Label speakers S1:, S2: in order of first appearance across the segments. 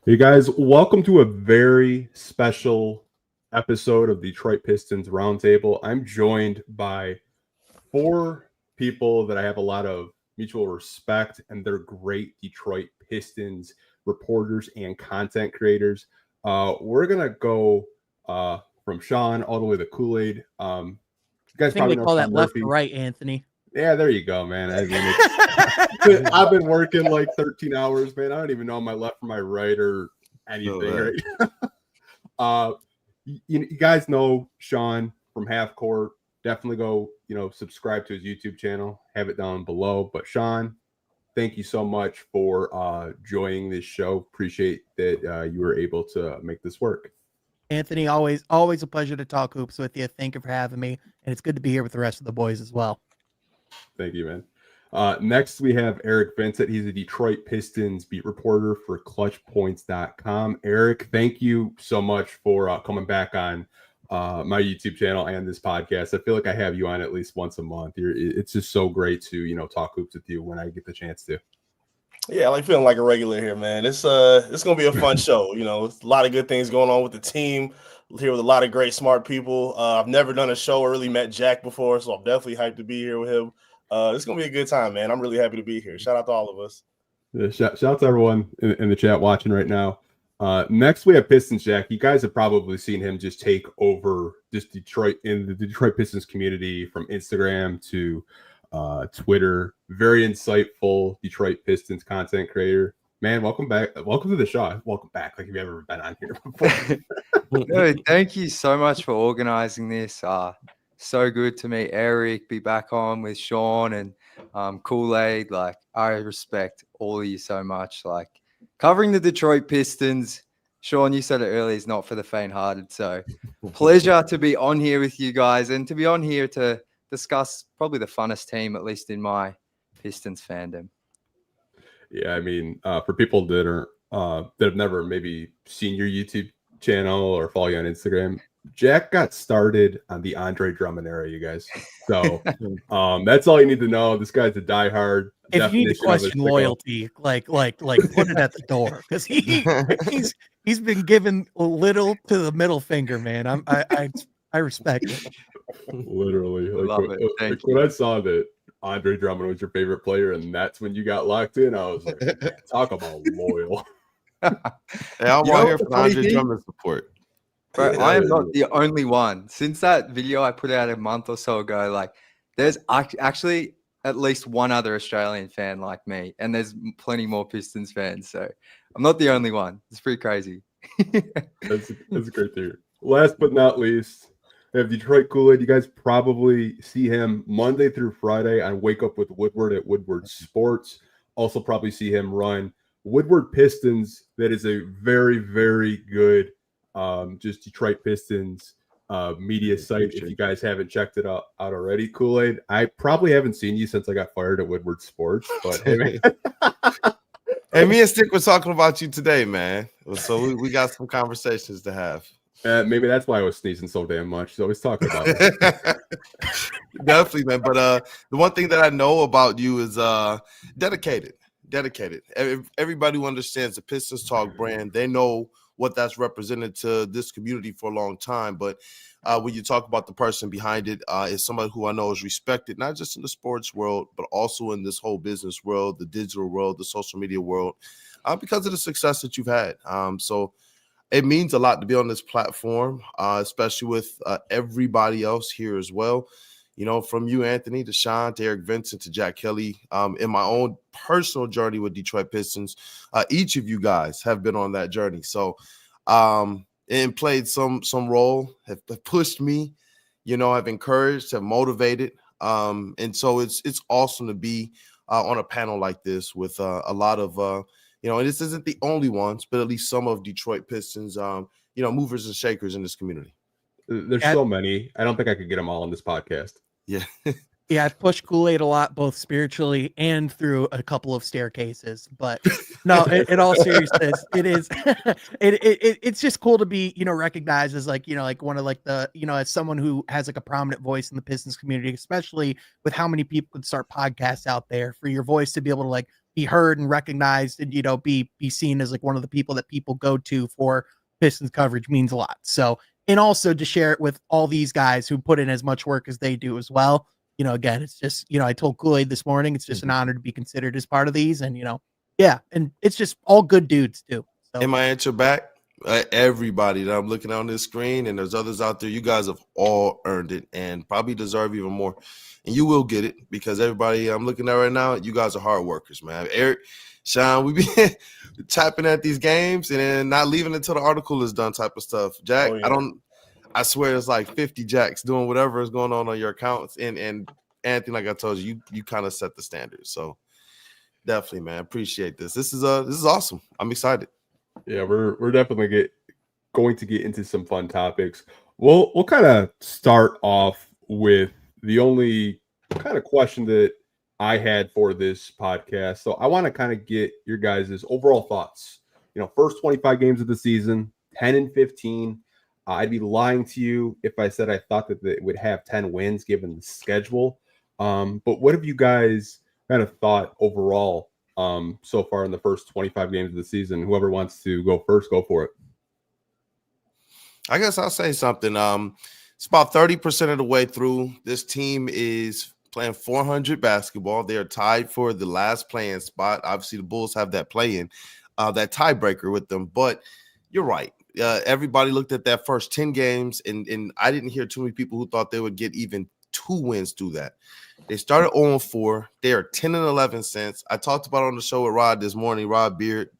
S1: Hey guys, welcome to a very special episode of Detroit Pistons Roundtable. I'm joined by four people that I have a lot of mutual respect, and they're great Detroit Pistons reporters and content creators. We're gonna go from Sean all the way to Kool-Aid. You
S2: I
S1: guys
S2: think
S1: probably
S2: they
S1: know
S2: call
S1: Sean
S2: that left to
S1: Murphy.
S2: right, Anthony.
S1: Yeah, there you go, man. I mean, I've been working like 13 hours, man. I don't even know my left from my right or anything, right? You guys know Sean from Half Court. Definitely go, subscribe to his YouTube channel. Have it down below. But Sean, thank you so much for joining this show. Appreciate that you were able to make this work.
S2: Anthony, always a pleasure to talk hoops with you. Thank you for having me, and it's good to be here with the rest of the boys as well.
S1: Thank you, man. Next, we have Eric Vincent. He's a Detroit Pistons beat reporter for ClutchPoints.com. Eric, thank you so much for coming back on my YouTube channel and this podcast. I feel like I have you on at least once a month. It's just so great to talk hoops with you when I get the chance to.
S3: Yeah, I like feeling like a regular here, man. It's gonna be a fun show. It's a lot of good things going on with the team. Here with a lot of great, smart people. I've never done a show or really met Jack before, so I'm definitely hyped to be here with him. It's gonna be a good time, man. I'm really happy to be here. Shout out to all of us.
S1: Yeah, shout out to everyone in the chat watching right now. Next, we have Pistons Jack. You guys have probably seen him just take over just Detroit in the Detroit Pistons community from Instagram to Twitter. Very insightful Detroit Pistons content creator. Man, welcome back. Welcome to the show. Welcome back. Like, have you ever been on here before?
S4: Dude, thank you so much for organizing this. So good to meet Eric, be back on with Sean and Kool-Aid. Like, I respect all of you so much. Like, covering the Detroit Pistons, Sean, you said it earlier, is not for the faint-hearted. So, pleasure to be on here with you guys and to be on here to discuss probably the funnest team, at least in my Pistons fandom.
S1: Yeah, I mean, for people that are that have never maybe seen your YouTube channel or follow you on Instagram, Jack got started on the Andre Drummond era, you guys. So that's all you need to know. This guy's a diehard.
S2: If you need to question loyalty, like put it at the door, because he's been given a little to the middle finger, man. I respect it.
S1: Literally,
S4: Love it.
S1: When I saw that Andre Drummond was your favorite player, and that's when you got locked in, I was like, talk about loyal.
S5: Hey, I'm on here for Andre Drummond support.
S4: Bro, I am not the only one. Since that video I put out a month or so ago, like, there's actually at least one other Australian fan like me, and there's plenty more Pistons fans. So I'm not the only one. It's pretty crazy.
S1: That's great to hear. Last but not least, we have Detroit Kool-Aid. You guys probably see him Monday through Friday on Wake Up with Woodward at Woodward Sports. Also probably see him run Woodward Pistons. That is a very, very good just Detroit Pistons media site. If you guys haven't checked it out already, Kool-Aid, I probably haven't seen you since I got fired at Woodward Sports, but hey, man.
S5: Hey, me and Stick were talking about you today, man. So we got some conversations to have.
S1: Maybe that's why I was sneezing so damn much. He's always talking about it.
S5: Definitely, man. But the one thing that I know about you is dedicated. Everybody who understands the Pistons Talk brand, they know what that's represented to this community for a long time. But when you talk about the person behind it, is somebody who I know is respected, not just in the sports world, but also in this whole business world, the digital world, the social media world, because of the success that you've had. So it means a lot to be on this platform, especially with everybody else here as well. From you, Anthony, to Sean, to Eric Vincent, to Jack Kelly, in my own personal journey with Detroit Pistons, each of you guys have been on that journey. So, and played some role, have pushed me, have encouraged, have motivated. And so it's awesome to be on a panel like this with a lot of, and this isn't the only ones, but at least some of Detroit Pistons, movers and shakers in this community.
S1: There's so many. I don't think I could get them all on this podcast.
S5: Yeah.
S2: Yeah, I've pushed Kool-Aid a lot, both spiritually and through a couple of staircases. But no, in all seriousness, it is. It's just cool to be, recognized as like one of like the, as someone who has like a prominent voice in the Pistons community, especially with how many people could start podcasts out there, for your voice to be able to like be heard and recognized and, be seen as like one of the people that people go to for Pistons coverage means a lot. So, and also to share it with all these guys who put in as much work as they do as well. Again, it's just, I told Kool-Aid this morning, it's just an honor to be considered as part of these. And, yeah. And it's just all good dudes too. So.
S5: Am I at your back? Everybody that I'm looking on this screen, and there's others out there, you guys have all earned it and probably deserve even more. And you will get it because everybody I'm looking at right now, you guys are hard workers, man. Eric, Sean, we be tapping at these games and then not leaving until the article is done type of stuff. Jack, I swear it's like 50 Jacks doing whatever is going on your accounts. And Anthony, like I told you, you kind of set the standard. So definitely, man, appreciate this. This is awesome. I'm excited.
S1: Yeah, we're definitely going to get into some fun topics. We'll kind of start off with the only kind of question that I had for this podcast. So I want to kind of get your guys' overall thoughts. First 25 games of the season, 10-15. I'd be lying to you if I said I thought that they would have 10 wins given the schedule. But what have you guys kind of thought overall so far in the first 25 games of the season? Whoever wants to go first, go for it.
S5: I guess I'll say something. It's about 30% of the way through. This team is playing 400 basketball. They are tied for the last play-in spot. Obviously, the Bulls have that play-in, that tiebreaker with them. But you're right. Everybody looked at that first 10 games, and I didn't hear too many people who thought they would get even 2 wins through that. They started 0-4. They are 10-11 since. I talked about it on the show with Rod this morning, Rod Beard,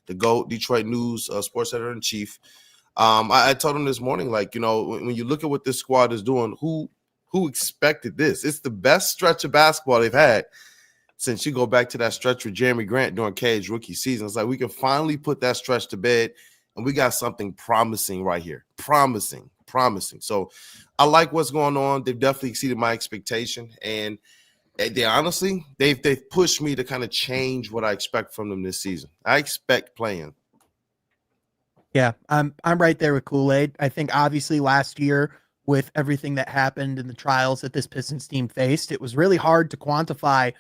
S5: the GOAT, Detroit News sports editor-in-chief. I told him this morning, like, when you look at what this squad is doing, who expected this? It's the best stretch of basketball they've had since you go back to that stretch with Jeremy Grant during Cade's rookie season. It's like we can finally put that stretch to bed, and we got something promising right here. Promising. So I like what's going on. They've definitely exceeded my expectation, and they honestly, they've pushed me to kind of change what I expect from them this season. I expect playing.
S2: Yeah, I'm right there with Kool-Aid. I think obviously last year with everything that happened and the trials that this Pistons team faced, it was really hard to quantify,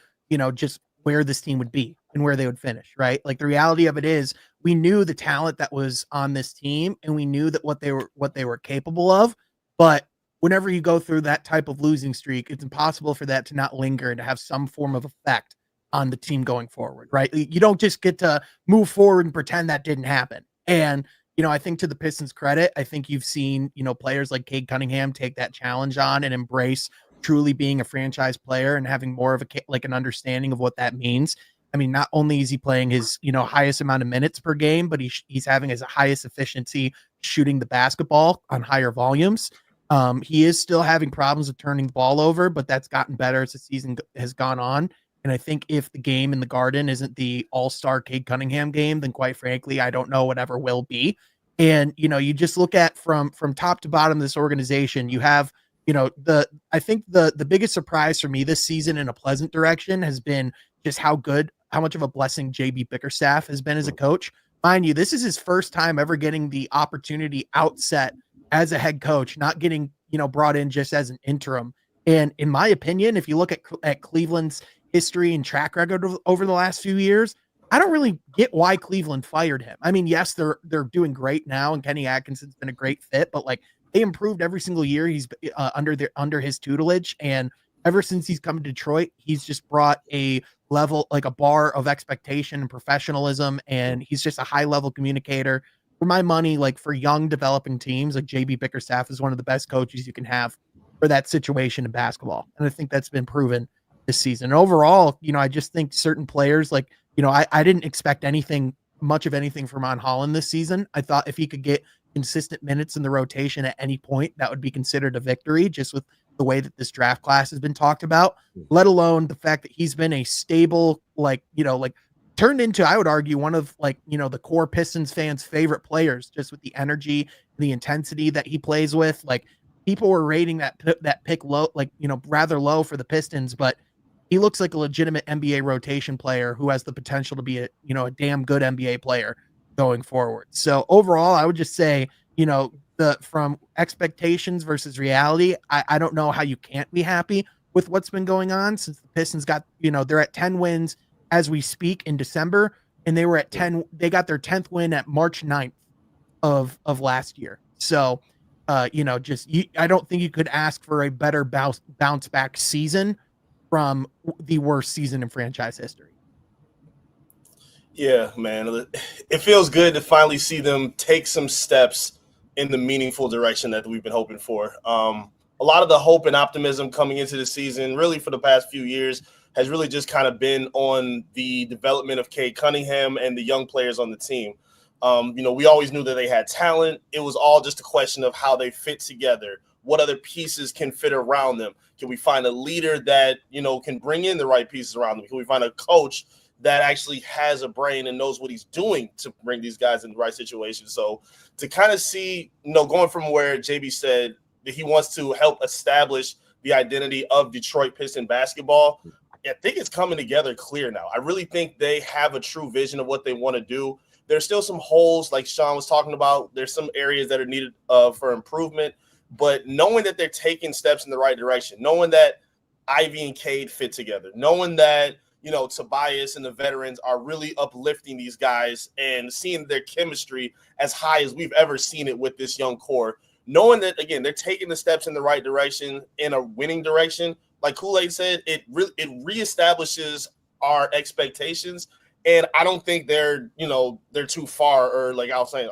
S2: just where this team would be and where they would finish, right? Like the reality of it is we knew the talent that was on this team and we knew that what they were capable of, but whenever you go through that type of losing streak, it's impossible for that to not linger and to have some form of effect on the team going forward, right? You don't just get to move forward and pretend that didn't happen. And I think to the Pistons' credit, I think you've seen, players like Cade Cunningham take that challenge on and embrace truly being a franchise player and having more of an understanding of what that means. I mean, not only is he playing his, highest amount of minutes per game, but he's having his highest efficiency shooting the basketball on higher volumes. He is still having problems with turning the ball over, but that's gotten better as the season has gone on. And I think if the game in the Garden isn't the all-star Cade Cunningham game, then quite frankly, I don't know whatever will be. And, you just look at from top to bottom of this organization, you have, I think the biggest surprise for me this season in a pleasant direction has been just how much of a blessing JB Bickerstaff has been as a coach. Mind you, this is his first time ever getting the opportunity outset as a head coach, not getting, brought in just as an interim. And in my opinion, if you look at Cleveland's history and track record over the last few years, I don't really get why Cleveland fired him. I mean, yes, they're doing great now, and Kenny Atkinson's been a great fit, but like they improved every single year he's under his tutelage, and ever since he's come to Detroit, he's just brought a level, like a bar of expectation and professionalism, and he's just a high level communicator. For my money, like for young developing teams, like JB Bickerstaff is one of the best coaches you can have for that situation in basketball, and I think that's been proven this season. And overall, I just think certain players like. I didn't expect much of anything from Ron Holland this season. I thought if he could get consistent minutes in the rotation at any point, that would be considered a victory, just with the way that this draft class has been talked about, let alone the fact that he's been a stable, turned into, I would argue, one of the core Pistons fans' favorite players, just with the energy, the intensity that he plays with. Like people were rating that pick low, rather low for the Pistons, but he looks like a legitimate NBA rotation player who has the potential to be a damn good NBA player going forward. So overall, I would just say, from expectations versus reality, I don't know how you can't be happy with what's been going on since the Pistons got, they're at 10 wins as we speak in December, and they were at 10. They got their 10th win at March 9th of last year. So, I don't think you could ask for a better bounce back season from the worst season in franchise history.
S3: Yeah, man. It feels good to finally see them take some steps in the meaningful direction that we've been hoping for. A lot of the hope and optimism coming into the season, really for the past few years, has really just kind of been on the development of Cade Cunningham and the young players on the team. We always knew that they had talent. It was all just a question of how they fit together. What other pieces can fit around them? Can we find a leader that, can bring in the right pieces around them? Can we find a coach that actually has a brain and knows what he's doing to bring these guys in the right situation? So to kind of see, going from where JB said that he wants to help establish the identity of Detroit Pistons basketball, I think it's coming together clear now. I really think they have a true vision of what they want to do. There's still some holes, like Sean was talking about. There's some areas that are needed for improvement. But knowing that they're taking steps in the right direction, knowing that Ivy and Cade fit together, knowing that, Tobias and the veterans are really uplifting these guys and seeing their chemistry as high as we've ever seen it with this young core, knowing that, again, they're taking the steps in the right direction, in a winning direction. Like Kool-Aid said, it reestablishes our expectations. And I don't think they're too far, or like I was saying,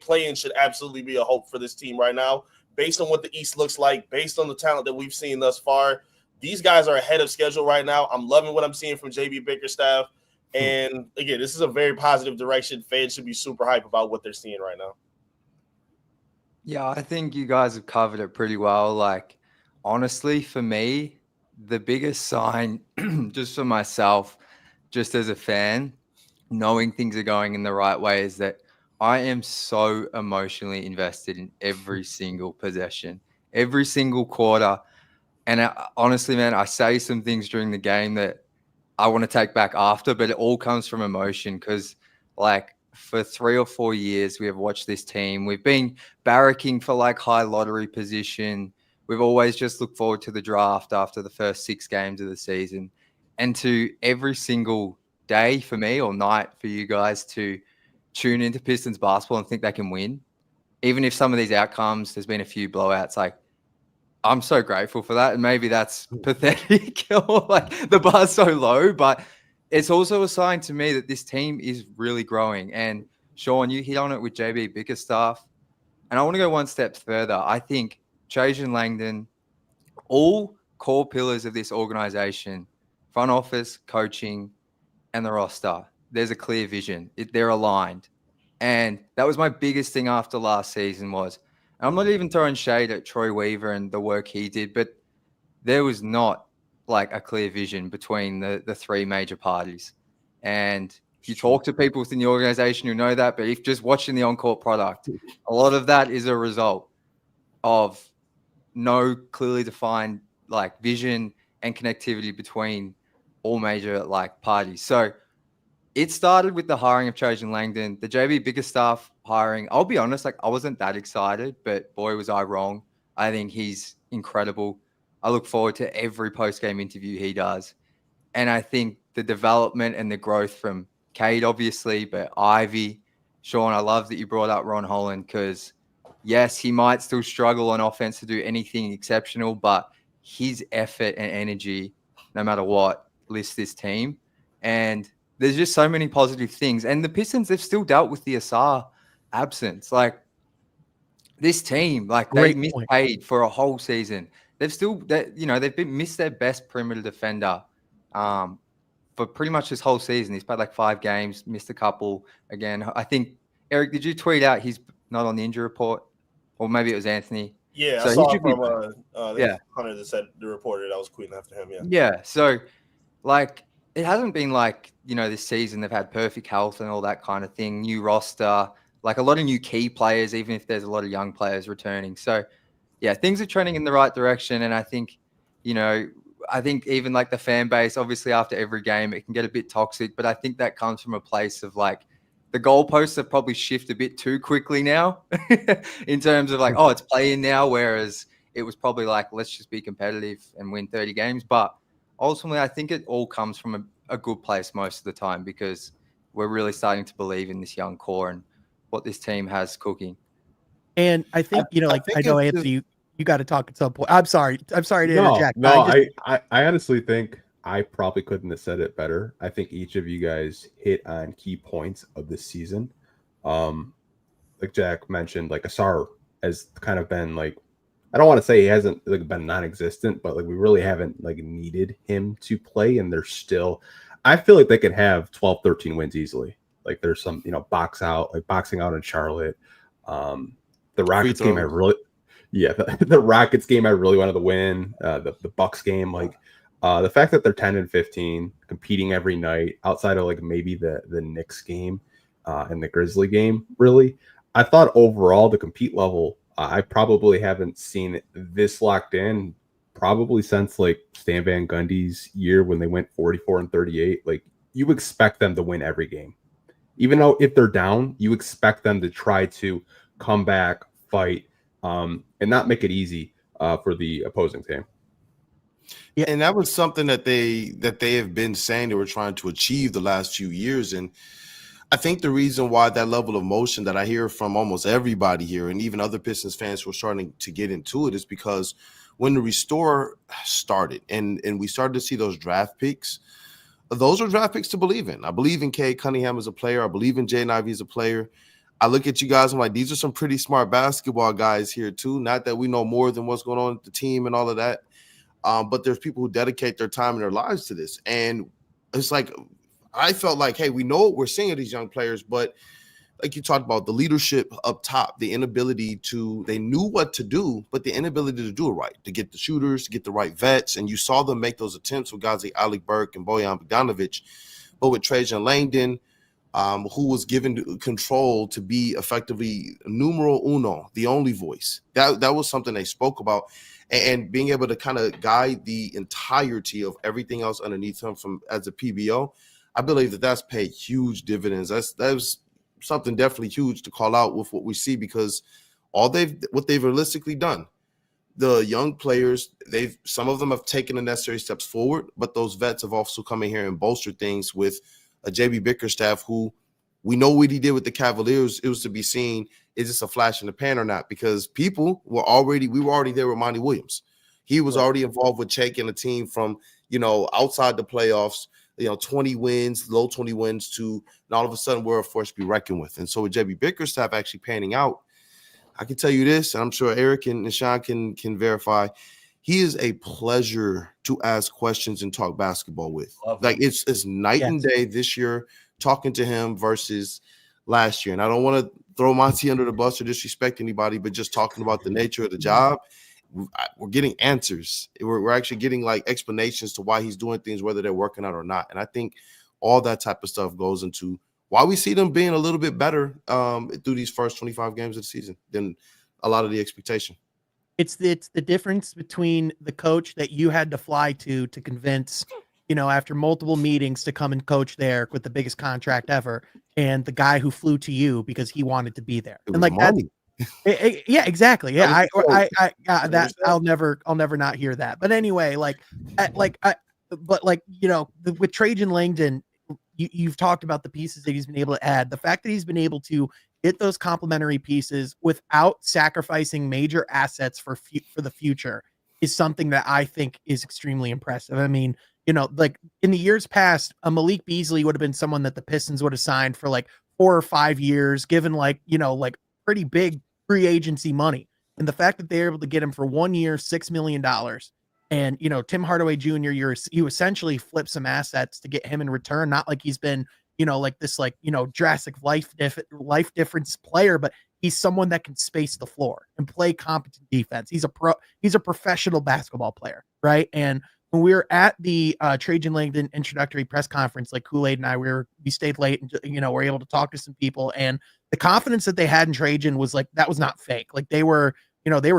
S3: play-in should absolutely be a hope for this team right now. Based on what the East looks like, based on the talent that we've seen thus far, these guys are ahead of schedule right now. I'm loving what I'm seeing from JB Bickerstaff. And again, this is a very positive direction. Fans should be super hype about what they're seeing right now.
S4: Yeah, I think you guys have covered it pretty well. Like, honestly, for me, the biggest sign, just for myself, just as a fan, knowing things are going in the right way, is that I am so emotionally invested in every single possession, every single quarter. And honestly, man, I say some things during the game that I want to take back after, but it all comes from emotion because, like, for 3 or 4 years, we have watched this team. We've been barracking for, like, high lottery position. We've always just looked forward to the draft after the first 6 games of the season. And to every single day for me, or night for you guys, to tune into Pistons basketball and think they can win, even if some of these outcomes, there's been a few blowouts, like, I'm so grateful for that. And maybe that's pathetic or like the bar's so low, but it's also a sign to me that this team is really growing. And Sean, you hit on it with JB Bickerstaff. And I want to go one step further. I think Trajan Langdon, all core pillars of this organization, front office, coaching, and the roster, there's a clear vision. They're aligned. And that was my biggest thing after last season was, I'm not even throwing shade at Troy Weaver and the work he did, but there was not like a clear vision between the 3 major parties. And you talk to people within the organization who know that, but if just watching the on-court product, a lot of that is a result of no clearly defined like vision and connectivity between all major like parties. So it started with the hiring of Trajan Langdon, the JB Bickerstaff hiring. I'll be honest, like I wasn't that excited, but boy, was I wrong. I think he's incredible. I look forward to every post-game interview he does. And I think the development and the growth from Cade, obviously, but Ivy, Sean, I love that you brought up Ron Holland because, yes, he might still struggle on offense to do anything exceptional, but his effort and energy, no matter what, lifts this team. And there's just so many positive things. And the Pistons, they've still dealt with the Asar absence. Like this team, like they missed Cade for a whole season. They've still, they've missed their best perimeter defender for pretty much this whole season. He's played like 5 games, missed a couple. Again, I think, Eric, did you tweet out he's not on the injury report? Or maybe it was Anthony.
S3: Yeah, so I saw it from Hunter that said the reporter that was tweeting after him.
S4: Yeah. So, like, it hasn't been like, this season they've had perfect health and all that kind of thing. New roster, like a lot of new key players, even if there's a lot of young players returning. So, yeah, things are trending in the right direction. And I think, even like the fan base, obviously after every game, it can get a bit toxic. But I think that comes from a place of like the goalposts have probably shifted a bit too quickly now in terms of like, it's play-in now. Whereas it was probably like, let's just be competitive and win 30 games. But ultimately, I think it all comes from a good place most of the time because we're really starting to believe in this young core and what this team has cooking.
S2: And I think,
S5: I
S2: I know,
S5: it's
S2: Anthony, you got to talk at some point. I'm sorry to interject.
S1: No,
S2: I
S1: I honestly think I probably couldn't have said it better. I think each of you guys hit on key points of this season. Like Jack mentioned, like Asar has kind of been like, I don't want to say he hasn't like been non-existent, but like we really haven't like needed him to play, and they're still. I feel like they could have 12, 13 wins easily. Like there's some, boxing out in Charlotte. The Rockets game, the Rockets game I really wanted to win. The Bucks game, the fact that they're 10-15, competing every night outside of like maybe the Knicks game and the Grizzly game, really. I thought overall the compete level, I probably haven't seen this locked in probably since like Stan Van Gundy's year when they went 44-38. Like you expect them to win every game. Even though if they're down, you expect them to try to come back, fight, and not make it easy for the opposing team.
S5: Yeah, and that was something that they have been saying they were trying to achieve the last few years. And I think the reason why that level of motion that I hear from almost everybody here, and even other Pistons fans who are starting to get into it, is because when the restore started and we started to see those draft picks, those are draft picks to believe in. I believe in Cade Cunningham as a player. I believe in Jaden Ivey as a player. I look at you guys, I'm like, these are some pretty smart basketball guys here too. Not that we know more than what's going on with the team and all of that. But there's people who dedicate their time and their lives to this. And it's like, I felt like, hey, we know what we're seeing of these young players, but like you talked about, the leadership up top, the inability they knew what to do, but the inability to do it right, to get the shooters, to get the right vets. And you saw them make those attempts with guys like Alec Burke and Bojan Bogdanovic, but with Trajan Langdon, who was given control to be effectively numero uno, the only voice. That was something they spoke about. And being able to kind of guide the entirety of everything else underneath him from as a PBO, I believe that that's paid huge dividends. That's something definitely huge to call out with what we see, because what they've realistically done, the young players, some of them have taken the necessary steps forward, but those vets have also come in here and bolstered things with a JB Bickerstaff, who we know what he did with the Cavaliers. It was to be seen, is this a flash in the pan or not? Because we were already there with Monty Williams. He was already involved with taking a team from, outside the playoffs, 20 wins, low 20 wins to, and all of a sudden we're a force to be reckoned with. And so with JB Bickerstaff actually panning out, I can tell you this, and I'm sure Eric and Sean can verify, he is a pleasure to ask questions and talk basketball with. Like it's night and day this year talking to him versus last year. And I don't want to throw Monty under the bus or disrespect anybody, but just talking about the nature of the job, we're getting answers. We're actually getting like explanations to why he's doing things, whether they're working out or not. And I think all that type of stuff goes into why we see them being a little bit better through these first 25 games of the season than a lot of the expectation.
S2: It's the difference between the coach that you had to fly to convince, after multiple meetings to come and coach there with the biggest contract ever, and the guy who flew to you because he wanted to be there. And like that, yeah, exactly. Yeah, I'll never not hear that. But anyway, with Trajan Langdon, you've talked about the pieces that he's been able to add. The fact that he's been able to get those complementary pieces without sacrificing major assets for the future is something that I think is extremely impressive. I mean, like in the years past, a Malik Beasley would have been someone that the Pistons would have signed for like 4 or 5 years, given like pretty big free agency money. And the fact that they're able to get him for 1 year, $6 million. And, Tim Hardaway Jr., you essentially flip some assets to get him in return. Not like he's been, drastic life difference player, but he's someone that can space the floor and play competent defense. He's a professional basketball player. Right. And when we were at the Trajan Langdon introductory press conference, like Kool-Aid and I, we stayed late and, were able to talk to some people, and the confidence that they had in Trajan was like, that was not fake. Like they were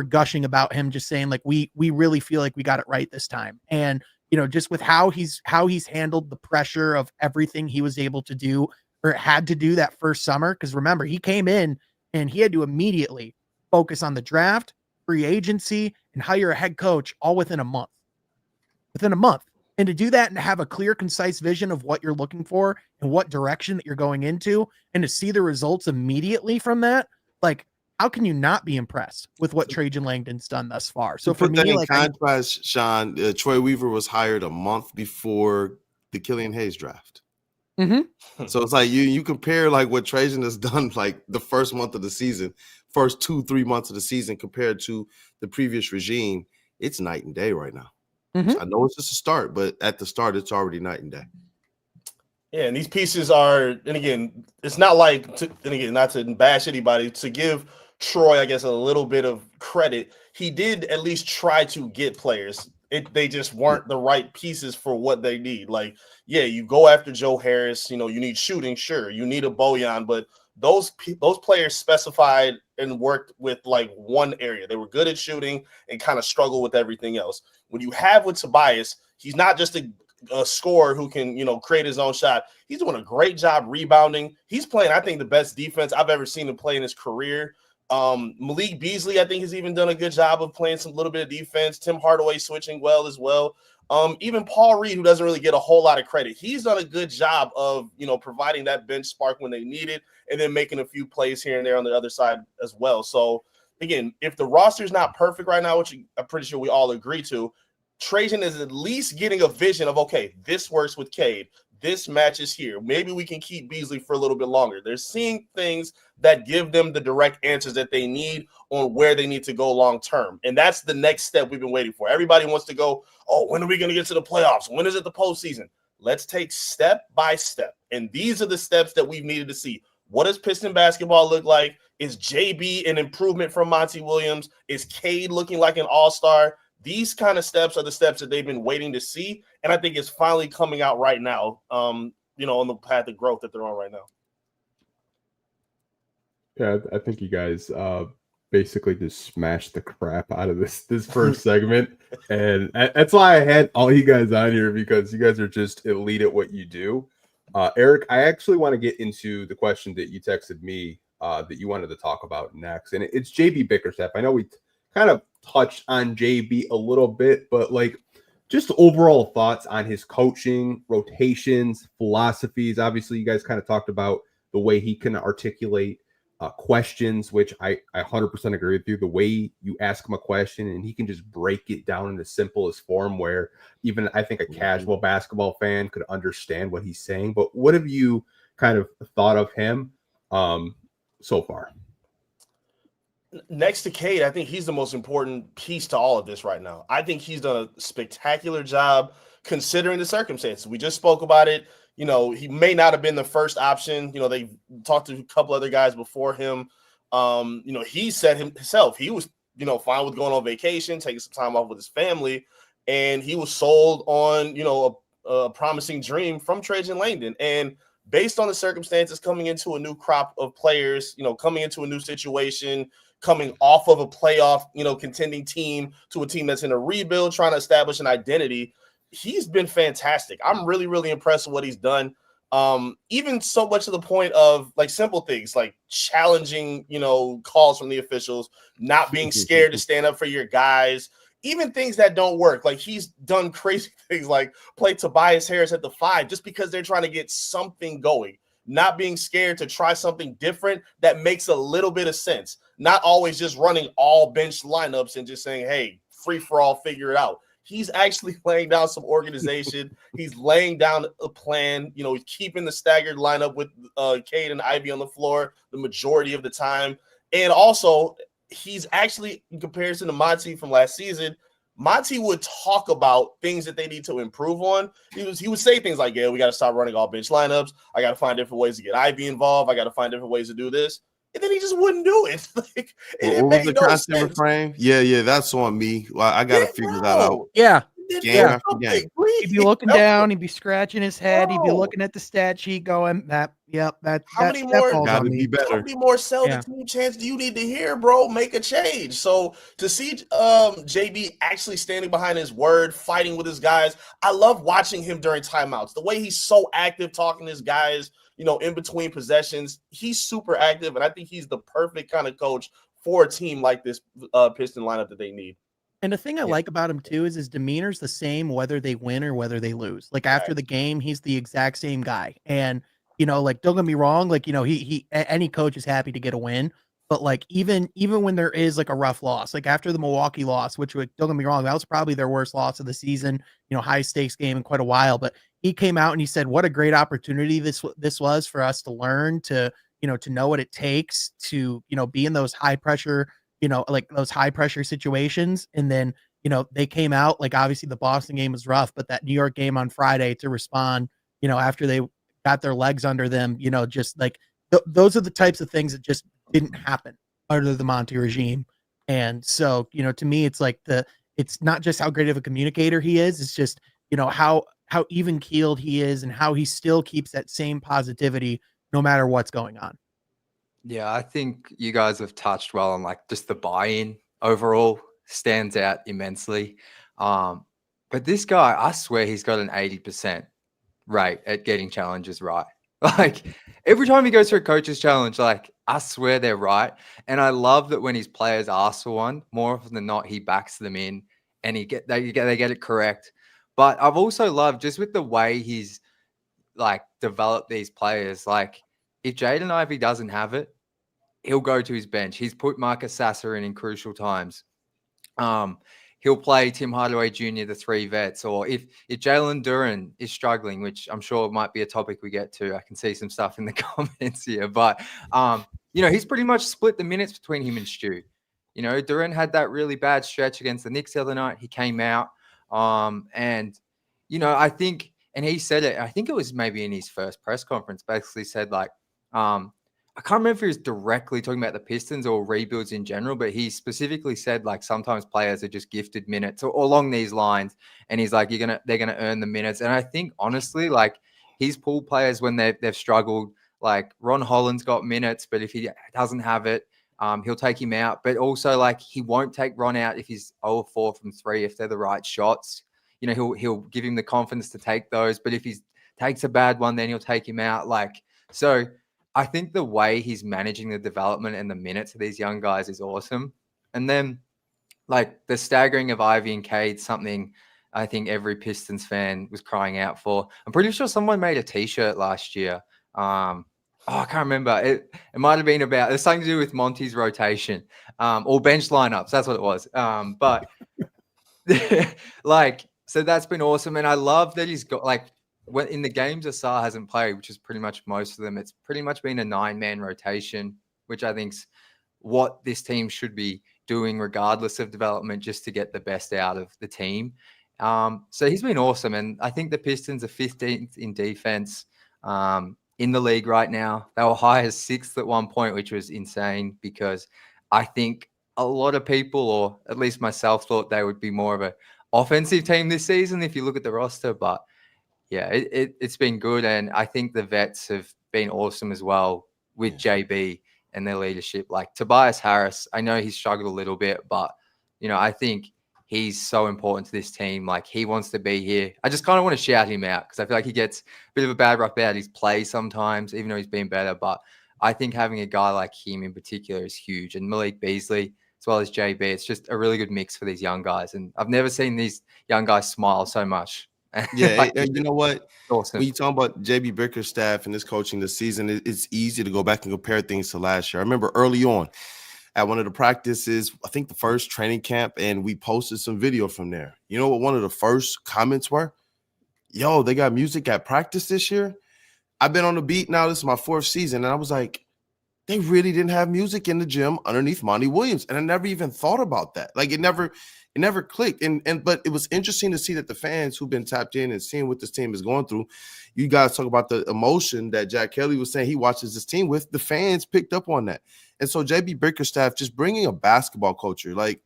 S2: gushing about him, just saying like, we really feel like we got it right this time. And, just with how he's handled the pressure of everything he was able to do or had to do that first summer. Cause remember, he came in and he had to immediately focus on the draft, free agency, and hire a head coach all within a month. And to do that and have a clear, concise vision of what you're looking for and what direction that you're going into, and to see the results immediately from that, like, how can you not be impressed with what Trajan Langdon's done thus far? So for
S5: put that
S2: me,
S5: in
S2: like,
S5: contrast, Sean, Troy Weaver was hired a month before the Killian Hayes draft. So it's like you compare like what Trajan has done like the first month of the season, first 2-3 months of the season compared to the previous regime. It's night and day right now. So I know it's just a start, but at the start, it's already night and day.
S3: Yeah, and these pieces are, and again, it's not like, and again, not to bash anybody, to give Troy, I guess, a little bit of credit. He did at least try to get players. They just weren't the right pieces for what they need. Like, yeah, you go after Joe Harris, you need shooting, sure. You need a Bojan, but those players specified and worked with like one area. They were good at shooting and kind of struggle with everything else. When you have with Tobias, he's not just a scorer who can, create his own shot. He's doing a great job rebounding. He's playing, I think, the best defense I've ever seen him play in his career. Malik Beasley, I think, has even done a good job of playing some little bit of defense. Tim Hardaway switching well as well. Even Paul Reed, who doesn't really get a whole lot of credit, he's done a good job of, providing that bench spark when they need it, and then making a few plays here and there on the other side as well. So again, if the roster's not perfect right now, which I'm pretty sure we all agree to, Trajan is at least getting a vision of, okay, this works with Cade. This matches here. Maybe we can keep Beasley for a little bit longer. They're seeing things that give them the direct answers that they need on where they need to go long term. And that's the next step we've been waiting for. Everybody wants to go, oh, when are we going to get to the playoffs? When is it the postseason? Let's take step by step. And these are the steps that we've needed to see. What does Piston basketball look like? Is JB an improvement from Monty Williams? Is Cade looking like an all-star? These kind of steps are the steps that they've been waiting to see, and I think it's finally coming out right now, on the path of growth that they're on right now.
S1: Yeah, I think you guys basically just smashed the crap out of this first segment, and that's why I had all you guys on here, because you guys are just elite at what you do. Eric, I actually want to get into the question that you texted me that you wanted to talk about next, and it's JB Bickerstaff. I know we kind of touched on JB a little bit, but like just overall thoughts on his coaching, rotations, philosophies. Obviously, you guys kind of talked about the way he can articulate questions, which I 100% agree with you. The way you ask him a question and he can just break it down in the simplest form where even I think a casual basketball fan could understand what he's saying. But what have you kind of thought of him so far?
S3: Next to Cade, I think he's the most important piece to all of this right now. I think he's done a spectacular job considering the circumstances. We just spoke about it. He may not have been the first option. They talked to a couple other guys before him. He said himself, he was, fine with going on vacation, taking some time off with his family. And he was sold on, a promising dream from Trajan Langdon. And based on the circumstances, coming into a new crop of players, coming into a new situation, coming off of a playoff, contending team to a team that's in a rebuild, trying to establish an identity, he's been fantastic. I'm really, really impressed with what he's done. Even so much to the point of like simple things like challenging, calls from the officials, not being scared to stand up for your guys, even things that don't work. Like he's done crazy things like play Tobias Harris at the 5 just because they're trying to get something going, not being scared to try something different that makes a little bit of sense. Not always just running all bench lineups and just saying, hey, free for all, figure it out. He's actually laying down some organization. He's laying down a plan. He's keeping the staggered lineup with Cade and Ivy on the floor the majority of the time. And also, he's actually, in comparison to Monty from last season, Monty would talk about things that they need to improve on. He would say things like, yeah, we got to start running all bench lineups. I got to find different ways to get Ivy involved. I got to find different ways to do this. And then he just wouldn't do it.
S5: What was the constant refrain? Yeah, that's on me. Well, I got to figure that out.
S2: Yeah.
S5: Game after game.
S2: He'd be looking down. He'd be scratching his head. He'd be looking at the stat sheet going, how
S3: many more
S5: gotta be better.
S3: How many more sell the team chance do you need to hear, bro? Make a change. So to see JB actually standing behind his word, fighting with his guys, I love watching him during timeouts. The way he's so active talking to his guys, in between possessions, he's super active, and I think he's the perfect kind of coach for a team like this Piston lineup that they need.
S2: And the thing I like about him too is his demeanor's the same whether they win or whether they lose. Like after the game, he's the exact same guy. And like don't get me wrong, like any coach is happy to get a win, but like even when there is like a rough loss, like after the Milwaukee loss, which like, don't get me wrong, that was probably their worst loss of the season, high stakes game in quite a while, but he came out and he said what a great opportunity this was for us to learn to know what it takes to be in those high pressure like those high pressure situations. And then, they came out like obviously the Boston game was rough, but that New York game on Friday to respond, after they got their legs under them, just like those are the types of things that just didn't happen under the Monty regime. And so, to me, it's like it's not just how great of a communicator he is. It's just, how even keeled he is and how he still keeps that same positivity no matter what's going on.
S4: Yeah, I think you guys have touched well on like just the buy-in overall stands out immensely. But this guy, I swear he's got an 80% rate at getting challenges right. Like every time he goes for a coach's challenge, like I swear they're right. And I love that when his players ask for one, more often than not, he backs them in and they get it correct. But I've also loved just with the way he's like developed these players, like if Jaden Ivey doesn't have it, he'll go to his bench. He's put Marcus Sasser in crucial times. He'll play Tim Hardaway Jr., the 3 vets, or if Jalen Duren is struggling, which I'm sure might be a topic we get to. I can see some stuff in the comments here, but he's pretty much split the minutes between him and Stu. Duren had that really bad stretch against the Knicks the other night. He came out, and I think, and he said it. I think it was maybe in his first press conference. Basically said like, I can't remember if he was directly talking about the Pistons or rebuilds in general, but he specifically said like sometimes players are just gifted minutes or along these lines. And he's like, they're gonna earn the minutes. And I think honestly, like he's pulled players when they've struggled. Like Ron Holland's got minutes, but if he doesn't have it, he'll take him out. But also like he won't take Ron out if he's 0-4 from 3 if they're the right shots. He'll give him the confidence to take those. But if he takes a bad one, then he'll take him out. Like so. I think the way he's managing the development and the minutes of these young guys is awesome. And then like the staggering of Ivy and Cade, something I think every Pistons fan was crying out for. I'm pretty sure someone made a t-shirt last year. I can't remember. It might have been about, there's something to do with Monty's rotation or bench lineups. That's what it was. But like, so that's been awesome. And I love that he's got like, when in the games Asar hasn't played, which is pretty much most of them, it's pretty much been a 9-man rotation, which I think's what this team should be doing regardless of development, just to get the best out of the team. So he's been awesome. And I think the Pistons are 15th in defense in the league right now. They were high as 6th at one point, which was insane because I think a lot of people, or at least myself, thought they would be more of an offensive team this season if you look at the roster, but yeah, it's been good. And I think the vets have been awesome as well with JB and their leadership. Like Tobias Harris, I know he's struggled a little bit, but, I think he's so important to this team. Like he wants to be here. I just kind of want to shout him out because I feel like he gets a bit of a bad rap out his play sometimes, even though he's been better. But I think having a guy like him in particular is huge. And Malik Beasley, as well as JB, it's just a really good mix for these young guys. And I've never seen these young guys smile so much.
S5: Yeah,
S4: like,
S5: and you know what?
S4: Awesome.
S5: When you talk about JB Bickerstaff and his coaching this season, it's easy to go back and compare things to last year. I remember early on at one of the practices, I think the first training camp, and we posted some video from there. You know what one of the first comments were? Yo, they got music at practice this year? I've been on the beat now. This is my 4th season, and I was like, they really didn't have music in the gym underneath Monty Williams. And I never even thought about that. Like it never clicked. But it was interesting to see that the fans who've been tapped in and seeing what this team is going through, you guys talk about the emotion that Jack Kelly was saying he watches this team with, the fans picked up on that. And so JB Bickerstaff just bringing a basketball culture, like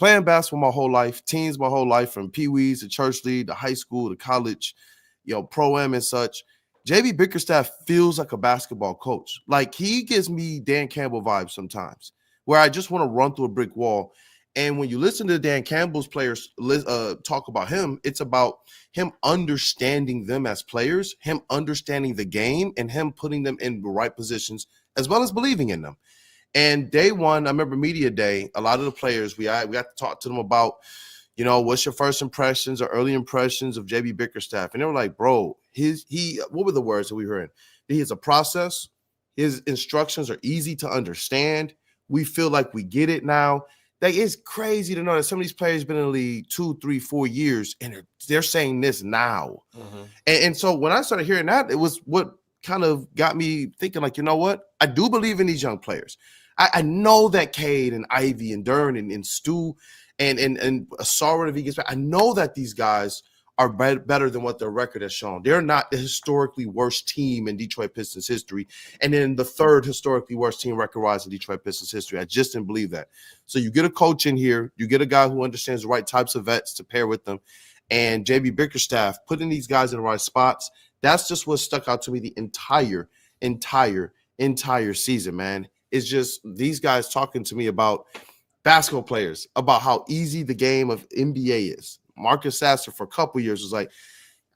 S5: playing basketball my whole life, teams my whole life, from Pee-wees to church league to high school to college, pro-am and such. JB Bickerstaff feels like a basketball coach. Like he gives me Dan Campbell vibes sometimes, where I just want to run through a brick wall. And when you listen to Dan Campbell's players talk about him, it's about him understanding them as players, him understanding the game, and him putting them in the right positions, as well as believing in them. And day one, I remember media day, a lot of the players, we got to talk to them about, what's your first impressions or early impressions of JB Bickerstaff? And they were like, bro, what were the words that we heard? He has a process. His instructions are easy to understand. We feel like we get it now. Like, it's crazy to know that some of these players been in the league 2, 3, 4 years, and they're saying this now.
S3: Mm-hmm.
S5: And so when I started hearing that, it was what kind of got me thinking, like, you know what? I do believe in these young players. I know that Cade and Ivy and Dern and Stu and Asara, if he gets back, I know that these guys are better than what their record has shown. They're not the historically worst team in Detroit Pistons history, and then the third historically worst team record-wise in Detroit Pistons history. I just didn't believe that. So you get a coach in here, you get a guy who understands the right types of vets to pair with them, and JB Bickerstaff putting these guys in the right spots. That's just what stuck out to me the entire season, man. It's just these guys talking to me about basketball players, about how easy the game of NBA is. Marcus Sasser for a couple years was like,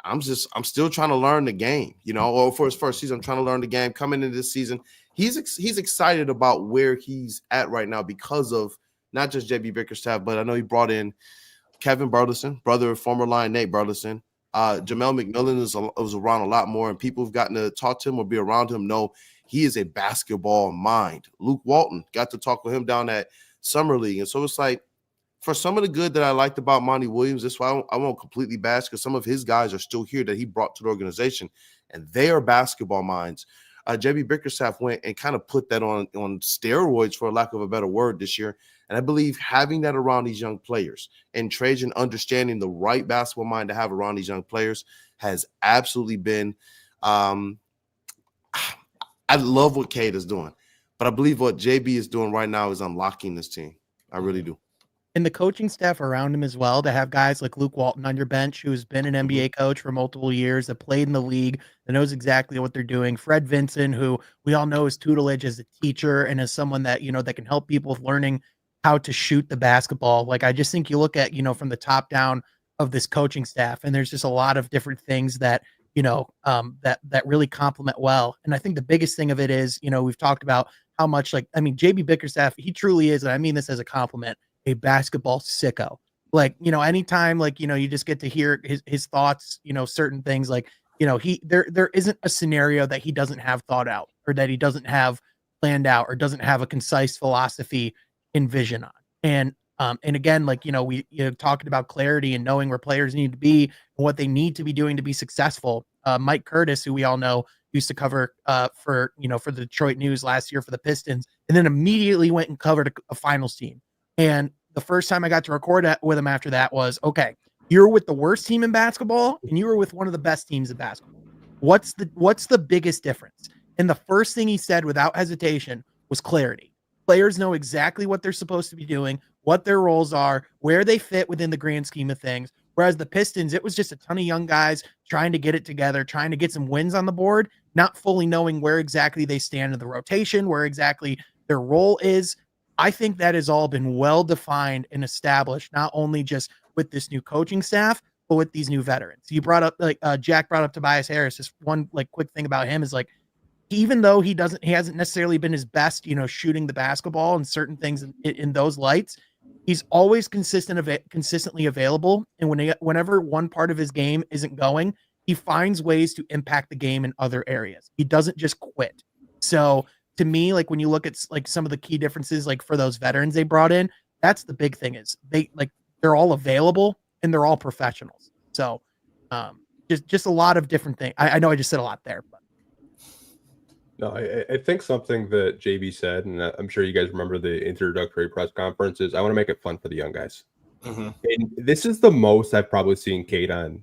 S5: I'm still trying to learn the game, or for his first season, I'm trying to learn the game. Coming into this season, he's excited about where he's at right now because of not just JB Bickerstaff, but I know he brought in Kevin Burleson, brother of former Lion Nate Burleson. Jamel McMillan was around a lot more, and people who've gotten to talk to him or be around him know he is a basketball mind. Luke Walton, got to talk with him down at Summer League. And so it's like, for some of the good that I liked about Monty Williams, that's why I won't completely bash, because some of his guys are still here that he brought to the organization, and they are basketball minds. JB Bickerstaff went and kind of put that on steroids, for lack of a better word, this year. And I believe having that around these young players and Trajan understanding the right basketball mind to have around these young players has absolutely been I love what Cade is doing, but I believe what JB is doing right now is unlocking this team. I really do.
S2: And the coaching staff around him as well, to have guys like Luke Walton on your bench, who's been an NBA coach for multiple years, that played in the league, that knows exactly what they're doing. Fred Vincent, who we all know his tutelage as a teacher and as someone that, that can help people with learning how to shoot the basketball. Like, I just think you look at, from the top down of this coaching staff, and there's just a lot of different things that, that really complement well. And I think the biggest thing of it is, we've talked about how much, JB Bickerstaff, he truly is, and I mean this as a compliment, a basketball sicko. Like, anytime, you just get to hear his thoughts, certain things, there isn't a scenario that he doesn't have thought out, or that he doesn't have planned out, or doesn't have a concise philosophy and vision on. And again, we talking about clarity and knowing where players need to be and what they need to be doing to be successful. Mike Curtis, who we all know used to cover for the Detroit News last year for the Pistons, and then immediately went and covered a finals team. And the first time I got to record with him after that was, okay, you're with the worst team in basketball and you were with one of the best teams in basketball. What's the biggest difference? And the first thing he said without hesitation was clarity. Players know exactly what they're supposed to be doing, what their roles are, where they fit within the grand scheme of things. Whereas the Pistons, it was just a ton of young guys trying to get it together, trying to get some wins on the board, not fully knowing where exactly they stand in the rotation, where exactly their role is. I think that has all been well-defined and established, not only just with this new coaching staff, but with these new veterans. You brought up, Jack brought up Tobias Harris. Just one quick thing about him is even though he hasn't necessarily been his best, shooting the basketball and certain things in those lights, he's always consistently available. And whenever one part of his game isn't going, he finds ways to impact the game in other areas. He doesn't just quit. So to me, when you look at some of the key differences, for those veterans they brought in, that's the big thing, is they're all available and they're all professionals. So just a lot of different things. I know I just said a lot there, but.
S1: No, I think something that JB said, and I'm sure you guys remember the introductory press conferences, I want to make it fun for the young guys. Mm-hmm. And this is the most I've probably seen Cade on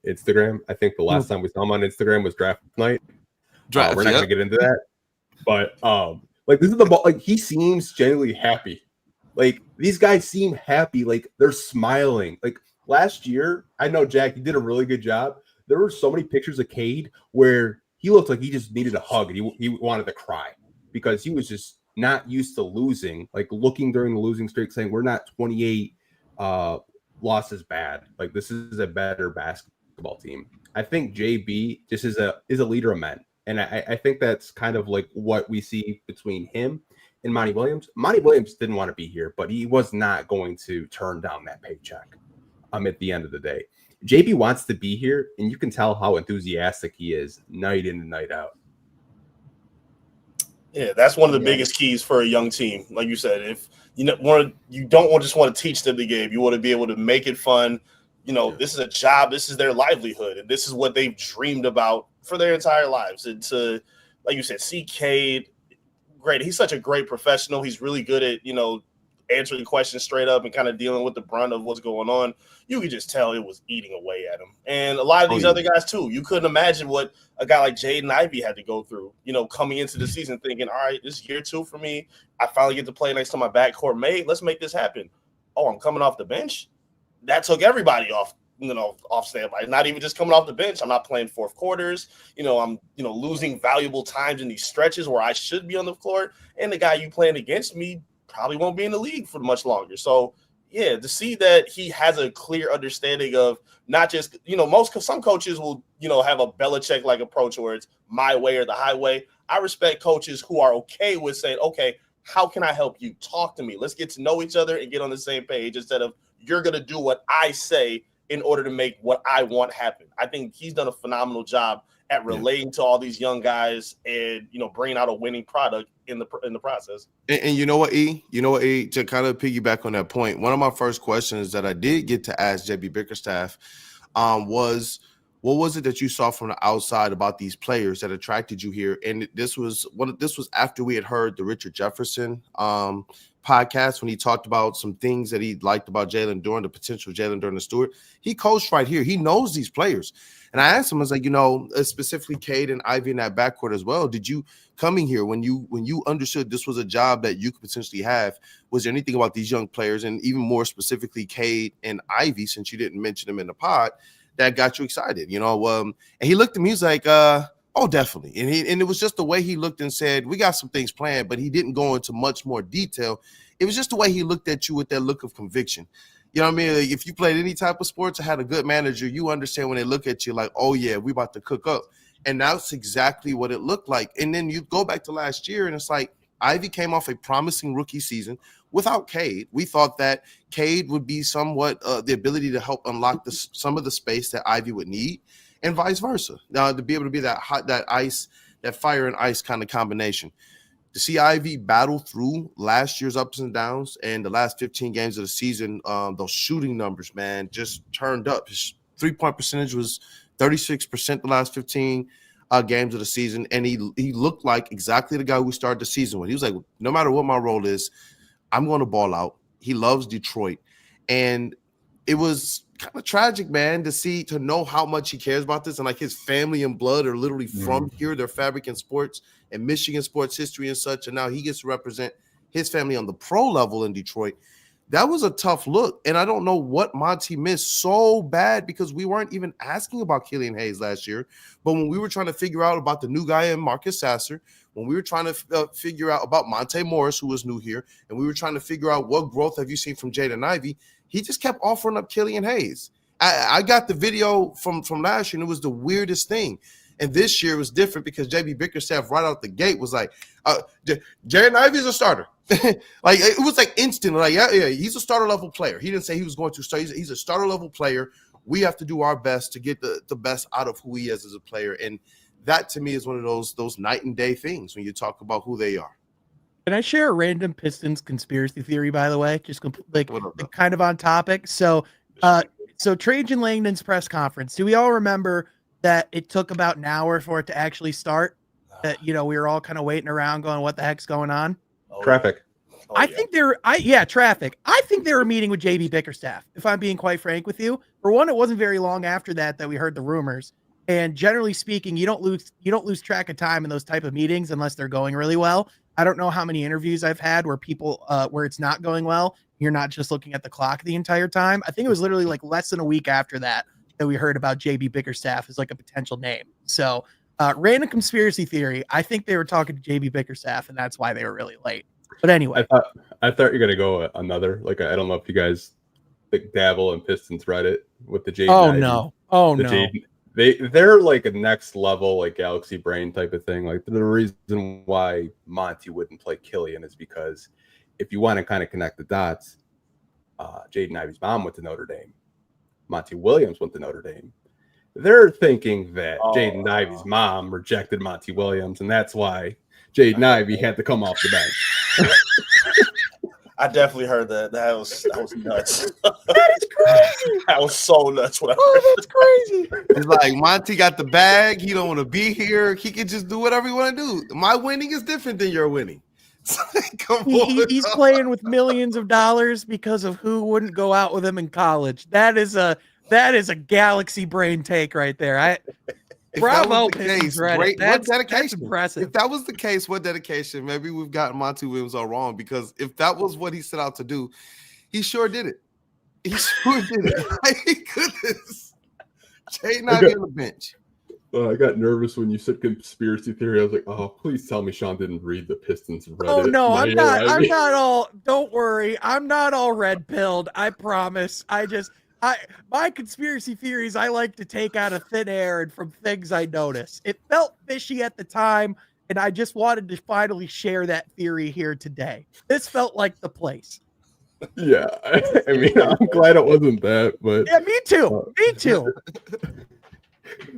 S1: Instagram. I think the last time we saw him on Instagram was draft night. We're not going to get into that. But this is the ball. He seems genuinely happy. These guys seem happy. They're smiling. Last year, I know, Jack, you did a really good job. There were so many pictures of Cade where he looked like he just needed a hug. He wanted to cry because he was just not used to losing. Looking during the losing streak, saying we're not 28 losses bad. This is a better basketball team. I think JB just is a leader of men, and I think that's kind of what we see between him and Monty Williams. Monty Williams didn't want to be here, but he was not going to turn down that paycheck at the end of the day. JB wants to be here, and you can tell how enthusiastic he is night in and night out.
S3: Yeah, that's one of the biggest keys for a young team. Like you said, if you don't just want to teach them the game, you want to be able to make it fun. This is a job, this is their livelihood, and this is what they've dreamed about for their entire lives. And to, like you said, see Cade, great. He's such a great professional. He's really good at, answering questions straight up and kind of dealing with the brunt of what's going on. You could just tell it was eating away at him. And a lot of these other guys too. You couldn't imagine what a guy like Jaden Ivey had to go through, coming into the season thinking, all right, this is year 2 for me. I finally get to play next to my backcourt mate. Let's make this happen. Oh, I'm coming off the bench. That took everybody off standby. Not even just coming off the bench. I'm not playing fourth quarters. I'm losing valuable times in these stretches where I should be on the court. And the guy you playing against me probably won't be in the league for much longer. So, yeah, to see that he has a clear understanding of not just, some coaches will, have a Belichick-like approach where it's my way or the highway. I respect coaches who are okay with saying, okay, how can I help you? Talk to me. Let's get to know each other and get on the same page instead of you're going to do what I say in order to make what I want happen. I think he's done a phenomenal job at relating to all these young guys and, bringing out a winning product in the process.
S5: And you know what, E? To kind of piggyback on that point, one of my first questions that I did get to ask JB Bickerstaff was, what was it that you saw from the outside about these players that attracted you here? And this was after we had heard the Richard Jefferson podcast when he talked about some things that he liked about Jalen Duren, the potential Jalen Duren Stewart. He coached right here. He knows these players. And I asked him, I was like, specifically Cade and Ivy in that backcourt as well. Did you coming here when you understood this was a job that you could potentially have? Was there anything about these young players, and even more specifically Cade and Ivy, since you didn't mention them in the pod, that got you excited? And he looked at me, he's like, oh, definitely. And it was just the way he looked and said, we got some things planned, but he didn't go into much more detail. It was just the way he looked at you with that look of conviction. You know what I mean? Like, if you played any type of sports or had a good manager, you understand when they look at you like, oh, yeah, we about to cook up. And that's exactly what it looked like. And then you go back to last year, and it's like Ivy came off a promising rookie season without Cade. We thought that Cade would be somewhat the ability to help unlock some of the space that Ivy would need, and vice versa. Now, to be able to be that fire and ice kind of combination. To see Ivy battle through last year's ups and downs and the last 15 games of the season, those shooting numbers, man, just turned up. His 3-point percentage was 36% the last 15 games of the season, and he looked like exactly the guy we started the season with. He was like, no matter what my role is, I'm going to ball out. He loves Detroit, and it was kind of tragic, man, to know how much he cares about this, and like his family and blood are literally from here. They're fabric in sports and Michigan sports history and such, and now he gets to represent his family on the pro level in Detroit. That was a tough look, and I don't know what Monty missed so bad, because we weren't even asking about Killian Hayes last year. But when we were trying to figure out about the new guy in Marcus Sasser, when we were trying to figure out about Monte Morris, who was new here, and we were trying to figure out what growth have you seen from Jaden Ivey, he just kept offering up Killian Hayes. I got the video from last year, and it was the weirdest thing. And this year was different because JB Bickerstaff right out the gate was like, Jaden Ivey's a starter. Like, it was like instant. Like, yeah, he's a starter level player. He didn't say he was going to start. He's a starter level player. We have to do our best to get the best out of who he is as a player. And that to me is one of those night and day things when you talk about who they are.
S2: Can I share a random Pistons conspiracy theory, by the way? Just kind of on topic. So Trajan Langdon's press conference, do we all remember that it took about an hour for it to actually start? That, we were all kind of waiting around going, what the heck's going on?
S1: Traffic.
S2: Traffic. I think they were meeting with JB Bickerstaff, if I'm being quite frank with you. For one, it wasn't very long after that we heard the rumors. And generally speaking, you don't lose track of time in those type of meetings unless they're going really well. I don't know how many interviews I've had where people where it's not going well. You're not just looking at the clock the entire time. I think it was literally like less than a week after that we heard about JB Bickerstaff as like a potential name. So random conspiracy theory. I think they were talking to JB Bickerstaff, and that's why they were really late. But anyway,
S1: I thought you're gonna go another. Like, I don't know if you guys dabble in Pistons Reddit with the Jaden.
S2: Oh no!
S1: The they're like a next level, like galaxy brain type of thing. Like the reason why Monty wouldn't play Killian is because if you want to kind of connect the dots, Jaden Ivey's mom went to Notre Dame. Monty Williams went to Notre Dame. They're thinking that Jaden Ivey's mom rejected Monty Williams, and that's why Jaden Ivey had to come off the bench.
S3: I definitely heard that. That was nuts.
S2: That is crazy.
S3: That was so nuts. When I
S2: Oh,
S3: heard
S2: that's crazy.
S5: It's like Monty got the bag. He don't want to be here. He can just do whatever he want to do. My winning is different than your winning. Come on.
S2: He's playing with millions of dollars because of who wouldn't go out with him in college. That is a galaxy brain take right there.
S5: If
S2: Bravo,
S5: that was the
S2: Pistons
S5: case,
S2: Reddit.
S5: great. What
S2: That's
S5: dedication?
S2: impressive.
S5: If that was the case, what dedication? Maybe we've gotten Monty Williams all wrong, because if that was what he set out to do, he sure did it. He sure did it. My goodness. Jaden Ivey on the bench.
S1: I got nervous when you said conspiracy theory. I was like, oh, please tell me Sean didn't read the Pistons Reddit.
S2: Oh no, I'm
S1: later.
S2: not all. Don't worry, I'm not all red pilled. I promise. My conspiracy theories I like to take out of thin air and from things I notice. It felt fishy at the time, and I just wanted to finally share that theory here today. This felt like the place.
S1: Yeah, I mean, I'm glad it wasn't that, but
S2: Yeah, me too. Me too.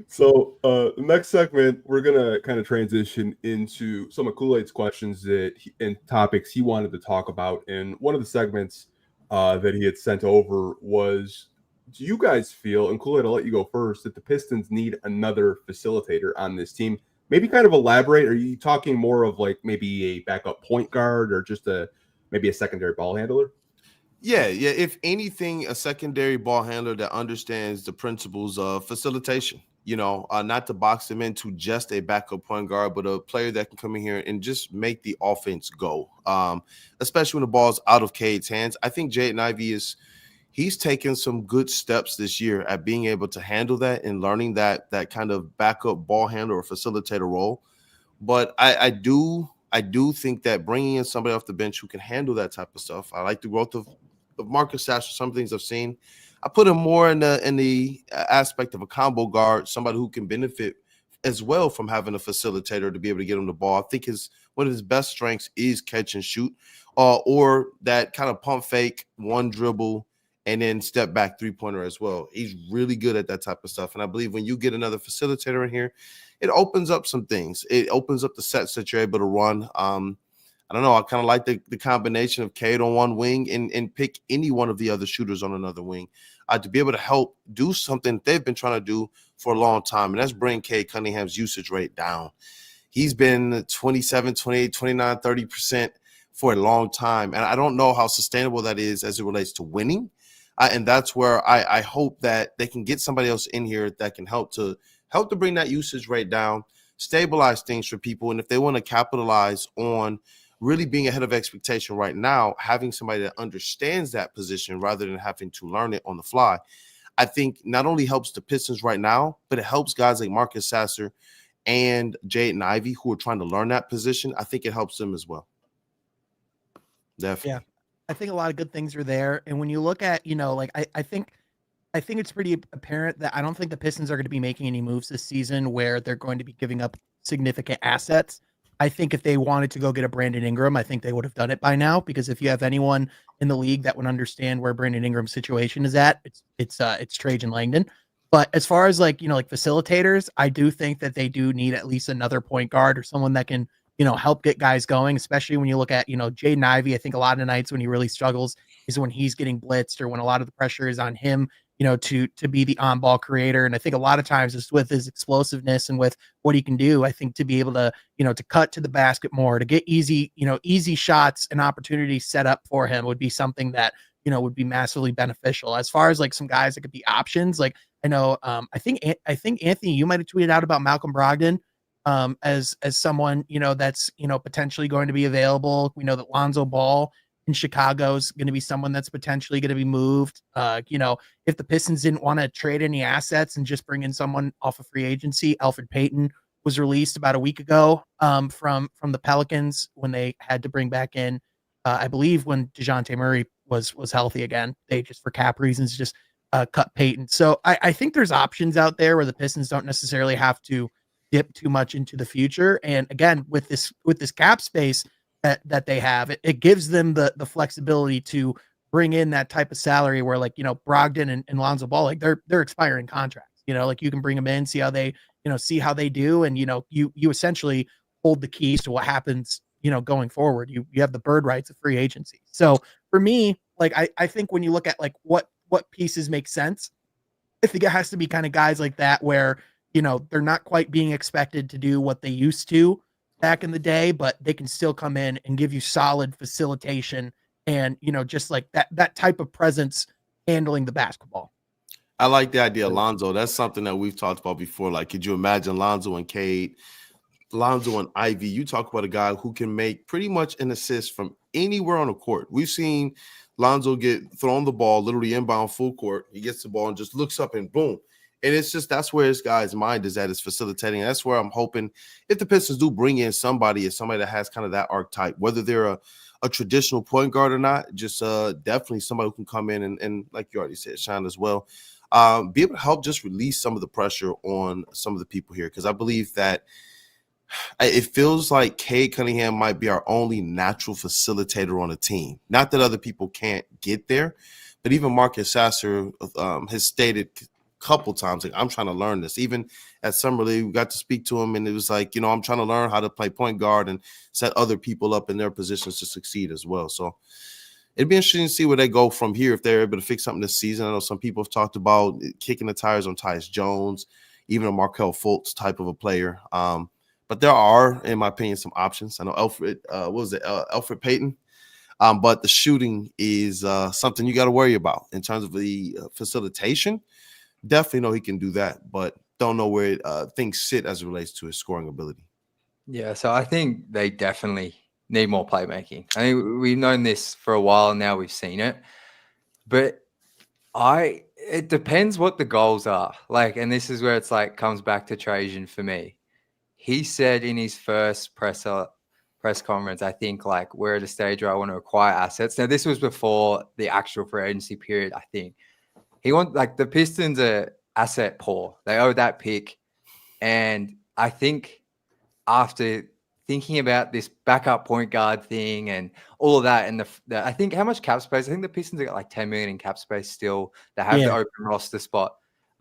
S1: So the next segment, we're gonna kind of transition into some of Kool-Aid's questions and topics he wanted to talk about. And one of the segments that he had sent over was, do you guys feel, and Kool-Aid, I'll let you go first, that the Pistons need another facilitator on this team? Maybe kind of elaborate. Are you talking more of like maybe a backup point guard or just maybe a secondary ball handler?
S5: Yeah. If anything, a secondary ball handler that understands the principles of facilitation. Not to box them into just a backup point guard, but a player that can come in here and just make the offense go. Especially when the ball's out of Cade's hands. I think Jaden Ivey he's taken some good steps this year at being able to handle that and learning that kind of backup ball handler or facilitator role. But I do think that bringing in somebody off the bench who can handle that type of stuff. I like the growth of Marcus Sasser. Some things I've seen. I put him more in the aspect of a combo guard, somebody who can benefit as well from having a facilitator to be able to get him the ball. I think one of his best strengths is catch and shoot, or that kind of pump fake, one dribble, and then step back three-pointer as well. He's really good at that type of stuff. And I believe when you get another facilitator in here, it opens up some things. It opens up the sets that you're able to run. I don't know. I kind of like the combination of Cade on one wing and pick any one of the other shooters on another wing to be able to help do something they've been trying to do for a long time, and that's bring Cade Cunningham's usage rate down. He's been 27, 28, 29, 30% for a long time, and I don't know how sustainable that is as it relates to winning, and that's where I hope that they can get somebody else in here that can help to bring that usage rate down, stabilize things for people, and if they want to capitalize on really being ahead of expectation right now, having somebody that understands that position rather than having to learn it on the fly, I think not only helps the Pistons right now, but it helps guys like Marcus Sasser and Jaden Ivey who are trying to learn that position. I think it helps them as well. Definitely.
S2: Yeah, I think a lot of good things are there. And when you look at, I think it's pretty apparent that I don't think the Pistons are going to be making any moves this season where they're going to be giving up significant assets. I think if they wanted to go get a Brandon Ingram, I think they would have done it by now, because if you have anyone in the league that would understand where Brandon Ingram's situation is at, it's Trajan Langdon. But as far as like facilitators, I do think that they do need at least another point guard or someone that can, help get guys going, especially when you look at, Jaden Ivey. I think a lot of nights when he really struggles is when he's getting blitzed or when a lot of the pressure is on him, to be the on-ball creator. And I think a lot of times it's with his explosiveness and with what he can do. I think to be able to, to cut to the basket more, to get easy shots and opportunities set up for him would be something that, would be massively beneficial. As far as like some guys that could be options, like I know, I think Anthony, you might have tweeted out about Malcolm Brogdon as someone, that's, potentially going to be available. We know that Lonzo Ball in Chicago is going to be someone that's potentially going to be moved. If the Pistons didn't want to trade any assets and just bring in someone off of free agency, Elfrid Payton was released about a week ago from the Pelicans when they had to bring back in, I believe when DeJounte Murray was healthy again. They just, for cap reasons, just cut Peyton. So I think there's options out there where the Pistons don't necessarily have to dip too much into the future. And again, with this cap space that they have, it gives them the flexibility to bring in that type of salary where, like, Brogdon and Lonzo Ball, like they're expiring contracts, like you can bring them in, see how they do. And, you essentially hold the keys to what happens, going forward. You have the bird rights of free agency. So for me, like, I think when you look at like what pieces make sense, I think it has to be kind of guys like that where, they're not quite being expected to do what they used to back in the day, but they can still come in and give you solid facilitation and, just like that type of presence handling the basketball.
S5: I like the idea of Lonzo. That's something that we've talked about before. Like, could you imagine Lonzo and Cade, Lonzo and Ivy? You talk about a guy who can make pretty much an assist from anywhere on the court. We've seen Lonzo get thrown the ball, literally inbound full court. He gets the ball and just looks up and boom. And it's just, that's where this guy's mind is at, is facilitating. That's where I'm hoping if the Pistons do bring in somebody, it's somebody that has kind of that archetype, whether they're a traditional point guard or not, just definitely somebody who can come in and like you already said, shine as well. Be able to help just release some of the pressure on some of the people here. Because I believe that it feels like Cade Cunningham might be our only natural facilitator on the team. Not that other people can't get there, but even Marcus Sasser has stated couple times, like, I'm trying to learn this. Even at Summer League, we got to speak to him, and it was like, I'm trying to learn how to play point guard and set other people up in their positions to succeed as well. So it'd be interesting to see where they go from here if they're able to fix something this season. I know some people have talked about kicking the tires on Tyus Jones, even a Markelle Fultz type of a player. But there are, in my opinion, some options. I know Elfrid Payton. But the shooting is something you got to worry about in terms of the facilitation. Definitely know he can do that, but don't know where things sit as it relates to his scoring ability.
S4: Yeah, so I think they definitely need more playmaking. I mean, we've known this for a while now. We've seen it, but it depends what the goals are. Like, and this is where it's like comes back to Trajan for me. He said in his first press conference, I think, like, we're at a stage where I want to acquire assets. Now, this was before the actual free agency period, I think. The Pistons are asset poor. They owe that pick. And I think after thinking about this backup point guard thing and all of that, and I think how much cap space? I think the Pistons have got like $10 million in cap space still. They have the open roster spot.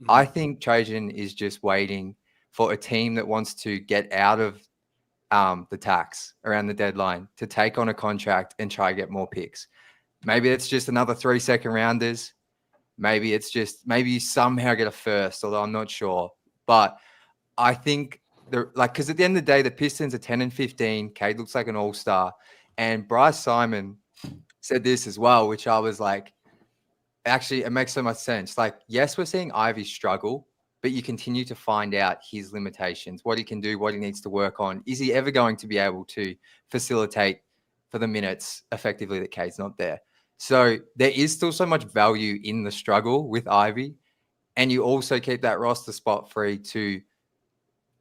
S4: Mm-hmm. I think Trajan is just waiting for a team that wants to get out of the tax around the deadline to take on a contract and try to get more picks. Maybe it's just another 3 second rounders. Maybe you somehow get a first, although I'm not sure. But I think because at the end of the day, the Pistons are 10-15. Cade looks like an all-star. And Bryce Simon said this as well, which I was like, actually, it makes so much sense. Like, yes, we're seeing Ivy struggle, but you continue to find out his limitations, what he can do, what he needs to work on. Is he ever going to be able to facilitate for the minutes effectively that Cade's not there? So there is still so much value in the struggle with Ivy, and you also keep that roster spot free to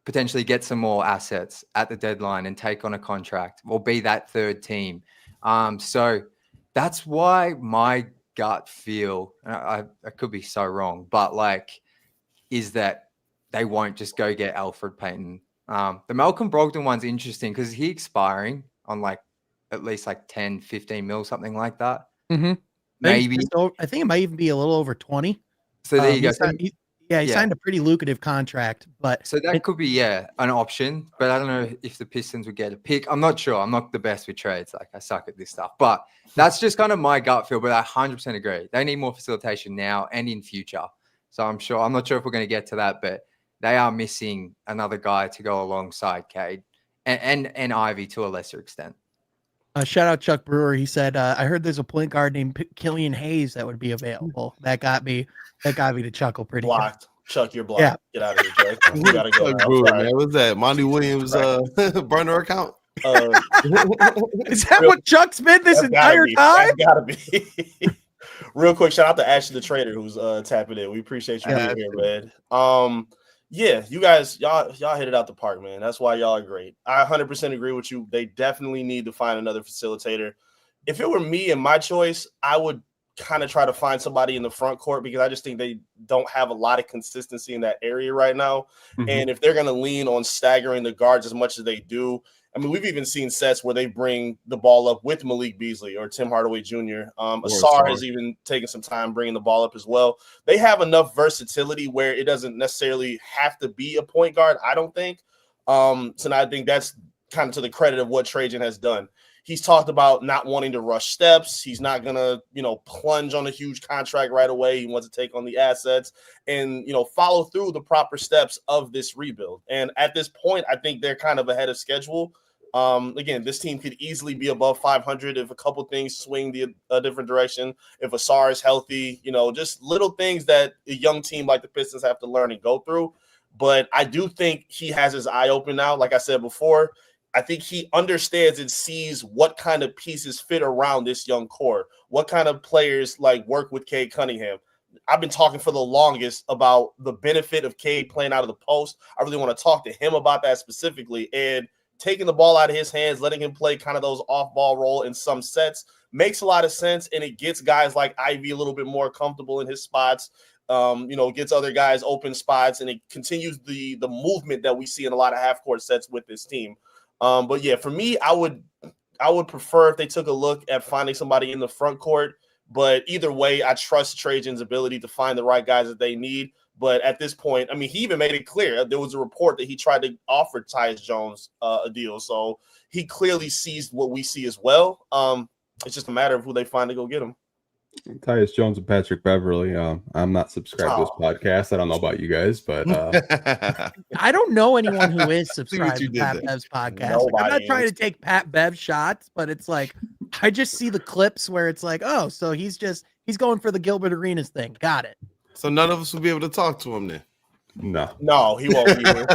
S4: potentially get some more assets at the deadline and take on a contract or be that third team. So that's why my gut feel, I could be so wrong, but is that they won't just go get Elfrid Payton. The Malcolm Brogdon one's interesting because he's expiring on at least 10, 15 mil, something like that.
S2: Mm-hmm.
S4: Maybe.
S2: I think it might even be a little over 20.
S4: So there you go.
S2: He signed a pretty lucrative contract, but
S4: so that could be an option. But I don't know if the Pistons would get a pick. I'm not sure. I'm not the best with trades. I suck at this stuff. But that's just kind of my gut feel. But I 100% agree. They need more facilitation now and in future. So I'm not sure if we're going to get to that, but they are missing another guy to go alongside Cade and Ivy to a lesser extent.
S2: Shout out Chuck Brewer. He said, I heard there's a point guard named Killian Hayes that would be available. That got me to chuckle pretty
S3: blocked.
S2: Good.
S3: Chuck, you're blocked.
S2: Yeah.
S3: Get out of here, Jay. You gotta go.
S5: Chuck Brewer, man. What's that? Monty Williams burner account?
S2: Is that what Chuck's been this entire time?
S3: That's gotta be. Real quick, shout out to Ashley the Trader who's tapping in. We appreciate you being here, man. Yeah, you guys, y'all hit it out the park, man. That's why y'all are great. I 100% agree with you. They definitely need to find another facilitator. If it were me and my choice, I would kind of try to find somebody in the front court because I just think they don't have a lot of consistency in that area right now.
S1: Mhm.
S3: And if they're going to lean on staggering the guards as much as they do, I mean, we've even seen sets where they bring the ball up with Malik Beasley or Tim Hardaway Jr. Asar has even taken some time bringing the ball up as well. They have enough versatility where it doesn't necessarily have to be a point guard, I don't think. So I think that's kind of to the credit of what Trajan has done. He's talked about not wanting to rush steps. He's not going to, plunge on a huge contract right away. He wants to take on the assets and, follow through the proper steps of this rebuild. And at this point, I think they're kind of ahead of schedule. Again, this team could easily be above 500 if a couple things swing a different direction. If Asar is healthy, just little things that a young team like the Pistons have to learn and go through. But I do think he has his eye open now. Like I said before, I think he understands and sees what kind of pieces fit around this young core, what kind of players work with Cade Cunningham. I've been talking for the longest about the benefit of Cade playing out of the post. I really want to talk to him about that specifically. And taking the ball out of his hands, letting him play kind of those off-ball role in some sets makes a lot of sense, and it gets guys like Ivy a little bit more comfortable in his spots. Gets other guys open spots, and it continues the movement that we see in a lot of half-court sets with this team. But yeah, for me, I would prefer if they took a look at finding somebody in the front court. But either way, I trust Trajan's ability to find the right guys that they need. But at this point, I mean, he even made it clear. There was a report that he tried to offer Tyus Jones a deal. So he clearly sees what we see as well. It's just a matter of who they find to go get him.
S1: Tyus Jones and Patrick Beverly. I'm not subscribed to this podcast. I don't know about you guys, but
S2: I don't know anyone who is subscribed to Pat Bev's podcast. I'm not trying to take Pat Bev shots, but it's like I just see the clips where it's like, oh, so he's going for the Gilbert Arenas thing. Got it.
S5: So none of us will be able to talk to him then.
S3: No, he won't be here.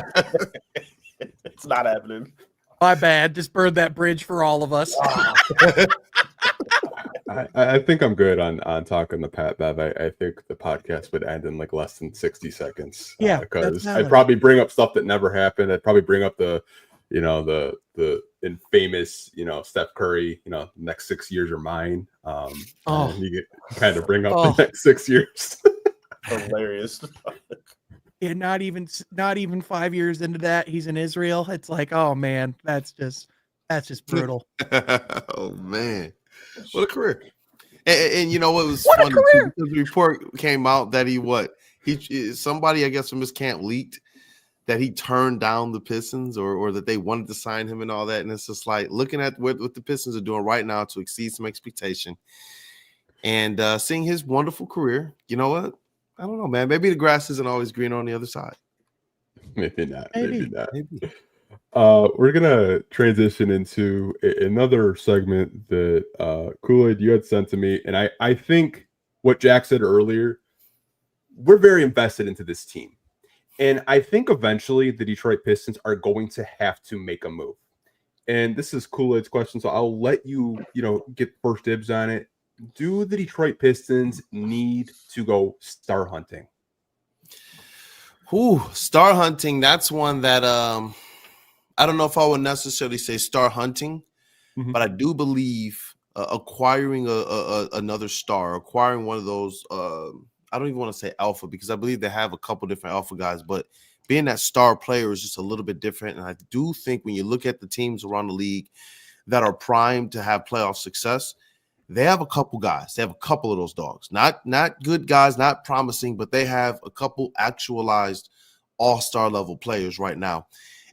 S3: It's not happening.
S2: My bad. Just burned that bridge for all of us.
S1: I think I'm good on talking to Pat Bev. I think the podcast would end in less than 60 seconds.
S2: Yeah,
S1: because I'd probably bring up stuff that never happened. I'd probably bring up the infamous, Steph Curry, next 6 years are mine. And you get kind of bring up the next 6 years.
S3: Hilarious.
S2: Yeah, not even 5 years into that, he's in Israel. It's like, oh man, that's just brutal.
S5: Oh man, what a career! And you know what was funny too, because the report came out that somebody I guess from his camp leaked that he turned down the Pistons or that they wanted to sign him and all that. And it's just like looking at what the Pistons are doing right now to exceed some expectation and seeing his wonderful career. You know what? I don't know, man. Maybe the grass isn't always green on the other side.
S1: Maybe not. Maybe not. We're gonna transition into another segment that Kool-Aid you had sent to me, and I think what Jack said earlier, we're very invested into this team, and I think eventually the Detroit Pistons are going to have to make a move. And this is Kool-Aid's question, so I'll let you get first dibs on it. Do the Detroit Pistons need to go star hunting?
S5: Star hunting. That's one that I don't know if I would necessarily say star hunting, but I do believe acquiring another star, acquiring one of those. I don't even want to say alpha because I believe they have a couple different alpha guys, but being that star player is just a little bit different. And I do think when you look at the teams around the league that are primed to have playoff success, they have a couple guys. They have a couple of those dogs. Not good guys, not promising, but they have a couple actualized all-star level players right now.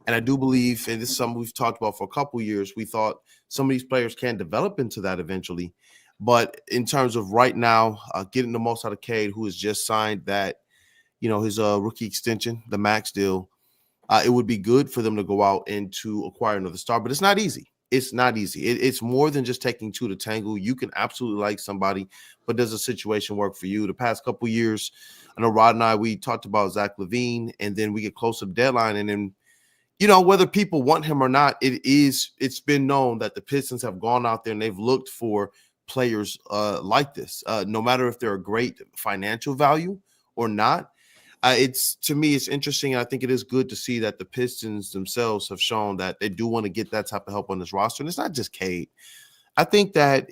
S5: And I do believe, and this is something we've talked about for a couple of years, we thought some of these players can develop into that eventually. But in terms of right now, getting the most out of Cade, who has just signed that, his rookie extension, the max deal, it would be good for them to go out and to acquire another star. But it's not easy. It's not easy. It's more than just taking two to tango. You can absolutely like somebody, but does a situation work for you? The past couple of years, I know Rod and I, we talked about Zach LaVine, and then we get close to the deadline, and then whether people want him or not, it's been known that the Pistons have gone out there and they've looked for players like this, no matter if they're a great financial value or not. To me, it's interesting. And I think it is good to see that the Pistons themselves have shown that they do want to get that type of help on this roster. And it's not just Cade. I think that,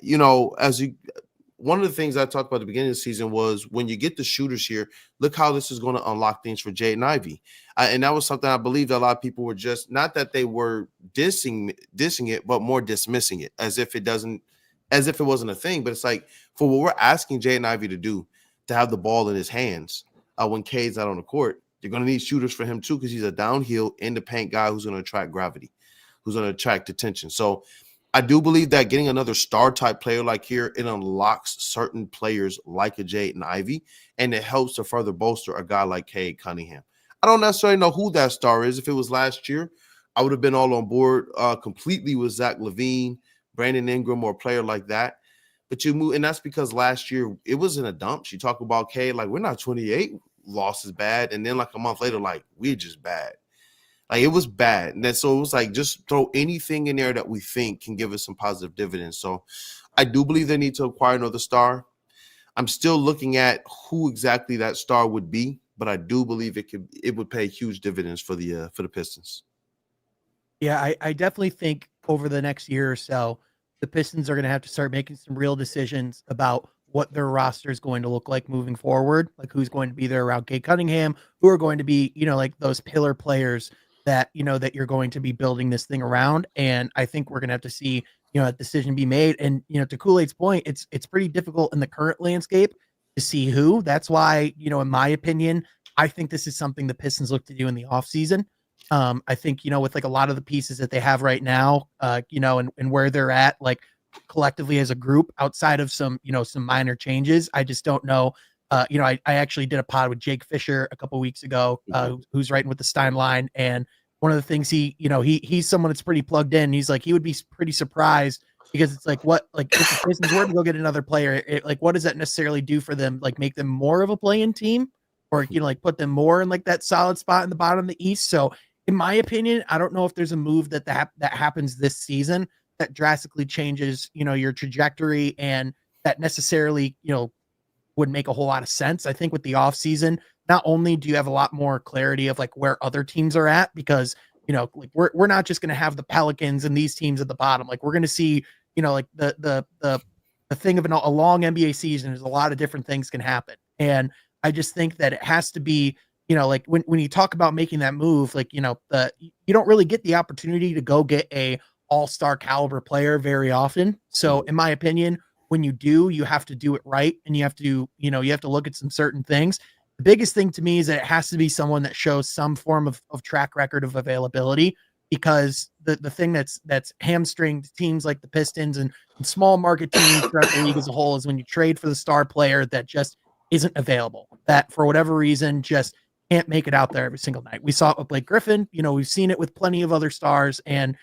S5: one of the things I talked about at the beginning of the season was when you get the shooters here, look how this is going to unlock things for Jaden Ivey. And that was something I believe that a lot of people were just, not that they were dissing it, but more dismissing it as if it wasn't a thing. But it's like, for what we're asking Jaden Ivey to do, to have the ball in his hands when Cade's out on the court, you're going to need shooters for him too, because he's a downhill in the paint guy who's going to attract gravity, who's going to attract attention. So I do believe that getting another star type player like here, it unlocks certain players like a Jaden Ivey, and it helps to further bolster a guy like Cade Cunningham. I don't necessarily know who that star is. If it was last year, I would have been all on board completely with Zach LaVine, Brandon Ingram, or a player like that. But you move, and that's because last year it was in a dump. You talk about Cade, like, we're not 28 losses bad, and then like a month later, like, we're just bad. Like, it was bad. And then so it was like, just throw anything in there that we think can give us some positive dividends. So I do believe they need to acquire another star. I'm still looking at who exactly that star would be, but I do believe it would pay huge dividends for the Pistons.
S2: Yeah, I definitely think over the next year or so, the Pistons are going to have to start making some real decisions about what their roster is going to look like moving forward, like who's going to be there around Cade Cunningham, who are going to be, like those pillar players that, that you're going to be building this thing around. And I think we're going to have to see, a decision be made. And, to Kool-Aid's point, it's pretty difficult in the current landscape to see who. That's why, in my opinion, I think this is something the Pistons look to do in the offseason. I think, with like a lot of the pieces that they have right now, and where they're at, like collectively as a group outside of some minor changes, I just don't know. I actually did a pod with Jake Fisher a couple weeks ago, who's writing with the Stein line. And one of the things he's someone that's pretty plugged in. He's like, he would be pretty surprised because it's like, if the Pistons were to go get another player, what does that necessarily do for them? Like make them more of a play-in team or, put them more in like that solid spot in the bottom of the East. So in my opinion, I don't know if there's a move that happens this season that drastically changes, your trajectory and that necessarily, would make a whole lot of sense. I think with the offseason, not only do you have a lot more clarity of like where other teams are at, because, like we're not just going to have the Pelicans and these teams at the bottom. Like we're going to see, like the thing of a long NBA season is a lot of different things can happen. And I just think that it has to be, like when you talk about making that move, like, you don't really get the opportunity to go get a all-star caliber player very often. So in my opinion, when you do, you have to do it right. And you have to, look at some certain things. The biggest thing to me is that it has to be someone that shows some form of track record of availability, because the thing that's hamstringed teams like the Pistons and small market teams throughout the league as a whole is when you trade for the star player that just isn't available, that for whatever reason just can't make it out there every single night. We saw it with Blake Griffin. We've seen it with plenty of other stars. And,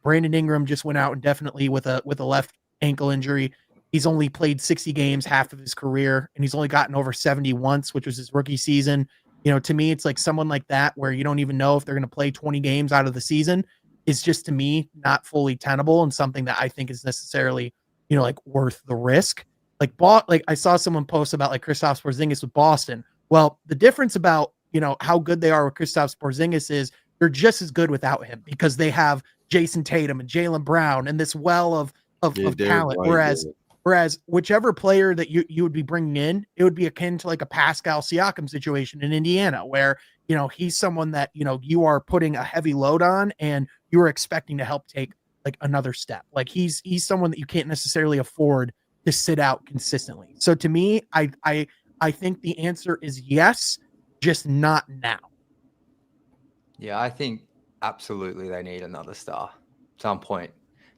S2: Brandon Ingram just went out indefinitely with a left ankle injury. He's only played 60 games, half of his career, and he's only gotten over 70 once, which was his rookie season. To me, it's like someone like that, where you don't even know if they're going to play 20 games out of the season, is just, to me, not fully tenable and something that I think is necessarily, like worth the risk. Like I saw someone post about like Kristaps Porzingis with Boston. Well, the difference about, how good they are with Kristaps Porzingis is they're just as good without him, because they have Jason Tatum and Jaylen Brown and this well of talent. Whereas whichever player that you would be bringing in, it would be akin to like a Pascal Siakam situation in Indiana, where, he's someone that, you are putting a heavy load on and you are expecting to help take like another step. Like he's someone that you can't necessarily afford to sit out consistently. So to me, I think the answer is yes, just not now.
S4: Yeah, I think absolutely they need another star at some point.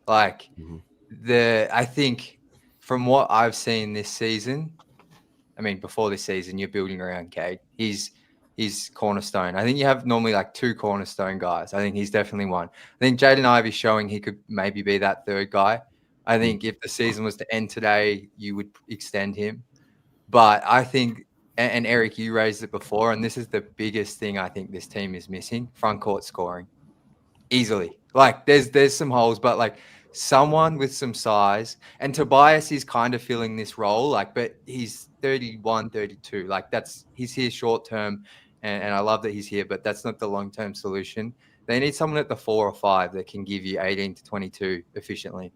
S4: Like I think from what I've seen this season, I mean, before this season, you're building around Cade. He's cornerstone. I think you have normally like two cornerstone guys. I think he's definitely one. I think Jaden Ivey's showing he could maybe be that third guy. I think if the season was to end today, you would extend him. But I think, and Eric, you raised it before, and this is the biggest thing I think this team is missing: front court scoring. Easily. Like there's some holes, but like someone with some size, and Tobias is kind of filling this role, like, but he's 31, 32. Like he's here short term, and I love that he's here, but that's not the long-term solution. They need someone at the 4 or 5 that can give you 18 to 22 efficiently.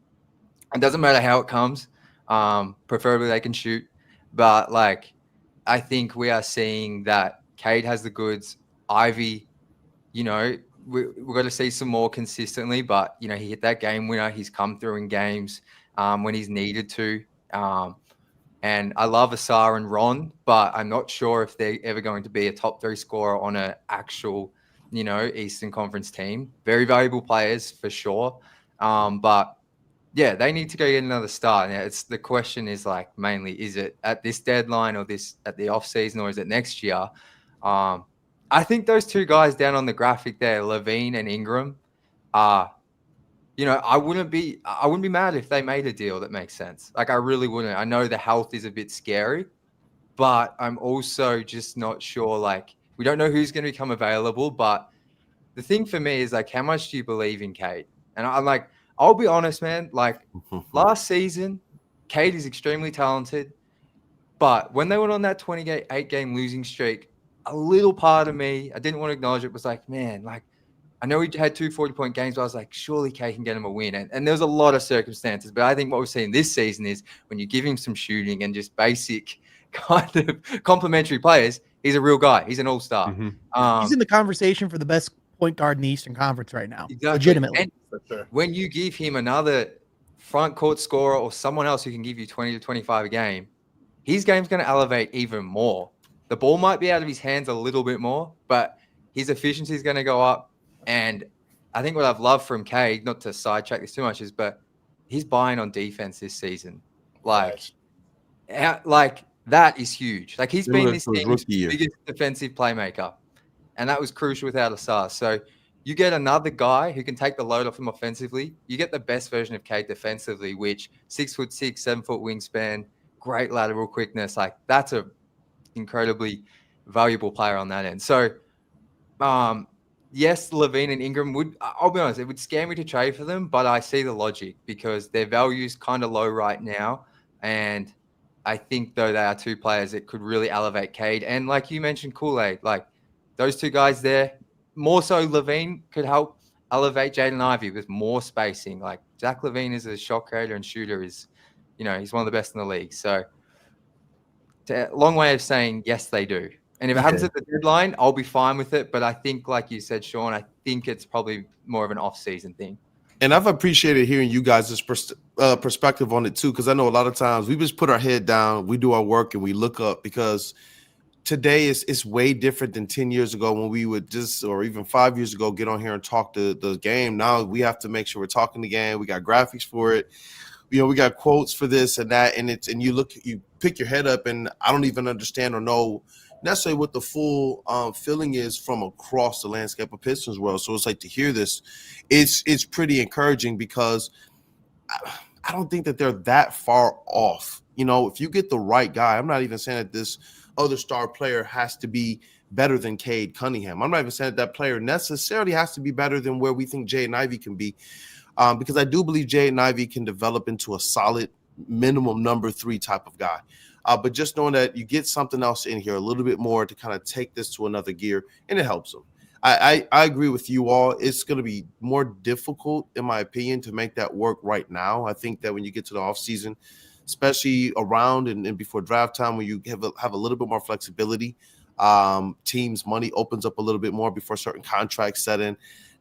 S4: It doesn't matter how it comes. Preferably they can shoot. But like, I think we are seeing that Cade has the goods. Ivy, you know, we're going to see some more consistently, but, you know, he hit that game winner. He's come through in games when he's needed to. And I love Asar and Ron, but I'm not sure if they're ever going to be a top 3 scorer on an actual, you know, Eastern Conference team. Very valuable players for sure. But yeah, they need to go get another start. Now, the question is like mainly, is it at this deadline or this at the off season, or is it next year? I think those 2 guys down on the graphic there, Levine and Ingram, you know, I wouldn't be mad if they made a deal that makes sense. Like, I really wouldn't. I know the health is a bit scary, but I'm also just not sure. Like, we don't know who's going to become available. But the thing for me is, like, how much do you believe in Cade? And I'm like, I'll be honest, man. Like, last season, Cade is extremely talented. But when they went on that 28-game losing streak, a little part of me, I didn't want to acknowledge it, was like, man, like, I know he had 2 40-point games, but I was like, surely Cade can get him a win. And there's a lot of circumstances. But I think what we're seeing this season is when you give him some shooting and just basic kind of complementary players, he's a real guy. He's an all-star.
S1: Mm-hmm.
S2: He's in the conversation for the best point guard in the Eastern Conference right now.
S4: Exactly.
S2: Legitimately.
S4: And when you give him another front court scorer or someone else who can give you 20 to 25 a game, his game's going to elevate even more. The ball might be out of his hands a little bit more, but his efficiency is going to go up. And I think what I've loved from Cade, not to sidetrack this too much, is but he's buying on defense this season. Like that is huge. Like, he's been this team's biggest defensive playmaker. And that was crucial without Asar. So you get another guy who can take the load off him offensively. You get the best version of Cade defensively, which 6'6", 7-foot wingspan, great lateral quickness. Like, that's a incredibly valuable player on that end. So, yes, Levine and Ingram I'll be honest, it would scare me to trade for them, but I see the logic because their value is kind of low right now. And I think, though, they are 2 players that could really elevate Cade. And like you mentioned, Kool-Aid, like those 2 guys there, more so Levine could help elevate Jaden Ivey with more spacing. Like, Zach Levine is a shot creator and shooter, is, you know, he's one of the best in the league. So, long way of saying yes, they do. And if it happens at the deadline, I'll be fine with it. But I think, like you said, Sean, I think it's probably more of an off-season thing.
S5: And I've appreciated hearing you guys' perspective on it too, because I know a lot of times we just put our head down, we do our work, and we look up, because today it's way different than 10 years ago when we would just, or even 5 years ago, get on here and talk the game. Now we have to make sure we're talking the game. We got graphics for it. You know, we got quotes for this and that, and you pick your head up, and I don't even understand or know necessarily what the full feeling is from across the landscape of Pistons world. So it's like, to hear this, it's pretty encouraging, because I don't think that they're that far off. You know, if you get the right guy, I'm not even saying that this other star player has to be better than Cade Cunningham. I'm not even saying that player necessarily has to be better than where we think Jaden Ivey can be, because I do believe Jaden Ivey can develop into a solid minimum number 3 type of guy. But just knowing that you get something else in here, a little bit more to kind of take this to another gear, and it helps them. I agree with you all. It's going to be more difficult, in my opinion, to make that work right now. I think that when you get to the offseason, especially around and before draft time, when you have a little bit more flexibility, teams' money opens up a little bit more before certain contracts set in.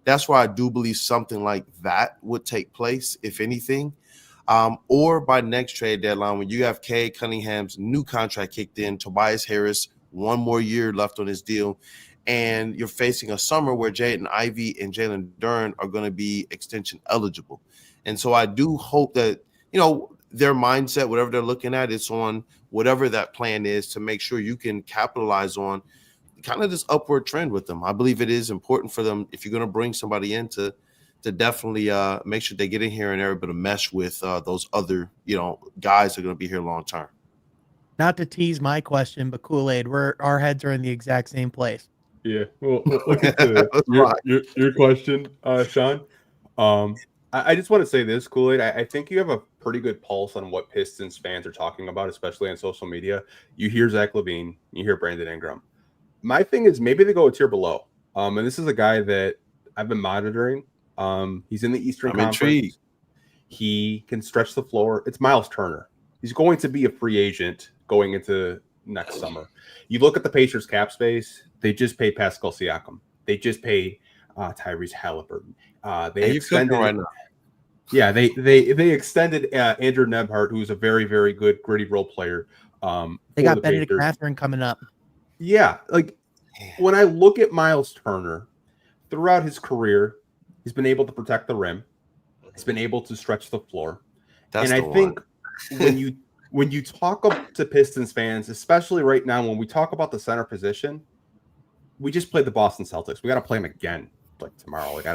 S5: That's why I do believe something like that would take place, if anything. Or by next trade deadline, when you have Cade Cunningham's new contract kicked in, Tobias Harris, 1 more year left on his deal, and you're facing a summer where Jaden Ivey and Jalen Duren are going to be extension eligible. And so I do hope that, you know, their mindset, whatever they're looking at, it's on whatever that plan is to make sure you can capitalize on kind of this upward trend with them. I believe it is important for them, if you're going to bring somebody in, to definitely make sure they get in here and they're able to mesh with those other, you know, guys that are going to be here long term. Not
S2: to tease my question, but Kool-Aid, our heads are in the exact same place.
S1: Yeah. Well, look into your question, Sean. I just want to say this, Kool-Aid. I think you have a pretty good pulse on what Pistons fans are talking about, especially on social media. You hear Zach LaVine, you hear Brandon Ingram. My thing is, maybe they go a tier below. And this is a guy that I've been monitoring. He's in the Eastern Conference.
S5: Intrigued.
S1: He can stretch the floor. It's Miles Turner. He's going to be a free agent going into next summer. You look at the Pacers cap space, they just paid Pascal Siakam. They just paid Tyrese Halliburton. They extended
S5: right now.
S1: Yeah, they extended Andrew Nebhart, who's a very, very good gritty role player.
S2: They got Benedict Mathurin coming up.
S1: Yeah, like when I look at Miles Turner, throughout his career, he's been able to protect the rim. He's been able to stretch the floor.
S5: That's
S1: and I think when you talk to Pistons fans, especially right now, when we talk about the center position, we just played the Boston Celtics. We got to play them again like tomorrow. Like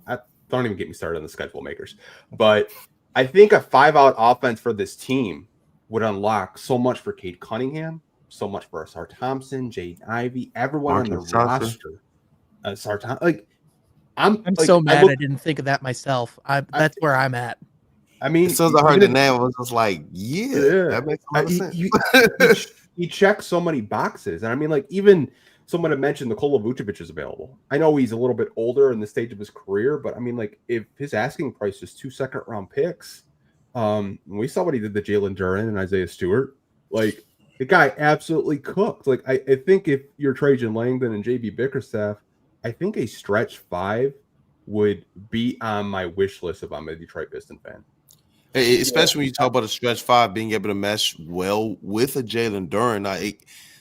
S1: I don't even get me started on the schedule makers. But I think a 5-out offense for this team would unlock so much for Cade Cunningham, so much for Asar Thompson, Jaden Ivey, everyone on the roster. I'm like,
S2: so mad I didn't think of that myself. That's where I'm at.
S1: I mean,
S5: as soon as I heard the name, I was just like, that makes a lot of sense.
S1: He checks so many boxes. And I mean, like, even someone had mentioned Nikola Vucevic is available. I know he's a little bit older in the stage of his career, but I mean, like, if his asking price is 2 second-round picks, we saw what he did to Jalen Duren and Isaiah Stewart. Like, the guy absolutely cooked. Like, I think if you're Trajan Langdon and JB Bickerstaff, I think a stretch 5 would be on my wish list if I'm a Detroit Piston fan.
S5: Especially when you talk about a stretch 5 being able to mesh well with a Jalen Duren.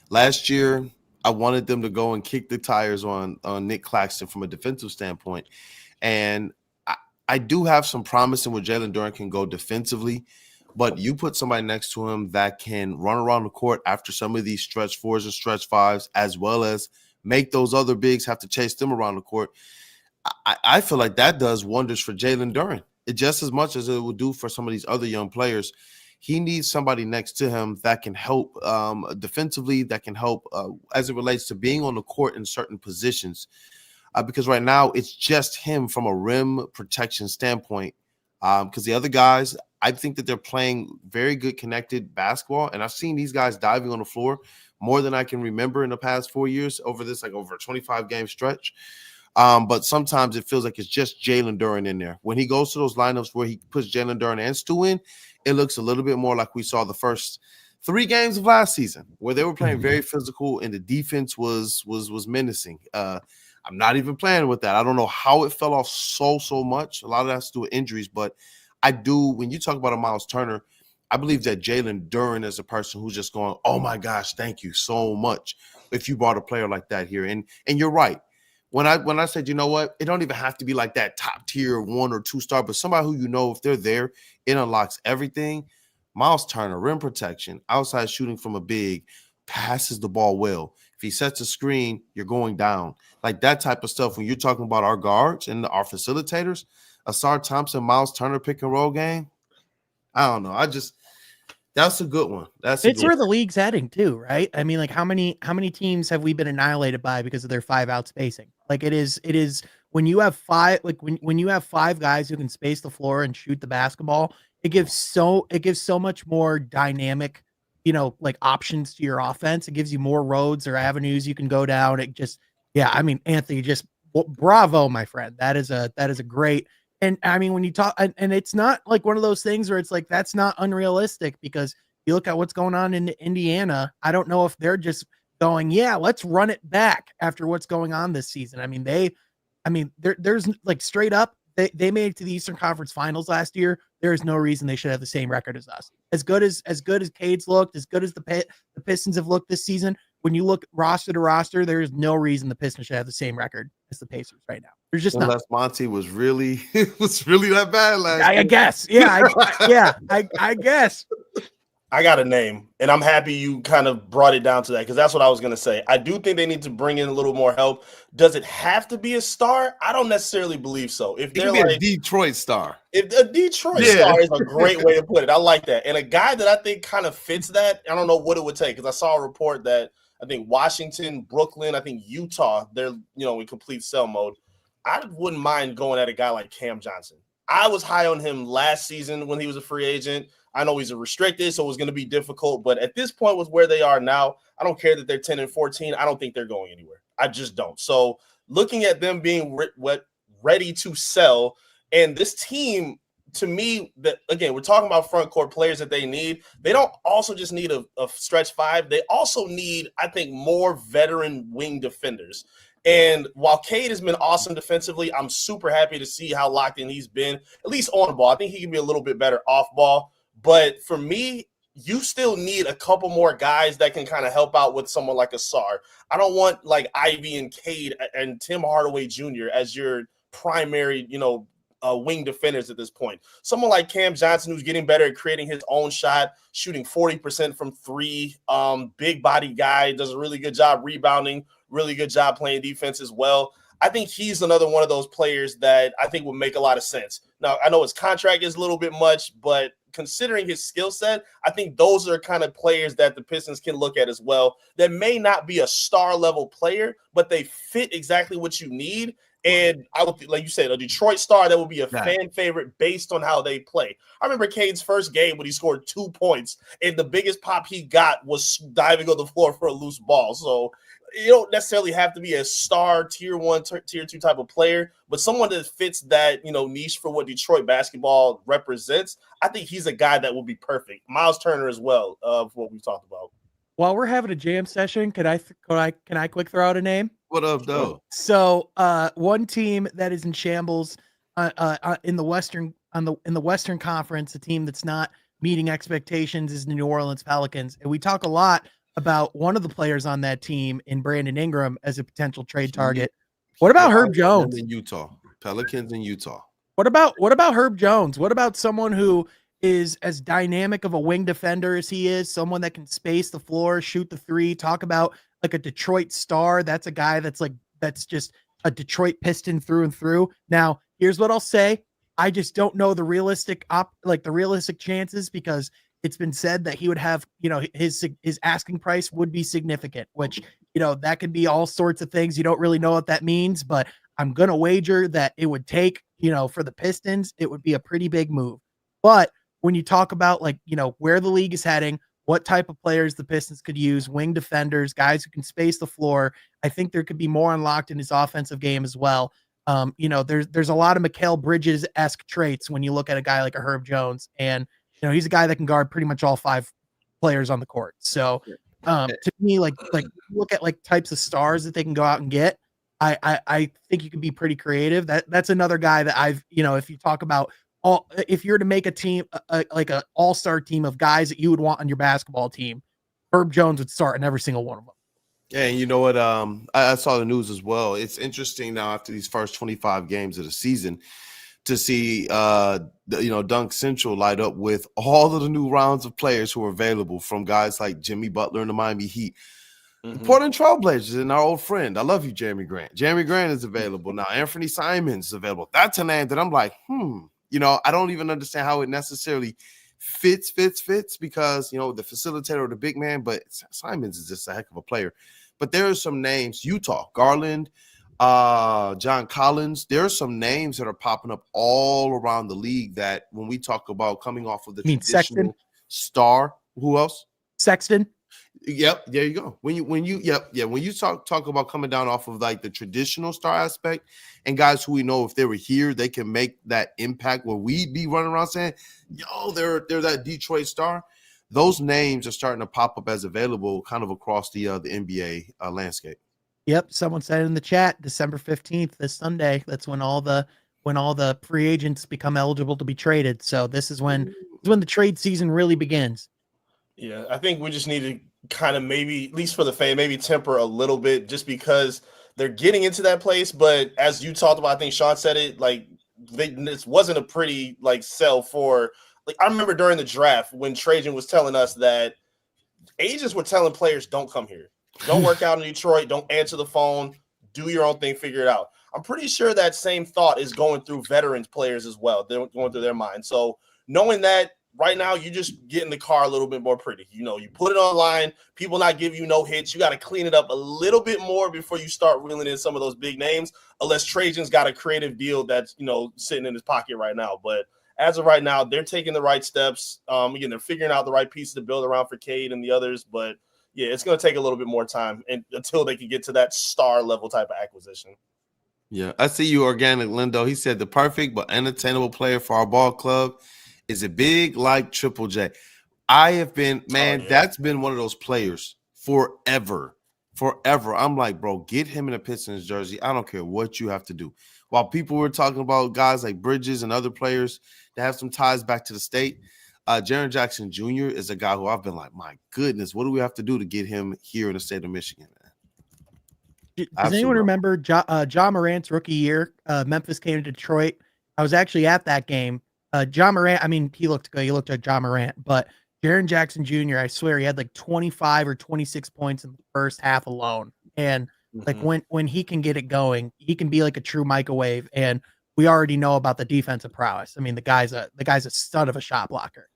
S5: Last year, I wanted them to go and kick the tires on Nick Claxton from a defensive standpoint. And I do have some promise in what Jalen Duren can go defensively, but you put somebody next to him that can run around the court after some of these stretch 4s and stretch 5s, as well as make those other bigs have to chase them around the court. I feel like that does wonders for Jalen Duren. Just as much as it would do for some of these other young players. He needs somebody next to him that can help defensively, that can help as it relates to being on the court in certain positions. Because right now it's just him from a rim protection standpoint. Because the other guys, I think that they're playing very good connected basketball. And I've seen these guys diving on the floor more than I can remember in the past 4 years over a 25-game stretch. But sometimes it feels like it's just Jalen Duren in there. When he goes to those lineups where he puts Jalen Duren and Stu in, it looks a little bit more like we saw the first 3 games of last season, where they were playing very physical and the defense was menacing. I'm not even playing with that. I don't know how it fell off so much. A lot of that has to do with injuries, but I do. When you talk about a Miles Turner, I believe that Jalen Duren is a person who's just going, oh my gosh, thank you so much if you brought a player like that here. And you're right. When I said, you know what, it don't even have to be like that top tier 1 or 2 star, but somebody who, you know, if they're there, it unlocks everything. Miles Turner, rim protection, outside shooting from a big, passes the ball well. If he sets a screen, you're going down. Like that type of stuff. When you're talking about our guards and our facilitators, Asar Thompson, Miles Turner pick and roll game, I don't know. That's a good one.
S2: It's where the league's heading too, right? I mean, like how many teams have we been annihilated by because of their 5-out spacing? Like it is when you have 5, like when you have 5 guys who can space the floor and shoot the basketball, it gives so much more dynamic, like options to your offense. It gives you more roads or avenues you can go down. It just, I mean, Anthony, just bravo, my friend. That is a great. And I mean, when you talk, and it's not like one of those things where it's like, that's not unrealistic, because you look at what's going on in Indiana. I don't know if they're just going, let's run it back after what's going on this season. I mean, there's like straight up, they made it to the Eastern Conference Finals last year. There is no reason they should have the same record as us. As good as Cade's looked, as good as the Pistons have looked this season, when you look roster to roster, there is no reason the Pistons should have the same record as the Pacers right now. There's just not.
S5: Unless Monty was really that bad last year.
S2: I guess. I guess.
S3: I got a name, and I'm happy you kind of brought it down to that, because that's what I was going to say. I do think they need to bring in a little more help. Does it have to be a star? I don't necessarily believe so. If they're like
S5: a Detroit star,
S3: if a Detroit star is a great way to put it. I like that. And a guy that I think kind of fits that, I don't know what it would take, because I saw a report that I think Washington, Brooklyn, I think Utah, they're in complete sell mode. I wouldn't mind going at a guy like Cam Johnson. I was high on him last season when he was a free agent. I know he's a restricted, so it was going to be difficult. But at this point, with where they are now, I don't care that they're 10-14. I don't think they're going anywhere. I just don't. So looking at them being ready to sell, and this team, to me, that again, we're talking about front court players that they need. They don't also just need a stretch five. They also need, I think, more veteran wing defenders. And while Cade has been awesome defensively, I'm super happy to see how locked in he's been, at least on ball. I think he can be a little bit better off ball. But for me, you still need a couple more guys that can kind of help out with someone like Asar. I don't want like Ivy and Cade and Tim Hardaway Jr. as your primary, wing defenders at this point. Someone like Cam Johnson, who's getting better at creating his own shot, shooting 40% from three, big body guy, does a really good job rebounding, really good job playing defense as well. I think he's another one of those players that I think would make a lot of sense. Now, I know his contract is a little bit much, but considering his skill set, I think those are kind of players that the Pistons can look at as well that may not be a star level player, but they fit exactly what you need. And I would, like you said, a Detroit star that would be a fan favorite based on how they play. I remember Cade's first game when he scored 2 points, and the biggest pop he got was diving on the floor for a loose ball. So you don't necessarily have to be a star tier 1, tier 2 type of player, but someone that fits that, niche for what Detroit basketball represents. I think he's a guy that will be perfect. Miles Turner as well, of what we talked about.
S2: While we're having a jam session, can I quick throw out a name?
S5: What up, though?
S2: So, one team that is in shambles in the Western Conference, a team that's not meeting expectations, is the New Orleans Pelicans, and we talk a lot about one of the players on that team in Brandon Ingram as a potential trade target. What about Herb Jones
S5: in Utah? Pelicans in Utah.
S2: What about Herb Jones? What about someone who is as dynamic of a wing defender as he is, someone that can space the floor, shoot the three, talk about like a Detroit star? That's a guy that's just a Detroit Piston through and through. Now, here's what I'll say. I just don't know the realistic chances, because it's been said that he would have, his asking price would be significant, which, that could be all sorts of things. You don't really know what that means, but I'm going to wager that it would take, for the Pistons, it would be a pretty big move. But when you talk about where the league is heading, what type of players the Pistons could use, wing defenders, guys who can space the floor, I think there could be more unlocked in his offensive game as well. There's a lot of Mikal Bridges-esque traits when you look at a guy like a Herb Jones, and he's a guy that can guard pretty much all 5 players on the court. So to me, look at types of stars that they can go out and get. I think you can be pretty creative. That's another guy that if you talk about if you're to make a team like an all-star team of guys that you would want on your basketball team, Herb Jones would start in every single one of them.
S5: Yeah, and you know what? I saw the news as well. It's interesting now after these first 25 games of the season to see Dunk Central light up with all of the new rounds of players who are available, from guys like Jimmy Butler and the Miami Heat, the Portland Trailblazers, and our old friend. I love you, Jeremy Grant. Jeremy Grant is available now. Anthony Simons is available. That's a name that I'm like, I don't even understand how it necessarily fits because, the facilitator or the big man, but Simons is just a heck of a player. But there are some names, Utah, Garland, John Collins. There are some names that are popping up all around the league that when we talk about coming off of the traditional
S2: Sexton?
S5: Star, who else?
S2: Sexton.
S5: Yep, there you go. When you talk about coming down off of like the traditional star aspect, and guys who we know if they were here, they can make that impact where we'd be running around saying, yo, they're that Detroit star. Those names are starting to pop up as available kind of across the NBA landscape.
S2: Yep, someone said in the chat, December 15th, this Sunday. That's when all the free agents become eligible to be traded. So this is when the trade season really begins.
S3: Yeah, I think we just need to kind of maybe, at least for the fan, maybe temper a little bit, just because they're getting into that place. But as you talked about, I think Sean said it, this wasn't a pretty sell for. I remember during the draft when Trajan was telling us that agents were telling players, don't come here. Don't work out in Detroit. Don't answer the phone. Do your own thing. Figure it out. I'm pretty sure that same thought is going through veterans players as well. They're going through their mind. So knowing that right now, you just get in the car a little bit more pretty. You put it online. People not give you no hits. You got to clean it up a little bit more before you start reeling in some of those big names, unless Trajan's got a creative deal that's, sitting in his pocket right now. But as of right now, they're taking the right steps. Again, they're figuring out the right pieces to build around for Cade and the others. But yeah, it's going to take a little bit more time until they can get to that star level type of acquisition.
S5: Yeah, I see you, Organic Lindo. He said the perfect but unattainable player for our ball club is a big like Triple J. I have been, man, that's been one of those players forever. Forever. I'm like, bro, get him in a Pistons jersey. I don't care what you have to do. While people were talking about guys like Bridges and other players that have some ties back to the state, Jaren Jackson Jr. is a guy who I've been like, my goodness, what do we have to do to get him here in the state of Michigan, man?
S2: Does anyone remember John Morant's rookie year? Memphis came to Detroit. I was actually at that game. John Morant, I mean, he looked good. He looked like John Morant, but Jaren Jackson Jr., I swear he had like 25 or 26 points in the first half alone. And like when he can get it going, he can be like a true microwave. And we already know about the defensive prowess. I mean, the guy's a stud of a shot blocker.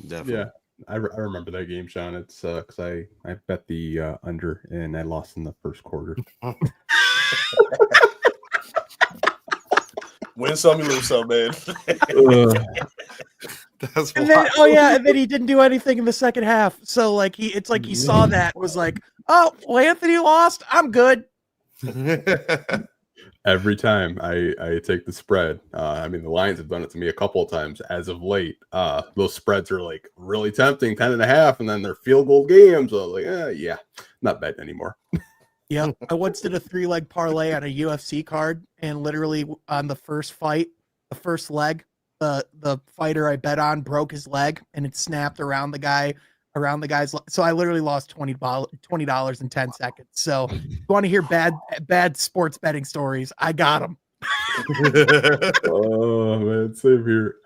S5: Definitely.
S1: Yeah, I remember that game, Sean. It's because I bet the under and I lost in the first quarter.
S3: Win some, you lose some, man.
S5: That's
S2: and then, and then he didn't do anything in the second half. So like he saw that, was like, oh, well, Anthony lost. I'm good.
S1: Every time I take the spread. I mean, the Lions have done it to me a couple of times as of late. Those spreads are like really tempting, 10.5, and then they're field goal games. So I was like, yeah, not betting anymore.
S2: Yeah, I once did a 3-leg parlay on a UFC card, and literally on the first fight, the first leg, the fighter I bet on broke his leg, and it snapped around the guy's. So I literally lost $20 in 10 seconds. So if you want to hear bad sports betting stories, I got them.
S1: Oh man, same here.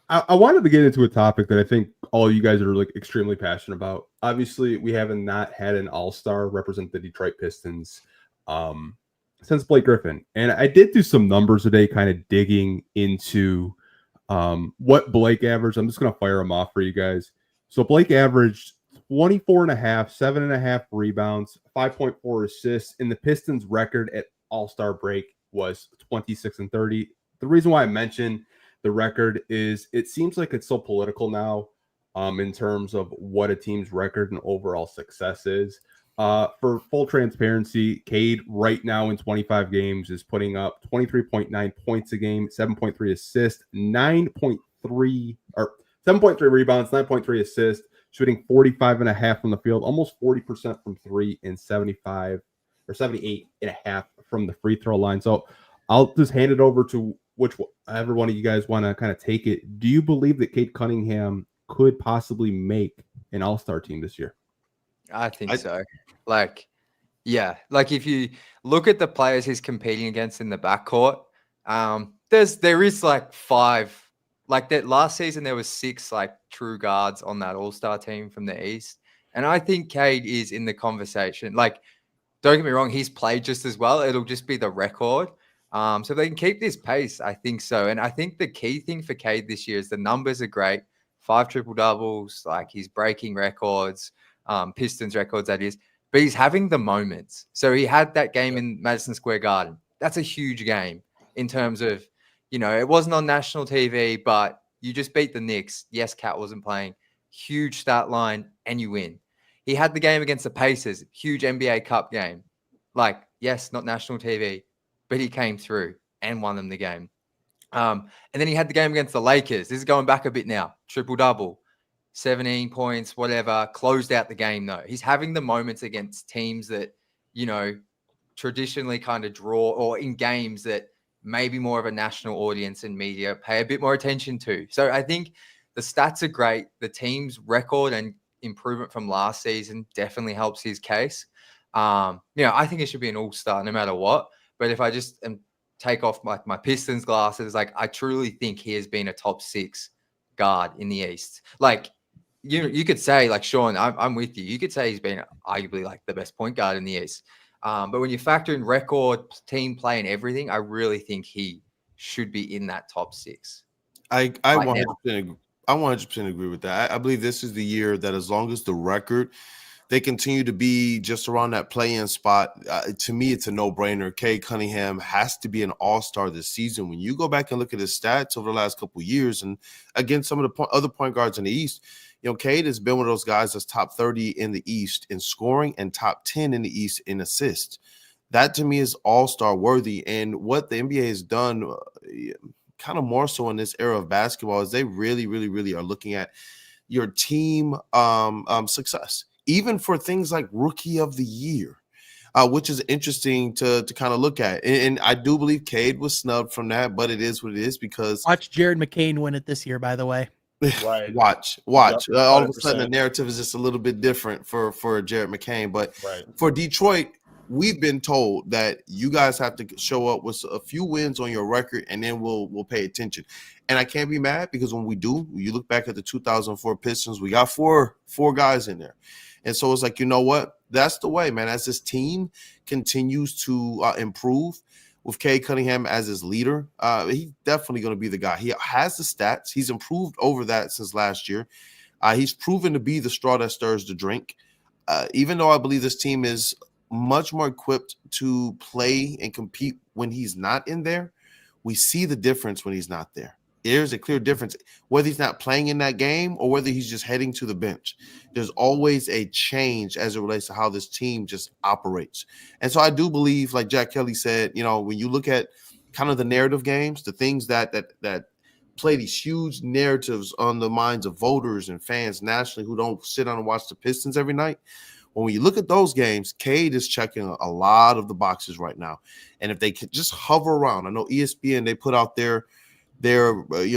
S1: I wanted to get into a topic that I think all you guys are like extremely passionate about. Obviously, we haven't not had an all-star represent the Detroit Pistons since Blake Griffin. And I did do some numbers today, kind of digging into what Blake averaged. I'm just going to fire them off for you guys. So Blake averaged 24.5, 7.5 rebounds, 5.4 assists, and the Pistons record at all-star break was 26-30. The reason why I mentioned the record is it seems like it's so political now in terms of what a team's record and overall success is. For full transparency, Cade right now in 25 games is putting up 23.9 points a game, 7.3 assists, 9.3 or 7.3 rebounds, 9.3 assists, shooting 45.5 from the field, almost 40% from three, and 75 or 78.5 from the free throw line. So I'll just hand it over to whichever one of you guys want to kind of take it. Do you believe that Cade Cunningham could possibly make an all-star team this year?
S4: I think so. Like, yeah. Like if you look at the players he's competing against in the backcourt, there is like 5. Like that last season, there was 6 like true guards on that all-star team from the East. And I think Cade is in the conversation. Like, don't get me wrong, he's played just as well. It'll just be the record. So if they can keep this pace, I think so. And I think the key thing for Cade this year is the numbers are great. 5 triple-doubles, like he's breaking records, Pistons records, that is. But he's having the moments. So he had that game in Madison Square Garden. That's a huge game in terms of, it wasn't on national TV, but you just beat the Knicks. Yes, Cat wasn't playing. Huge stat line, and you win. He had the game against the Pacers, huge NBA Cup game. Like, yes, not national TV, but he came through and won them the game. And then he had the game against the Lakers. This is going back a bit now. Triple-double, 17 points, whatever. Closed out the game, though. He's having the moments against teams that, traditionally kind of draw, or in games that maybe more of a national audience and media pay a bit more attention to. So I think the stats are great. The team's record and improvement from last season definitely helps his case. I think it should be an all-star no matter what. But if I just take off my Pistons glasses, like I truly think he has been a top 6 guard in the East. Like you could say, like Sean, I'm with you. You could say he's been arguably like the best point guard in the East. But when you factor in record, team play, and everything, I really think he should be in that top 6.
S5: I 100% agree with that. I believe this is the year that as long as the record, they continue to be just around that play-in spot. To me, it's a no-brainer. Cade Cunningham has to be an all-star this season. When you go back and look at his stats over the last couple of years, and against some of the other point guards in the East, Cade has been one of those guys that's top 30 in the East in scoring and top 10 in the East in assists. that to me is all-star worthy. And what the NBA has done kind of more so in this era of basketball is they really, really, really are looking at your team success, even for things like rookie of the year, which is interesting to kind of look at. And I do believe Cade was snubbed from that, but it is what it is because
S2: Watch Jared McCain win it this year, by the way.
S3: Right.
S5: watch.
S3: Yep,
S5: All of a sudden, the
S3: 100%.
S5: narrative is just a little bit different for Jared McCain. But
S3: Right.
S5: for Detroit, we've been told that you guys have to show up with a few wins on your record, and then we'll pay attention. And I can't be mad because when we do, you look back at the 2004 Pistons, we got four guys in there. And so it's like, you know what? That's the way, man. As this team continues to improve with Cade Cunningham as his leader, he's definitely going to be the guy. He has the stats. He's improved over that since last year. He's proven to be the straw that stirs the drink. Even though I believe this team is much more equipped to play and compete when he's not in there, we see the difference when he's not there. There's a clear difference, whether he's not playing in that game or whether he's just heading to the bench. There's always a change as it relates to how this team just operates. And so I do believe, like Jack Kelly said, you know, when you look at kind of the narrative games, the things that play these huge narratives on the minds of voters and fans nationally who don't sit down and watch the Pistons every night, when you look at those games, Cade is checking a lot of the boxes right now. And if they could just hover around, I know ESPN, they put out their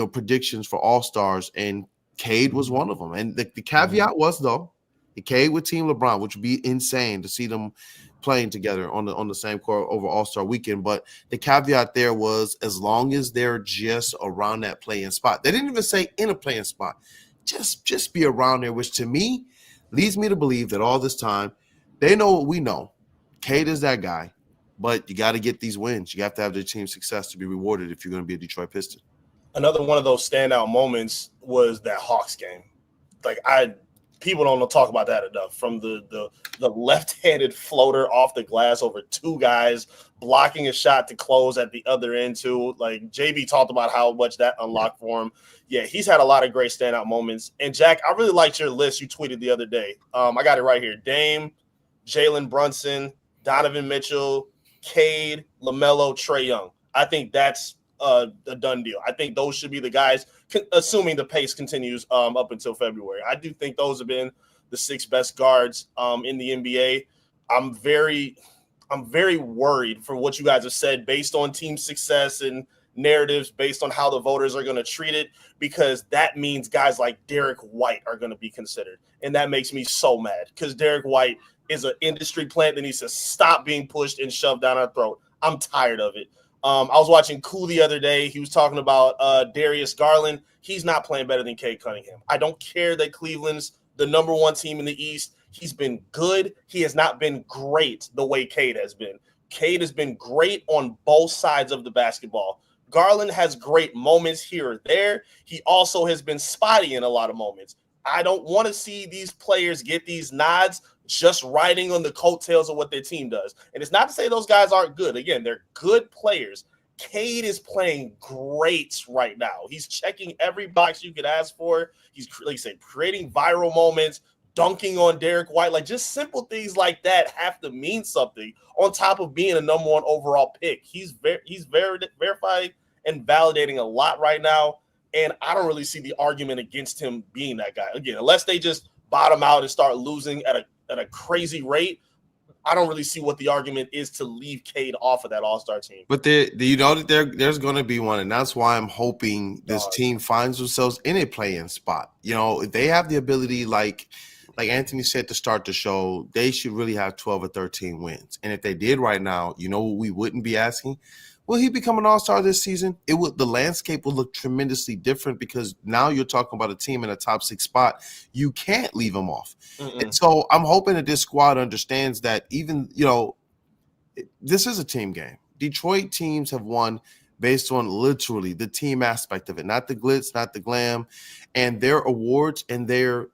S5: predictions for All-Stars, and Cade was one of them. And the caveat was, though, the Cade with Team LeBron, which would be insane to see them playing together on the same court over All-Star weekend. But the caveat there was as long as they're just around that playing spot. They didn't even say in a playing spot. Just be around there, which to me leads me to believe that all this time they know what we know. Cade is that guy. But you got to get these wins. You have to have the team success to be rewarded if you're going to be a Detroit Piston.
S3: Another one of those standout moments was that Hawks game. Like people don't talk about that enough. From the left-handed floater off the glass over two guys, blocking a shot to close at the other end too. Like JB talked about how much that unlocked for him. Yeah, he's had a lot of great standout moments. And Jack, I really liked your list you tweeted the other day. I got it right here. Dame, Jalen Brunson, Donovan Mitchell, Cade, LaMelo, Trae Young. I think that's a done deal. I think those should be the guys, assuming the pace continues up until February. I do think those have been the six best guards in the NBA. I'm very worried for what you guys have said based on team success and narratives, based on how the voters are going to treat it, because that means guys like Derek White are going to be considered. And that makes me so mad because Derek White is an industry plant that needs to stop being pushed and shoved down our throat. I'm tired of it. I was watching Cool the other day. He was talking about Darius Garland. He's not playing better than Cade Cunningham. I don't care that Cleveland's the number one team in the East. He's been good. He has not been great the way Cade has been. Cade has been great on both sides of the basketball. Garland has great moments here or there. He also has been spotty in a lot of moments. I don't want to see these players get these nods just riding on the coattails of what their team does. And it's not to say those guys aren't good. Again, they're good players. Cade is playing great right now. He's checking every box you could ask for. He's, like you say, creating viral moments, dunking on Derek White. Like, just simple things like that have to mean something on top of being a number one overall pick. He's verified and validating a lot right now. And I don't really see the argument against him being that guy. Again, unless they just bottom out and start losing at a crazy rate, I don't really see what the argument is to leave Cade off of that All-Star team.
S5: But you know that there's going to be one, and that's why I'm hoping this team finds themselves in a play-in spot. You know, if they have the ability, like Anthony said to start the show, they should really have 12 or 13 wins. And if they did right now, you know what we wouldn't be asking? Will he become an all-star this season? The landscape will look tremendously different because now you're talking about a team in a top 6 spot. You can't leave him off. And so I'm hoping that this squad understands that even, you know, this is a team game. Detroit teams have won based on literally the team aspect of it, not the glitz, not the glam, and their awards and their,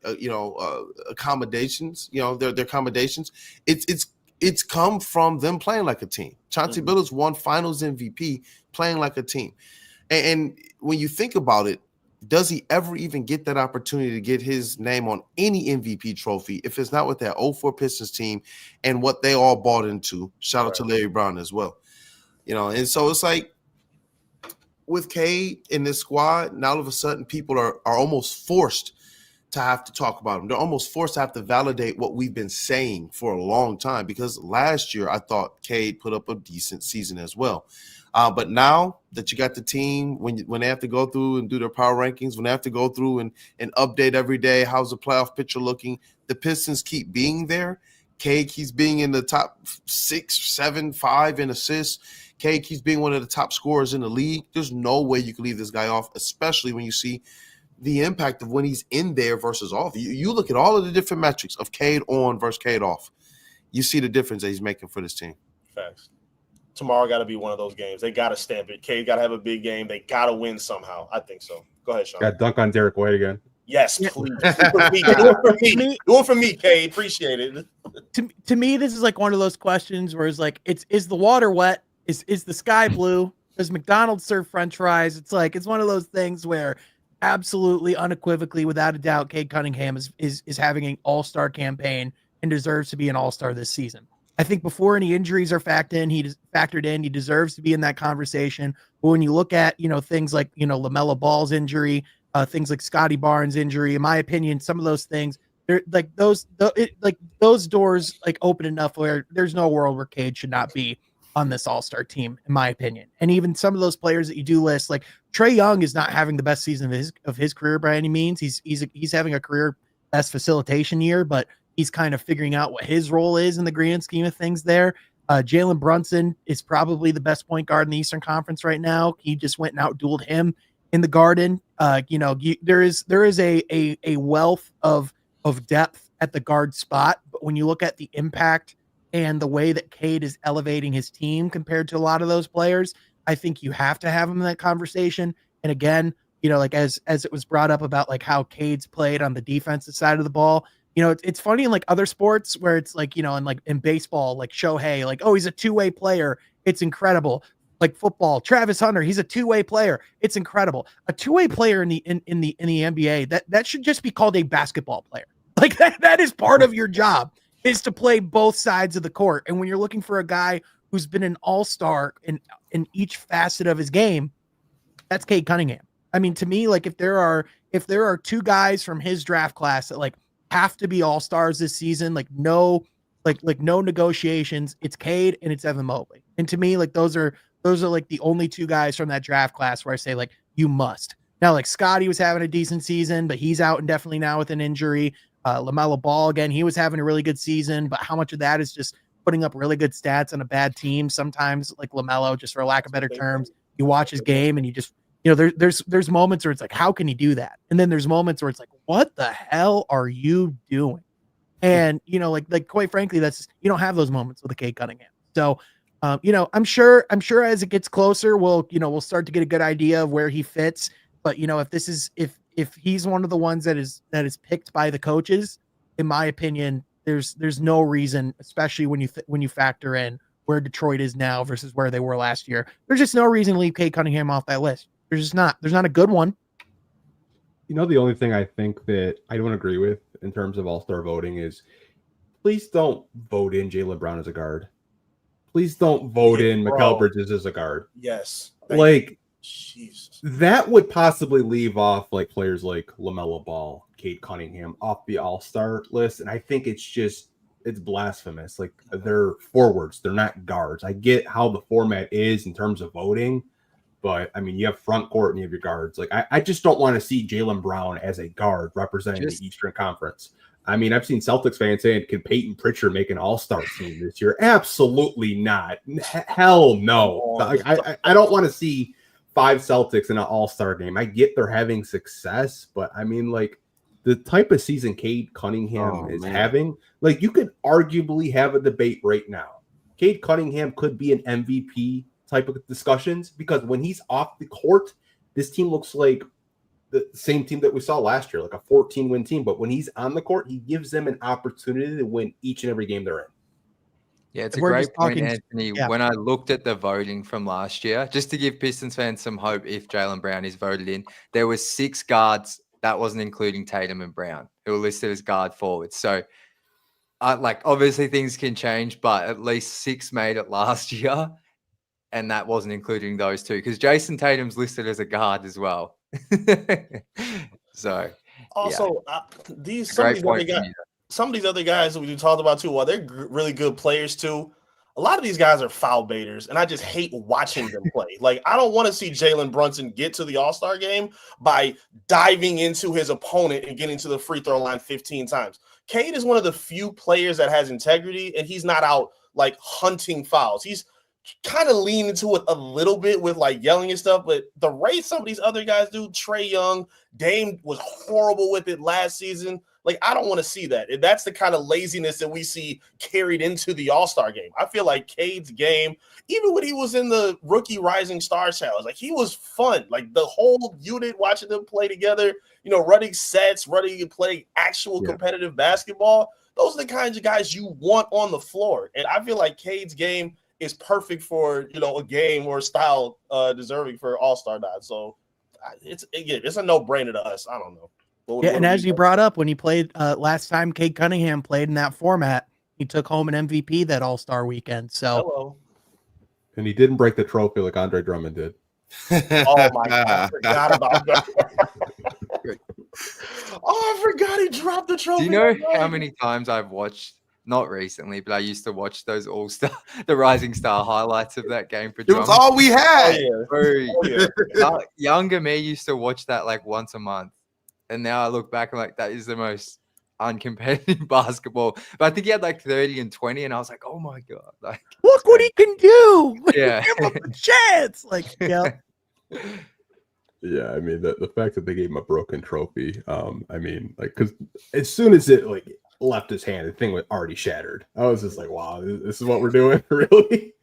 S5: accommodations, their accommodations. It's come from them playing like a team. Chauncey Billups won Finals MVP playing like a team. And when you think about it, does he ever even get that opportunity to get his name on any MVP trophy if it's not with that 04 Pistons team and what they all bought into? Shout out to Larry Brown as well. And so it's like with Cade in this squad, now all of a sudden people are almost forced to have to talk about him. They're almost forced to have to validate what we've been saying for a long time, because last year I thought Cade put up a decent season as well. But now that you got the team, when they have to go through and do their power rankings, when they have to go through and update every day, how's the playoff picture looking, the Pistons keep being there. Cade keeps being in the top 6, 7, 5 in assists. Cade keeps being one of the top scorers in the league. There's no way you can leave this guy off, especially when you see the impact of when he's in there versus off. You look at all of the different metrics of Cade on versus Cade off. You see the difference that he's making for this team.
S3: Facts. Tomorrow got to be one of those games. They got to stamp it. Cade got to have a big game. They got to win somehow. I think so. Go ahead, Sean.
S1: Got dunk on Derek White again.
S3: Yes, please. Do it for me, Cade. Appreciate it.
S2: To me, this is like one of those questions where it's like, is the water wet? Is the sky blue? Does McDonald's serve French fries? It's one of those things where absolutely, unequivocally, without a doubt, Cade Cunningham is having an all-star campaign and deserves to be an all-star this season. I think before any injuries are factored in, he deserves to be in that conversation. But when you look at, things like, LaMelo Ball's injury, things like Scotty Barnes' injury, in my opinion, some of those things, they're like those doors like open enough where there's no world where Cade should not be on this all-star team, in my opinion. And even some of those players that you do list, like Trae Young is not having the best season of his career by any means. He's having a career best facilitation year, but he's kind of figuring out what his role is in the grand scheme of things there. Jalen Brunson is probably the best point guard in the Eastern Conference right now. He just went and out-dueled him in the Garden. There is a wealth of depth at the guard spot, but when you look at the impact and the way that Cade is elevating his team compared to a lot of those players, I think you have to have him in that conversation. And again, like as it was brought up about like how Cade's played on the defensive side of the ball, it's funny in like other sports where it's like, in baseball, like Shohei, like, oh, he's a two-way player. It's incredible. Like football, Travis Hunter, he's a two-way player. It's incredible. A two-way player in the NBA, that should just be called a basketball player. Like that is part of your job, is to play both sides of the court. And when you're looking for a guy who's been an all-star in each facet of his game, that's Cade Cunningham. I mean, to me, like if there are two guys from his draft class that like have to be all-stars this season, like no negotiations, it's Cade and it's Evan Mobley. And to me, like those are like the only two guys from that draft class where I say like you must. Now, like Scotty was having a decent season, but he's out indefinitely now with an injury. LaMelo Ball, again, he was having a really good season, but how much of that is just putting up really good stats on a bad team? Sometimes, like LaMelo, just for lack of better terms, you watch his game and you just, there's moments where it's like, how can he do that? And then there's moments where it's like, what the hell are you doing? And, like quite frankly, you don't have those moments with a Cade Cunningham. So, I'm sure as it gets closer, we'll start to get a good idea of where he fits. But, if he's one of the ones that is picked by the coaches, in my opinion, there's no reason, especially when you factor in where Detroit is now versus where they were last year. There's just no reason to leave Cade Cunningham off that list. There's not a good one.
S1: The only thing I think that I don't agree with in terms of all-star voting is please don't vote in Jaylen Brown as a guard. Please don't vote in Mikal Bridges as a guard.
S3: Yes.
S1: Like,
S3: Jesus.
S1: That would possibly leave off like players like LaMelo Ball, Cade Cunningham off the all-star list. And I think it's blasphemous. Like they're forwards. They're not guards. I get how the format is in terms of voting, but I mean, you have front court and you have your guards. Like I just don't want to see Jaylen Brown as a guard representing the Eastern Conference. I mean, I've seen Celtics fans saying, can Peyton Pritchard make an all-star team this year? Absolutely not. Hell no. I don't want to see 5 Celtics in an all-star game. I get they're having success, but I mean, like the type of season Cade Cunningham is having, like you could arguably have a debate right now. Cade Cunningham could be an MVP type of discussions because when he's off the court, this team looks like the same team that we saw last year, like a 14-win team. But when he's on the court, he gives them an opportunity to win each and every game they're in.
S4: Yeah, it's a
S2: We're
S4: great
S2: just
S4: point,
S2: talking-
S4: Anthony.
S2: yeah.
S4: When I looked at the voting from last year, just to give Pistons fans some hope if Jaylen Brown is voted in, there were 6 guards, that wasn't including Tatum and Brown, who were listed as guard forwards. So, obviously things can change, but at least 6 made it last year, and that wasn't including those 2, because Jason Tatum's listed as a guard as well. So,
S3: Also,
S4: yeah, great point from you.
S3: Some of these other guys that we talked about too, while they're really good players too, a lot of these guys are foul baiters, and I just hate watching them play. Like, I don't want to see Jalen Brunson get to the All-Star game by diving into his opponent and getting to the free throw line 15 times. Cade is one of the few players that has integrity, and he's not out like hunting fouls. He's kind of lean into it a little bit with like yelling and stuff, but the rate some of these other guys do, Trae Young, Dame was horrible with it last season. Like, I don't want to see that. And that's the kind of laziness that we see carried into the All-Star game. I feel like Cade's game, even when he was in the Rookie Rising Star Challenge, like, he was fun. Like, the whole unit, watching them play together, running sets, running and playing actual competitive basketball. Those are the kinds of guys you want on the floor. And I feel like Cade's game is perfect for, a game or style deserving for All-Star nod. So it's a no-brainer to us. I don't know.
S2: And as you brought up, when he played last time, Cade Cunningham played in that format, he took home an MVP that All-Star weekend. So,
S1: and he didn't break the trophy like Andre Drummond did.
S3: Oh my God, I forgot about that. I forgot he dropped the trophy.
S4: Do you know how many times I've watched? Not recently, but I used to watch those the Rising Star highlights of that game for Drummond.
S5: It was all we had.
S4: Younger me used to watch that like once a month. And now I look back and like, that is the most uncompetitive basketball. But I think he had like 30 and 20, and I was like, oh my God. Like,
S2: look what he can do.
S4: Yeah.
S2: Give him a chance. Like, yeah.
S1: Yeah, I mean, the fact that they gave him a broken trophy, because as soon as it like left his hand, the thing was already shattered. I was just like, wow, this is what we're doing? Really?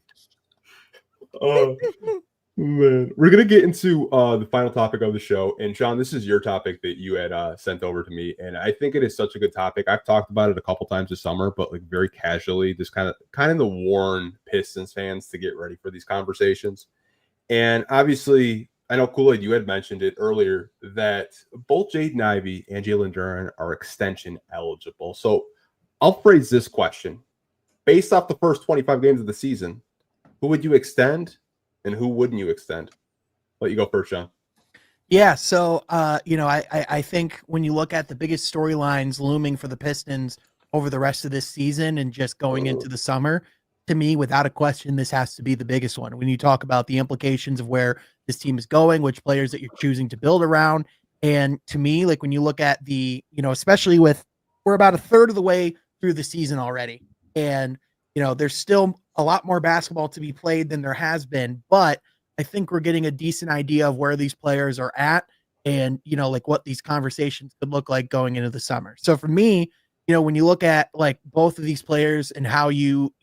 S1: Man, we're gonna get into the final topic of the show, and Sean, this is your topic that you had sent over to me, and I think it is such a good topic. I've talked about it a couple times this summer, but like very casually, just kind of to warn Pistons fans to get ready for these conversations. And obviously, I know Kool-Aid, you had mentioned it earlier that both Jaden Ivey and Jalen Duren are extension eligible. So I'll phrase this question: based off the first 25 games of the season, who would you extend? And who wouldn't you extend? Let you go first, Sean.
S2: Yeah, so I think when you look at the biggest storylines looming for the Pistons over the rest of this season and just going into the summer, to me, without a question, this has to be the biggest one. When you talk about the implications of where this team is going, which players that you're choosing to build around, and to me, like when you look at the, especially with we're about a third of the way through the season already, and there's still a lot more basketball to be played than there has been, but I think we're getting a decent idea of where these players are at and, like what these conversations could look like going into the summer. So for me, when you look at like both of these players and how you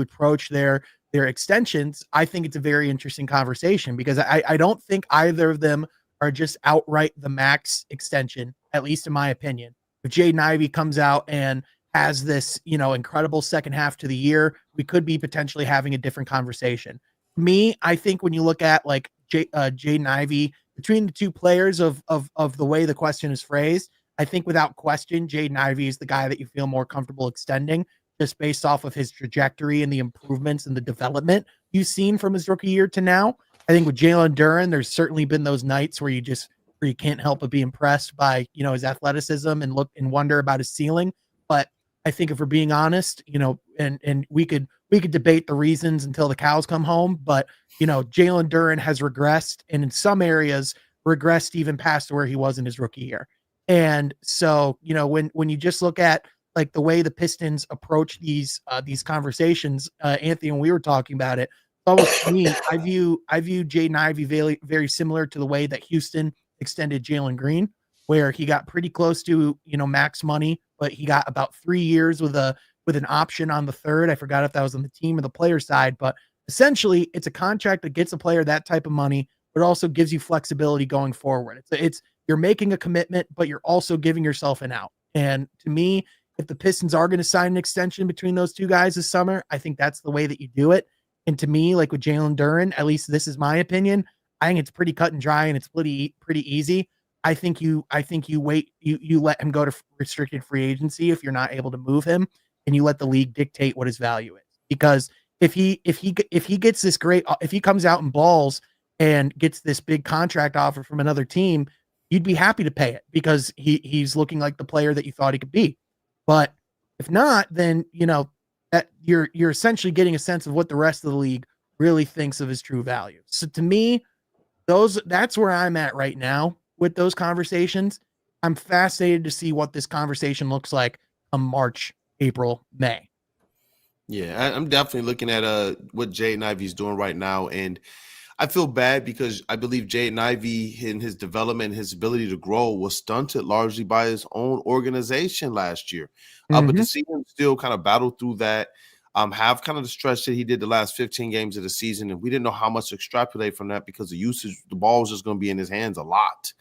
S2: approach their extensions, I think it's a very interesting conversation because I don't think either of them are just outright the max extension, at least in my opinion. If Jaden Ivey comes out and has this, incredible second half to the year, we could be potentially having a different conversation. Me, I think when you look at like Jaden Ivey, between the two players of the way the question is phrased, I think without question, Jaden Ivey is the guy that you feel more comfortable extending just based off of his trajectory and the improvements and the development you've seen from his rookie year to now. I think with Jalen Duren, there's certainly been those nights where you can't help but be impressed by, his athleticism and look and wonder about his ceiling. But I think if we're being honest, and we could debate the reasons until the cows come home, but Jalen Duren has regressed, and in some areas regressed even past where he was in his rookie year. And so, when you just look at like the way the Pistons approach these conversations, Anthony, when we were talking about it, almost to me, I view Jaden Ivey very, very similar to the way that Houston extended Jalen Green, where he got pretty close to, max money, but he got about 3 years with an option on the third. I forgot if that was on the team or the player side, but essentially it's a contract that gets a player that type of money, but also gives you flexibility going forward. It's you're making a commitment, but you're also giving yourself an out. And to me, if the Pistons are going to sign an extension between those two guys this summer, I think that's the way that you do it. And to me, like with Jalen Duren, at least this is my opinion, I think it's pretty cut and dry and it's pretty easy. I think you wait, you let him go to restricted free agency if you're not able to move him, and you let the league dictate what his value is. Because if he gets this great, if he comes out and balls and gets this big contract offer from another team, you'd be happy to pay it because he's looking like the player that you thought he could be. But if not, then that you're essentially getting a sense of what the rest of the league really thinks of his true value. So to me, that's where I'm at right now with those conversations. I'm fascinated to see what this conversation looks like on March, April, May.
S5: Yeah, I'm definitely looking at what Jaden Ivey's doing right now, and I feel bad because I believe Jaden Ivey in his development, his ability to grow was stunted largely by his own organization last year. But to see him still kind of battle through that, have kind of the stretch that he did the last 15 games of the season, and we didn't know how much to extrapolate from that because the ball was just going to be in his hands a lot.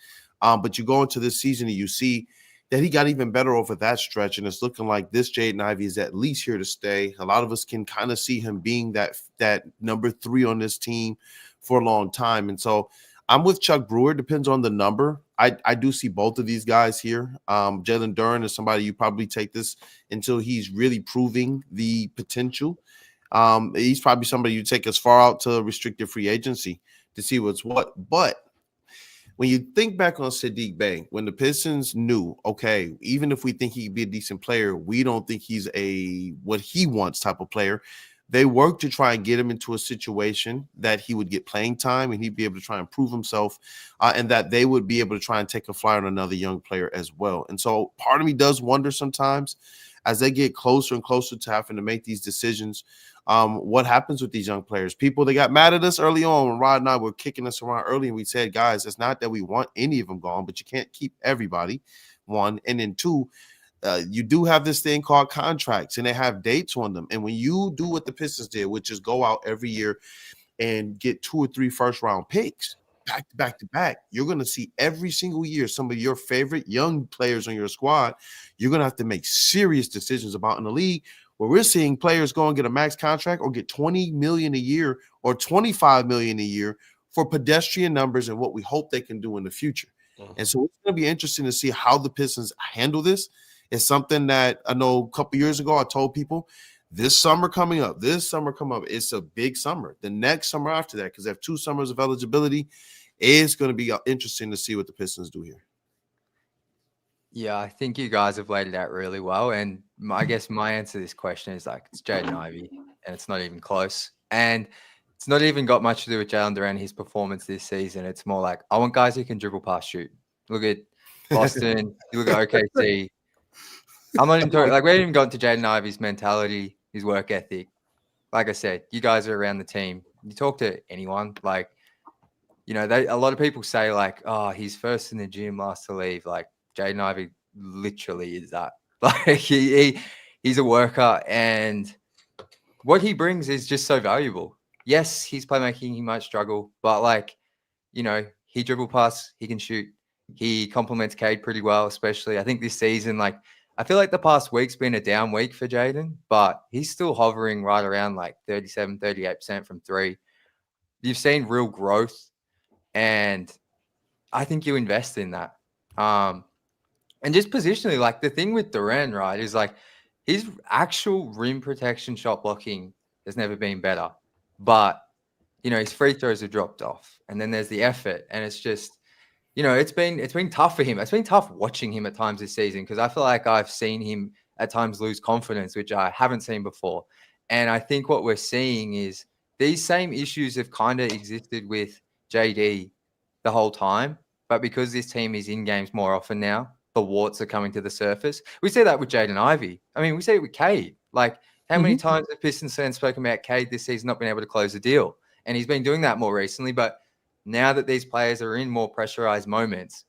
S5: But you go into this season and you see that he got even better over that stretch, and it's looking like this Jaden Ivey is at least here to stay. A lot of us can kind of see him being that number 3 on this team for a long time. And so I'm with Chuck Brewer. Depends on the number. I do see both of these guys here. Jalen Duren is somebody you probably take this until he's really proving the potential. He's probably somebody you take as far out to restricted free agency to see what's what. But when you think back on Sadiq Bey, when the Pistons knew, okay, even if we think he could be a decent player, we don't think he's a what he wants type of player. They worked to try and get him into a situation that he would get playing time and he'd be able to try and prove himself, and that they would be able to try and take a flyer on another young player as well. And so part of me does wonder sometimes as they get closer and closer to having to make these decisions, what happens with these young players. People, they got mad at us early on when Rod and I were kicking us around early, and we said, guys, it's not that we want any of them gone, but you can't keep everybody, one. And then two, you do have this thing called contracts, and they have dates on them. And when you do what the Pistons did, which is go out every year and get 2 or 3 first-round picks back to back, you're going to see every single year some of your favorite young players on your squad you're going to have to make serious decisions about in the league, where we're seeing players go and get a max contract or get $20 million a year or $25 million a year for pedestrian numbers and what we hope they can do in the future. And so it's going to be interesting to see how the Pistons handle this. It's something that I know a couple years ago I told people, this summer coming up, it's a big summer. The next summer after that, because they have 2 summers of eligibility, it's going to be interesting to see what the Pistons do here.
S4: Yeah, I think you guys have laid it out really well. And I guess my answer to this question is like, it's Jaden Ivey, and it's not even close. And it's not even got much to do with Jalen Duren, his performance this season. It's more like, I want guys who can dribble past shoot. Look at Boston, you look at OKC. I'm not even talking, like, we haven't even gotten to Jaden Ivey's mentality, his work ethic. Like I said, you guys are around the team. You talk to anyone, like, a lot of people say, like, oh, he's first in the gym, last to leave. Like, Jaden Ivey literally is that. Like, he's a worker, and what he brings is just so valuable. Yes, he's playmaking, he might struggle, but, like, he dribble pass, he can shoot. He complements Cade pretty well, especially. I think this season, like, I feel like the past week's been a down week for Jaden, but he's still hovering right around like 37, 38% from 3. You've seen real growth, and I think you invest in that. And just positionally, like, the thing with Duren, right, is like his actual rim protection, shot blocking has never been better. But, his free throws have dropped off. And then there's the effort, and it's just, it's been tough for him. It's been tough watching him at times this season because I feel like I've seen him at times lose confidence, which I haven't seen before. And I think what we're seeing is these same issues have kind of existed with JD the whole time. But because this team is in games more often now, the warts are coming to the surface. We see that with Jaden Ivey. I mean, we see it with Cade. Like, how many times have Pistons fans spoken about Cade this season not being able to close the deal? And he's been doing that more recently. But now that these players are in more pressurized moments,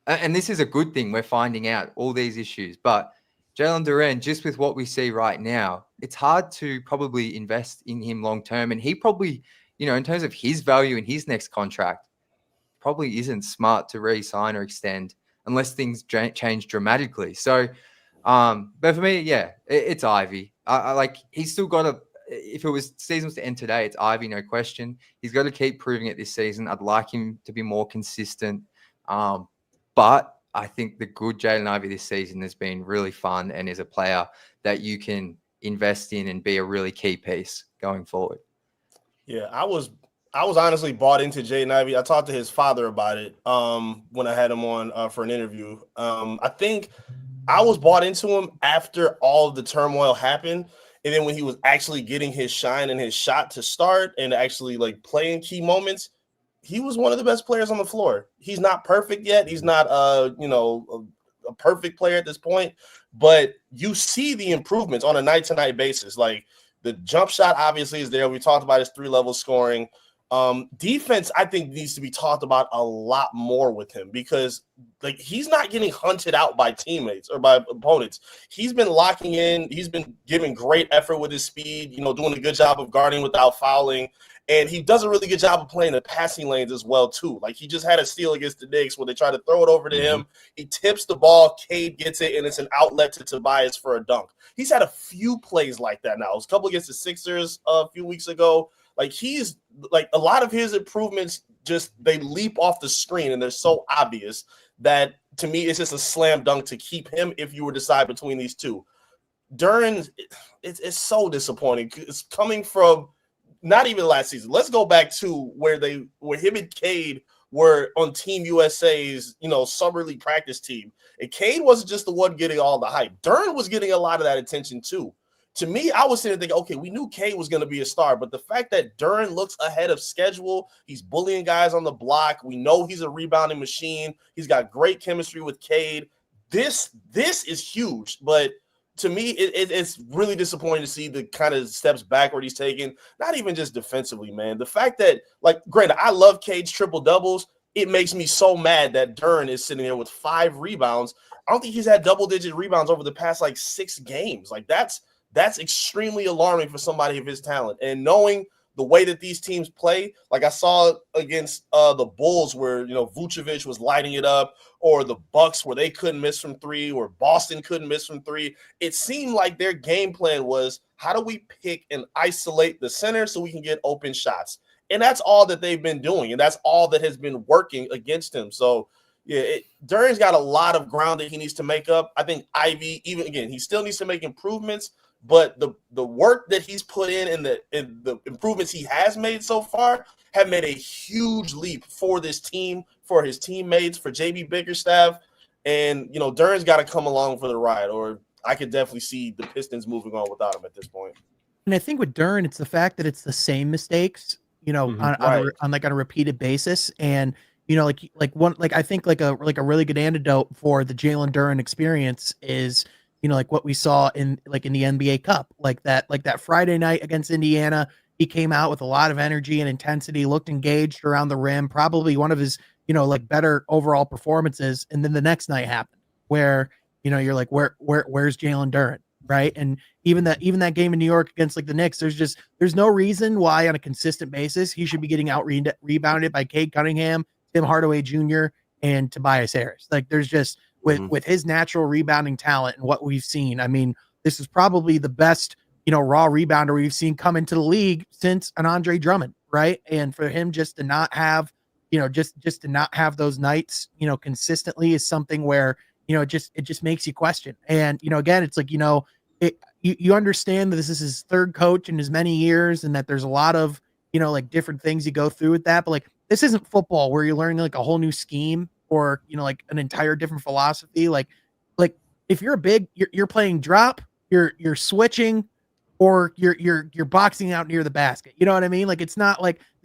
S4: and this is a good thing, we're finding out all these issues. But Jalen Duren, just with what we see right now, it's hard to probably invest in him long term. And he probably, in terms of his value in his next contract, probably isn't smart to re-sign or extend unless things change dramatically. So But for me, yeah, it's Ivy. I like he's still got to. If it was seasons to end today, it's Ivy, no question. He's got to keep proving it this season. I'd like him to be more consistent. But I think the good Jaden Ivey this season has been really fun and is a player that you can invest in and be a really key piece going forward.
S3: Yeah, I was honestly bought into Jaden Ivey. I talked to his father about it when I had him on for an interview. I think I was bought into him after all of the turmoil happened. And then when he was actually getting his shine and his shot to start and actually like playing key moments, he was one of the best players on the floor. He's not perfect yet. He's not a perfect player at this point, but you see the improvements on a night-to-night basis. Like the jump shot obviously is there. We talked about his 3-level scoring. Defense, I think, needs to be talked about a lot more with him because like he's not getting hunted out by teammates or by opponents. He's been locking in. He's been giving great effort with his speed, doing a good job of guarding without fouling. And he does a really good job of playing the passing lanes as well, too. Like he just had a steal against the Knicks where they try to throw it over to him. He tips the ball. Cade gets it, and it's an outlet to Tobias for a dunk. He's had a few plays like that now. It was a couple against the Sixers a few weeks ago. Like he's like a lot of his improvements they leap off the screen and they're so obvious that to me it's just a slam dunk to keep him if you were to decide between these two. Duren, it's so disappointing. It's coming from not even last season. Let's go back to where him and Cade were on Team USA's summer league practice team, and Cade wasn't just the one getting all the hype. Duren was getting a lot of that attention too. To me, I was sitting there thinking, okay, we knew Cade was going to be a star, but the fact that Duren looks ahead of schedule, he's bullying guys on the block. We know he's a rebounding machine. He's got great chemistry with Cade. This is huge, but to me, it's really disappointing to see the kind of steps backward he's taking, not even just defensively, man. The fact that, like, granted, I love Cade's triple-doubles. It makes me so mad that Duren is sitting there with 5 rebounds. I don't think he's had double-digit rebounds over the past, 6 games. Like, that's extremely alarming for somebody of his talent. And knowing the way that these teams play, like I saw against the Bulls where, Vucevic was lighting it up, or the Bucks where they couldn't miss from 3, or Boston couldn't miss from 3. It seemed like their game plan was, how do we pick and isolate the center so we can get open shots? And that's all that they've been doing, and that's all that has been working against him. So, yeah, Duren's got a lot of ground that he needs to make up. I think Ivy, even again, he still needs to make improvements, but the work that he's put in and the improvements he has made so far have made a huge leap for this team, for his teammates, for JB Bickerstaff. And, Duren's got to come along for the ride, or I could definitely see the Pistons moving on without him at this point.
S2: And I think with Duren, it's the fact that it's the same mistakes, on a repeated basis. And, I think a really good antidote for the Jalen Duren experience is, like what we saw in the NBA Cup, like that Friday night against Indiana, he came out with a lot of energy and intensity, looked engaged around the rim, probably one of his, better overall performances. And then the next night happened where, you're like, where's Jalen Duren? Right. And even that game in New York against the Knicks, there's no reason why on a consistent basis he should be getting out rebounded by Cade Cunningham, Tim Hardaway Jr., and Tobias Harris. Like there's just with his natural rebounding talent and what we've seen. I mean, this is probably the best, raw rebounder we've seen come into the league since an Andre Drummond. Right. And for him just to not have, just to not have those nights, consistently is something where, it just makes you question. And, again, it's like, you understand that this is his 3rd coach in as many years and that there's a lot of, different things you go through with that. But this isn't football where you're learning a whole new scheme or, an entire different philosophy. Like if you're you're playing drop, you're switching, or you're boxing out near the basket. You know what I mean? It's not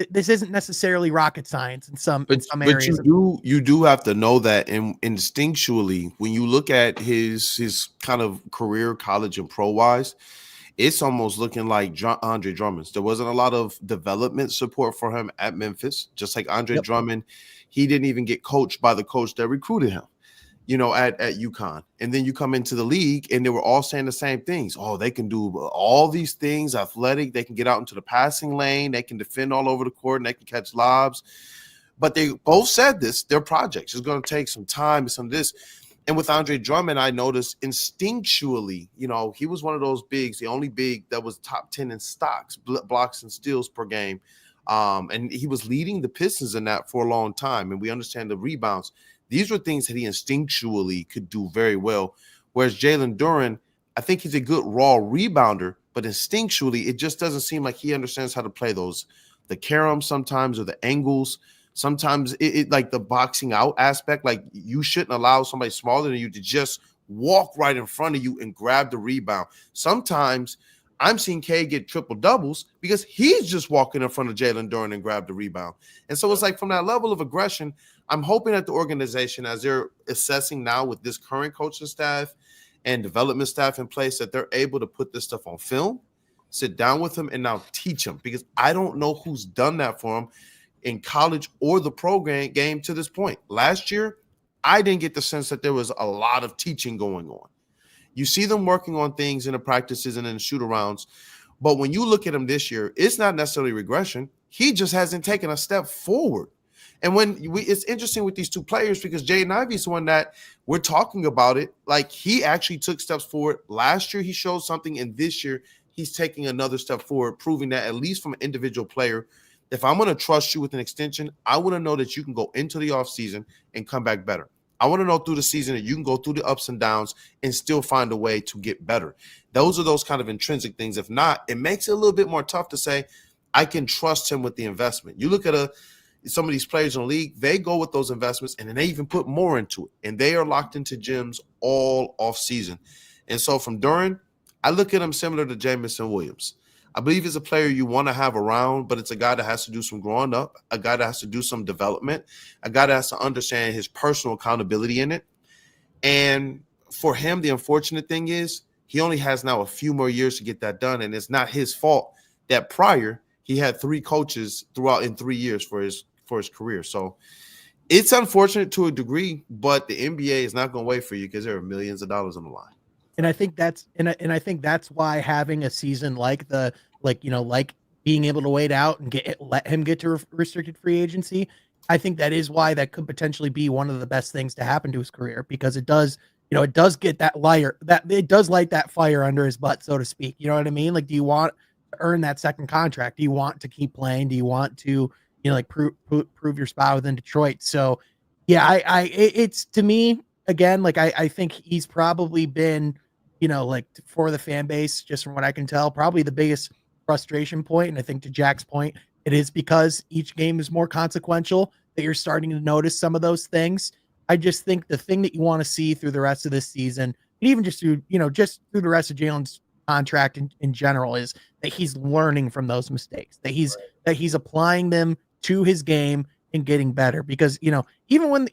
S2: this isn't necessarily rocket science in some areas.
S5: But you do have to know that instinctually, when you look at his kind of career, college and pro wise, it's almost looking like Andre Drummond's. There wasn't a lot of development support for him at Memphis, just like Andre Drummond. He didn't even get coached by the coach that recruited him, at UConn. And then you come into the league and they were all saying the same things. Oh, they can do all these things, athletic. They can get out into the passing lane. They can defend all over the court and they can catch lobs. But they both said this, their projects. It's going to take some time and some of this. And with Andre Drummond, I noticed instinctually, he was one of those bigs, the only big that was top 10 in stocks, blocks and steals per game. And he was leading the Pistons in that for a long time. And we understand the rebounds. These were things that he instinctually could do very well. Whereas Jalen Duren, I think he's a good raw rebounder, but instinctually, it just doesn't seem like he understands how to play the carom sometimes, or the angles. Sometimes it like the boxing out aspect, like you shouldn't allow somebody smaller than you to just walk right in front of you and grab the rebound. Sometimes I'm seeing Cade get triple doubles because he's just walking in front of Jalen Duren and grab the rebound. And so it's like from that level of aggression, I'm hoping that the organization, as they're assessing now with this current coaching staff and development staff in place, that they're able to put this stuff on film, sit down with them, and now teach them, because I don't know who's done that for them in college or the program game to this point. Last year, I didn't get the sense that there was a lot of teaching going on. You see them working on things in the practices and in the shoot-arounds, but when you look at him this year, it's not necessarily regression. He just hasn't taken a step forward. And it's interesting with these two players, because Jaden Ivey's one that we're talking about it. Like, he actually took steps forward. Last year, he showed something, and this year, he's taking another step forward, proving that, at least from an individual player, if I'm going to trust you with an extension, I want to know that you can go into the offseason and come back better. I want to know through the season that you can go through the ups and downs and still find a way to get better. Those are those kind of intrinsic things. If not, it makes it a little bit more tough to say, I can trust him with the investment. You look at some of these players in the league, they go with those investments, and then they even put more into it. And they are locked into gyms all off season. And so from Duren, I look at him similar to Jamison Williams. I believe he's a player you want to have around, but it's a guy that has to do some growing up, a guy that has to do some development, a guy that has to understand his personal accountability in it. And for him, the unfortunate thing is he only has now a few more years to get that done, and it's not his fault that prior he had 3 coaches throughout in 3 years for his career. So it's unfortunate to a degree, but the NBA is not going to wait for you, because there are millions of dollars on the line.
S2: And I think that's why having a season like being able to wait out and let him get to restricted free agency, I think that is why that could potentially be one of the best things to happen to his career, because it does get that it does light that fire under his butt, so to speak. You know what I mean? Like, do you want to earn that second contract? Do you want to keep playing? Do you want to, prove your spot within Detroit? So yeah, it's, to me, again, like, I think he's probably been, for the fan base, just from what I can tell, probably the biggest frustration point. And I think, to Jack's point, it is because each game is more consequential that you're starting to notice some of those things. I just think the thing that you want to see through the rest of this season, and even just through the rest of Jalen's contract in general, is that he's learning from those mistakes, that he's applying them to his game and getting better. Because, even when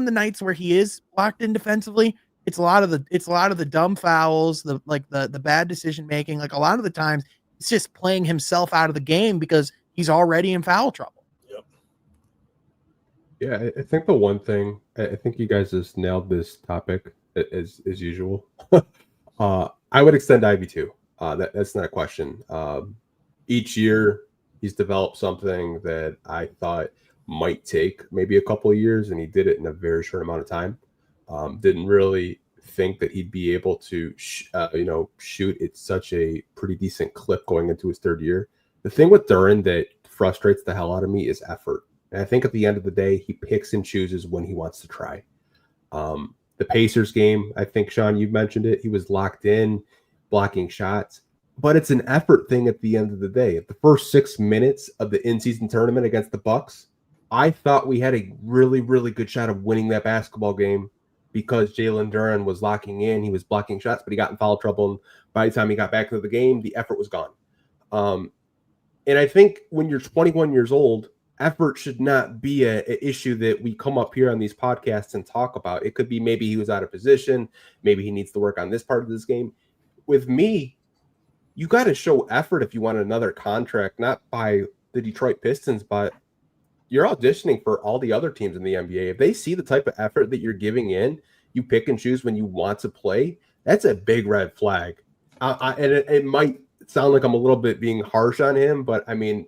S2: the nights where he is locked in defensively, it's a lot of the dumb fouls, the bad decision making. Like, a lot of the times it's just playing himself out of the game because he's already in foul trouble.
S3: Yep.
S1: Yeah, I think the one thing, I think you guys just nailed this topic as usual. I would extend Ivy too. That's not a question. Each year he's developed something that I thought might take maybe a couple of years, and he did it in a very short amount of time. Didn't really think that he'd be able to, shoot at such a pretty decent clip going into his third year. The thing with Duren that frustrates the hell out of me is effort. And I think at the end of the day, he picks and chooses when he wants to try. The Pacers game, I think, Sean, you mentioned it. He was locked in, blocking shots. But it's an effort thing at the end of the day. At the first 6 minutes of the in-season tournament against the Bucks, I thought we had a really, really good shot of winning that basketball game, because Jalen Duren was locking in. He was blocking shots, but he got in foul trouble. And by the time he got back to the game, the effort was gone. And I think when you're 21 years old, effort should not be an issue that we come up here on these podcasts and talk about. It could be maybe he was out of position. Maybe he needs to work on this part of this game. With me, you got to show effort if you want another contract, not by the Detroit Pistons, but you're auditioning for all the other teams in the NBA. If they see the type of effort that you're giving in, you pick and choose when you want to play, that's a big red flag. And it might sound like I'm a little bit being harsh on him, but I mean,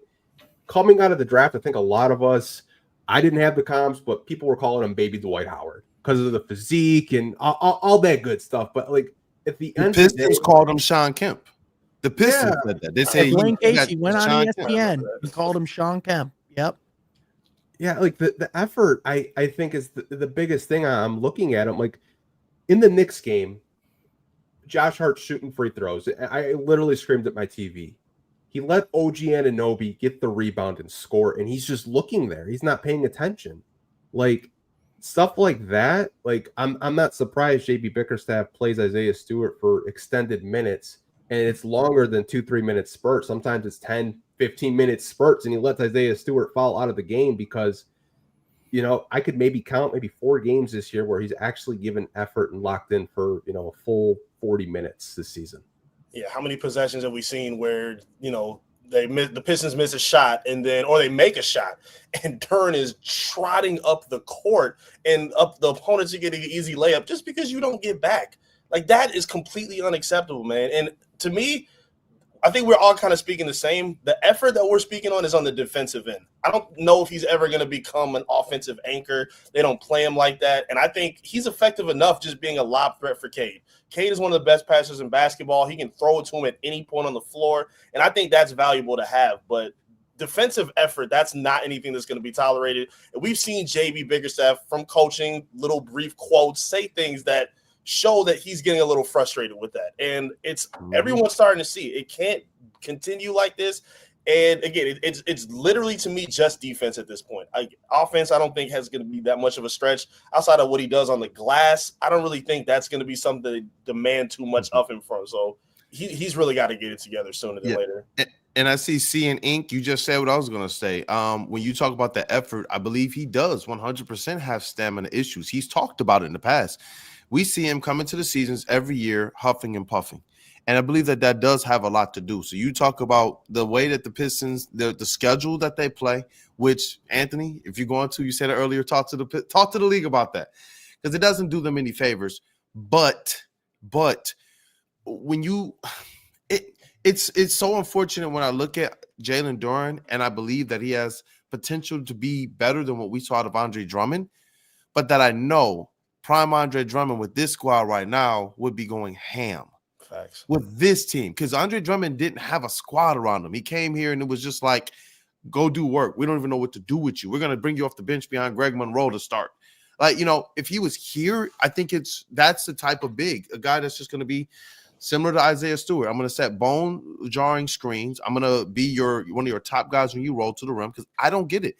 S1: coming out of the draft, I think a lot of us, I didn't have the comps, but people were calling him baby Dwight Howard. because of the physique and all that good stuff. But like at the end
S5: The
S1: of the day,
S5: Pistons called him Sean Kemp. The Pistons said that. They say
S2: Dwayne
S5: he
S2: Casey went on
S5: Sean
S2: ESPN and called him Sean Kemp. Yep.
S1: yeah, like the effort I think is the biggest thing. I'm looking at him like in the Knicks game, Josh Hart shooting free throws. I literally screamed at my TV. He let OG Anunoby get the rebound and score, and he's just looking there. He's not paying attention. Like stuff like that. Like I'm not surprised JB Bickerstaff plays Isaiah Stewart for extended minutes, and it's longer than 2-3 minute spurts. Sometimes it's 10-15 minute spurts, and he lets Isaiah Stewart fall out of the game because, you know, I could maybe count 4 games this year where he's actually given effort and locked in for, you know, a full 40 minutes this season.
S3: Yeah, how many possessions have we seen where, you know, the Pistons miss a shot and then, or they make a shot and Turn is trotting up the court and up the opponents are getting an easy layup just because you don't get back. Like that is completely unacceptable, man. And to me, I think we're all kind of speaking the same. The effort that we're speaking on is on the defensive end. I don't know if he's ever going to become an offensive anchor. They don't play him like that. And I think he's effective enough just being a lob threat for Cade. Cade is one of the best passers in basketball. He can throw it to him at any point on the floor. And I think that's valuable to have. But defensive effort, that's not anything that's going to be tolerated. And we've seen JB Bickerstaff from coaching, little brief quotes, say things that show that he's getting a little frustrated with that. And it's everyone's starting to see it can't continue like this. And again, it's literally to me just defense at this point. Offense, I don't think has going to be that much of a stretch outside of what he does on the glass. I don't really think that's going to be something that demand too much of him from. So he's really got to get it together sooner than later.
S5: And I see C and Ink. You just said what I was going to say. When you talk about the effort, I believe he does 100% have stamina issues. He's talked about it in the past. We see him come into the seasons every year huffing and puffing. And I believe that does have a lot to do. So you talk about the way that the Pistons, the schedule that they play, which, Anthony, if you're going to, you said it earlier, talk to the league about that. Because it doesn't do them any favors. But when you it's so unfortunate when I look at Jalen Duren and I believe that he has potential to be better than what we saw out of Andre Drummond, but that I know prime Andre Drummond with this squad right now would be going ham.
S3: Facts.
S5: With this team, because Andre Drummond didn't have a squad around him. He came here and it was just like, go do work. We don't even know what to do with you. We're going to bring you off the bench behind Greg Monroe to start. Like, you know, if he was here, I think that's the type of big, a guy that's just going to be similar to Isaiah Stewart. I'm going to set bone-jarring screens. I'm going to be one of your top guys when you roll to the rim, because I don't get it.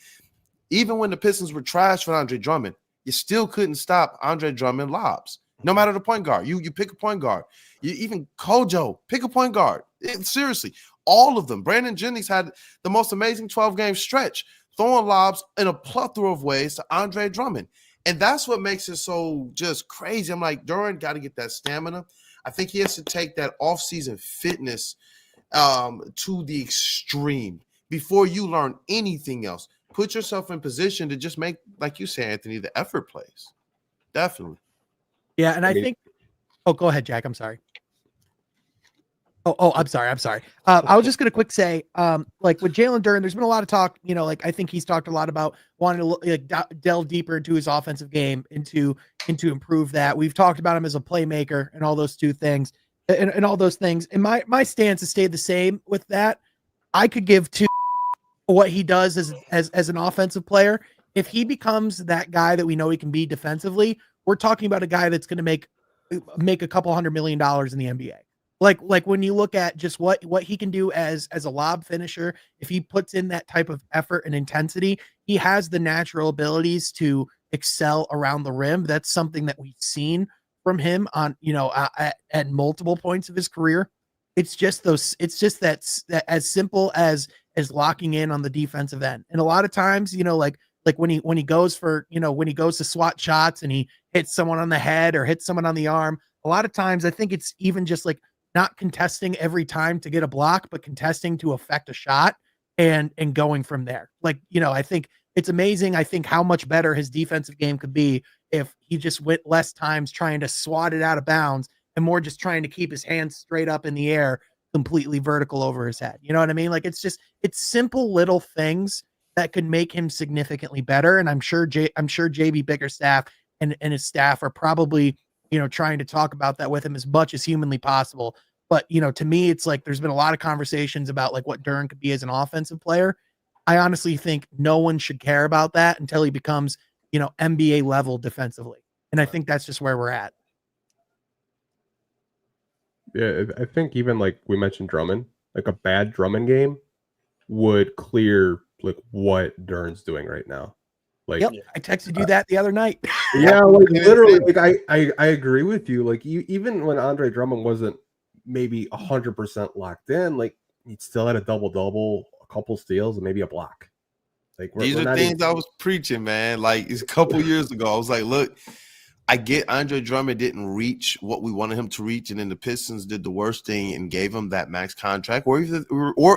S5: Even when the Pistons were trash for Andre Drummond, you still couldn't stop Andre Drummond lobs. No matter the point guard. You pick a point guard. You even Kojo, pick a point guard. Seriously, all of them. Brandon Jennings had the most amazing 12-game stretch, throwing lobs in a plethora of ways to Andre Drummond. And that's what makes it so just crazy. I'm like, Duren got to get that stamina. I think he has to take that off-season fitness to the extreme before you learn anything else. Put yourself in position to just make, like you say, Anthony, the effort plays. Definitely.
S2: Yeah, and I think – oh, go ahead, Jack. I'm sorry. I'm sorry. I was just going to quick say, like with Jalen Duren, there's been a lot of talk, you know, like I think he's talked a lot about wanting to delve deeper into his offensive game and to improve that. We've talked about him as a playmaker and all those things. And my stance has stayed the same with that. I could give two what he does as an offensive player. If he becomes that guy that we know he can be defensively, we're talking about a guy that's going to make a couple $100 million in the NBA. Like when you look at just what he can do as a lob finisher, if he puts in that type of effort and intensity, he has the natural abilities to excel around the rim. That's something that we've seen from him on, you know, at multiple points of his career. It's just that as simple as locking in on the defensive end. And a lot of times, you know, like when he goes to swat shots and he hits someone on the head or hits someone on the arm, a lot of times I think it's even just like not contesting every time to get a block, but contesting to affect a shot and going from there. Like, you know, I think it's amazing. I think how much better his defensive game could be if he just went less times trying to swat it out of bounds and more just trying to keep his hands straight up in the air, completely vertical over his head. You know what I mean? Like it's simple little things that could make him significantly better. And I'm sure JB Bickerstaff and his staff are probably, trying to talk about that with him as much as humanly possible. But, to me, it's like there's been a lot of conversations about like what Duren could be as an offensive player. I honestly think no one should care about that until he becomes, NBA level defensively. And I think that's just where we're at.
S1: Yeah, I think even like we mentioned Drummond, like a bad Drummond game would clear like what Duren's doing right now. Like,
S2: yep, I texted you that the other night.
S1: Yeah, like literally, like I agree with you. Like even when Andre Drummond wasn't maybe 100% locked in, like he still had a double, a couple steals, and maybe a block. Like
S5: these are things I was preaching, man. Like it's a couple years ago, I was like, look, I get Andre Drummond didn't reach what we wanted him to reach, and then the Pistons did the worst thing and gave him that max contract, or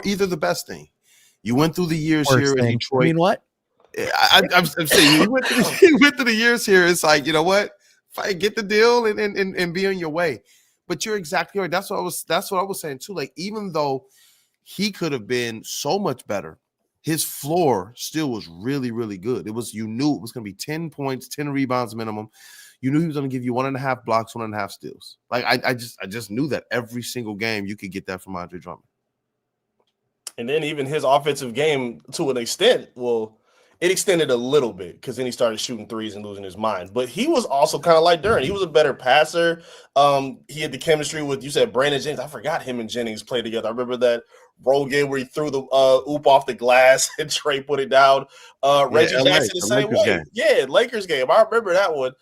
S5: either the best thing. You went through the years
S2: Worst
S5: here
S2: thing.
S5: in Detroit.
S2: I mean, what?
S5: I'm saying you went through the years here. It's like, you know what? If I get the deal and be on your way. But you're exactly right. That's what I was saying too. Like, even though he could have been so much better, his floor still was really, really good. You knew it was going to be 10 points, 10 rebounds minimum. You knew he was going to give you 1.5 blocks, 1.5 steals. Like I just knew that every single game you could get that from Andre Drummond.
S3: And then even his offensive game, to an extent, it extended a little bit because then he started shooting threes and losing his mind. But he was also kind of like Duren. He was a better passer. He had the chemistry with, you said, Brandon Jennings. I forgot him and Jennings played together. I remember that roll game where he threw the oop off the glass and Trey put it down. Reggie Jackson the same way. Game. Yeah, Lakers game. I remember that one.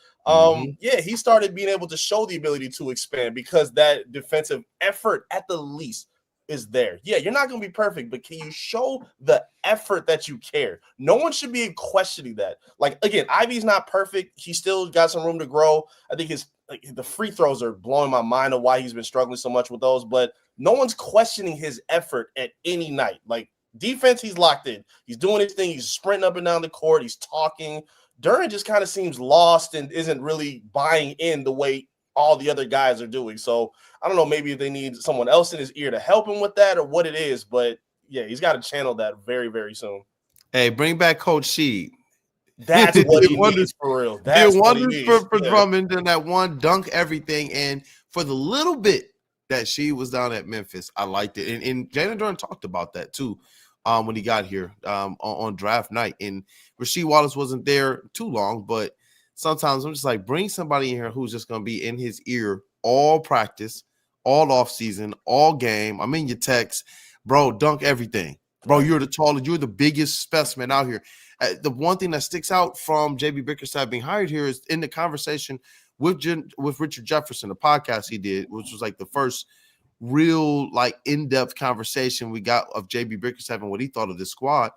S3: Yeah, he started being able to show the ability to expand because that defensive effort at the least is there. Yeah, you're not going to be perfect, but can you show the effort that you care? No one should be questioning that. Like, again, Ivy's not perfect. He still got some room to grow. I think the free throws are blowing my mind of why he's been struggling so much with those, but no one's questioning his effort at any night. Like, defense, he's locked in. He's doing his thing. He's sprinting up and down the court. He's talking. Duren just kind of seems lost and isn't really buying in the way all the other guys are doing. So I don't know, maybe if they need someone else in his ear to help him with that or what it is, but yeah, he's got to channel that very, very soon.
S5: Hey, bring back Coach Sheed.
S3: That's what he needs for real. That's what he needs
S5: for Drummond and that one dunk everything. And for the little bit that Sheed was down at Memphis, I liked it. And Jalen Duren talked about that too when he got here on draft night. And Rasheed Wallace wasn't there too long, but sometimes I'm just like, bring somebody in here who's just going to be in his ear all practice, all offseason, all game. I'm in your text. Bro, dunk everything. Bro, you're the tallest. You're the biggest specimen out here. The one thing that sticks out from J.B. Bickerstaff being hired here is in the conversation with Richard Jefferson, the podcast he did, which was like the first real like in-depth conversation we got of J.B. Bickerstaff and what he thought of this squad.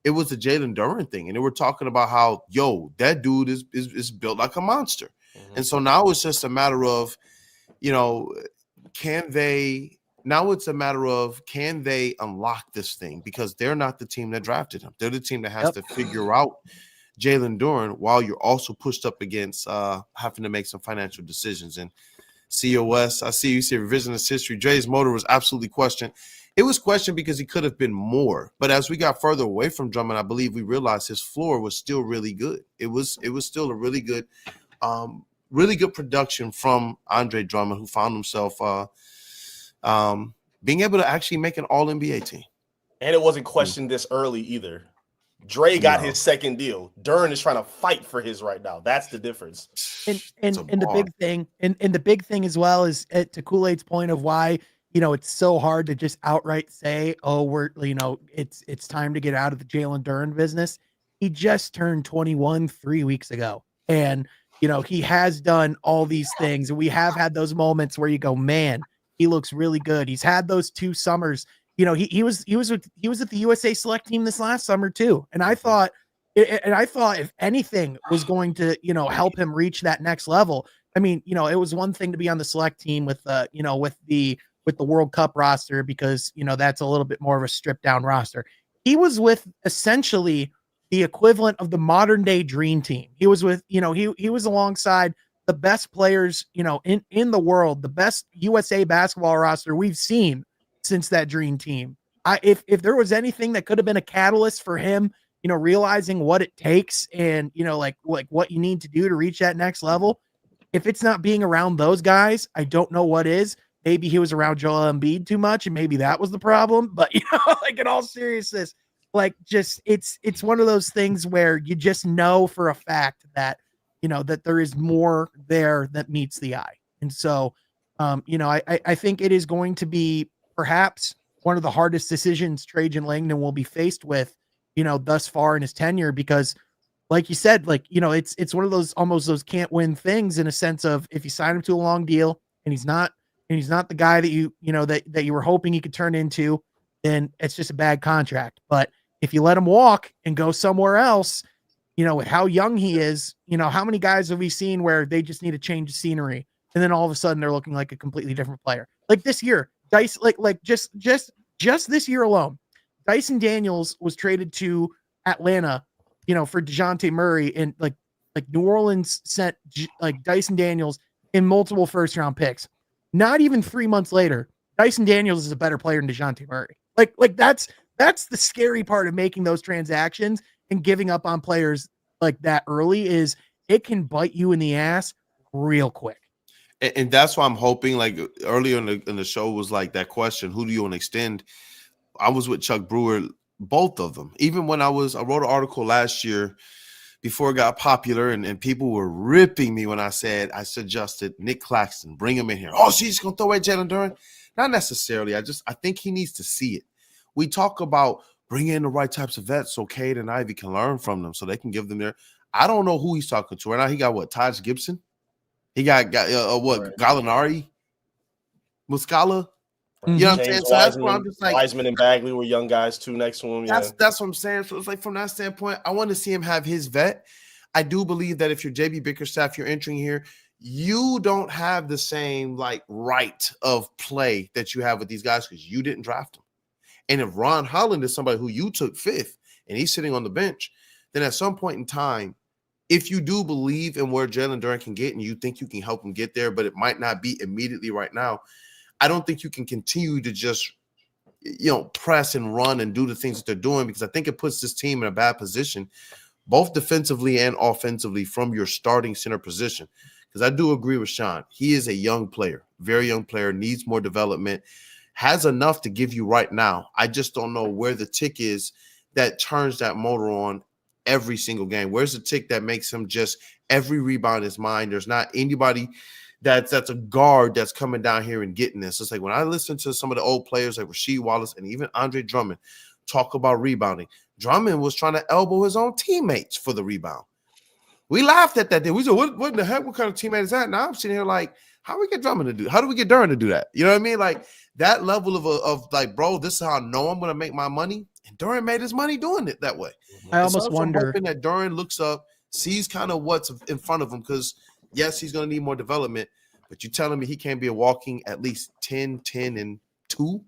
S5: It was the Jalen Duren thing. And they were talking about how, that dude is built like a monster. Mm-hmm. And so now it's just a matter of, can they unlock this thing? Because they're not the team that drafted him. They're the team that has to figure out Jalen Duren while you're also pushed up against having to make some financial decisions. And COS, I see you say revisionist history. Dre's motor was absolutely questioned. It was questioned because he could have been more. But as we got further away from Drummond, I believe we realized his floor was still really good. It was still a really good production from Andre Drummond, who found himself being able to actually make an All-NBA team.
S3: And it wasn't questioned this early either. Dre got his second deal. Duren is trying to fight for his right now. That's the difference.
S2: And the big thing, and the big thing as well is to Kool-Aid's point of why it's so hard to just outright say, it's time to get out of the Jalen Duren business. He just turned 21 3 weeks ago. And, he has done all these things. And we have had those moments where you go, man, he looks really good. He's had those 2 summers. He was at the USA select team this last summer too. And I thought if anything was going to, help him reach that next level, I mean, it was one thing to be on the select team with the World Cup roster because, that's a little bit more of a stripped down roster. He was with essentially the equivalent of the modern day dream team. He was with, he was alongside the best players, in the world, the best USA basketball roster we've seen since that dream team. If there was anything that could have been a catalyst for him, realizing what it takes and, like what you need to do to reach that next level. If it's not being around those guys, I don't know what is. Maybe he was around Joel Embiid too much, and maybe that was the problem. But, like in all seriousness, like just it's one of those things where you just know for a fact that, that there is more there that meets the eye. And so, I think it is going to be perhaps one of the hardest decisions Trajan Langdon will be faced with, thus far in his tenure, because like you said, like, it's one of those, almost those can't win things in a sense of, if you sign him to a long deal and he's not the guy that that you were hoping he could turn into, then it's just a bad contract. But if you let him walk and go somewhere else, with how young he is, how many guys have we seen where they just need a change of scenery and then all of a sudden they're looking like a completely different player? Like this year, just this year alone, Dyson Daniels was traded to Atlanta, for DeJounte Murray, and like New Orleans sent like Dyson Daniels in multiple first round picks. Not even 3 months later, Dyson Daniels is a better player than DeJounte Murray. Like that's the scary part of making those transactions and giving up on players like that early, is it can bite you in the ass real quick.
S5: And that's why I'm hoping, like earlier in the show was like that question, who do you want to extend? I was with Chuck Brewer, both of them. Even when I wrote an article last year before it got popular, and people were ripping me when I said I suggested Nick Claxton, bring him in here. Oh, she's going to throw away Jalen Duren? Not necessarily. I think he needs to see it. We talk about bringing in the right types of vets so Cade and Ivy can learn from them, so they can give them their – I don't know who he's talking to right now. He got what, Taj Gibson? He got what, right. Gallinari? Muscala? You know what I'm saying? So that's why I'm just like,
S3: Wiseman and Bagley were young guys too next to him. Yeah.
S5: That's what I'm saying. So it's like, from that standpoint, I want to see him have his vet. I do believe that if you're JB Bickerstaff, you're entering here, you don't have the same like right of play that you have with these guys because you didn't draft them. And if Ron Holland is somebody who you took fifth and he's sitting on the bench, then at some point in time, if you do believe in where Jalen Duren can get and you think you can help him get there, but it might not be immediately right now, I don't think you can continue to just, press and run and do the things that they're doing, because I think it puts this team in a bad position, both defensively and offensively, from your starting center position. Because I do agree with Sean. He is a young player, very young player, needs more development, has enough to give you right now. I just don't know where the tick is that turns that motor on every single game. Where's the tick that makes him just every rebound is mine? There's not anybody that's a guard that's coming down here and getting this. It's like when I listen to some of the old players like Rasheed Wallace and even Andre Drummond talk about rebounding, Drummond was trying to elbow his own teammates for the rebound. We laughed at that day. We said, what in the heck? What kind of teammate is that? Now I'm sitting here like, how do we get Drummond to do? How do we get Duren to do that? You know what I mean? Like that level of like, bro, this is how I know I'm going to make my money. And Duren made his money doing it that way.
S2: I almost wonder.
S5: I'm hoping that Duren looks up, sees kind of what's in front of him, because yes, he's going to need more development, but you're telling me he can't be a walking at least 10, 10, and 2?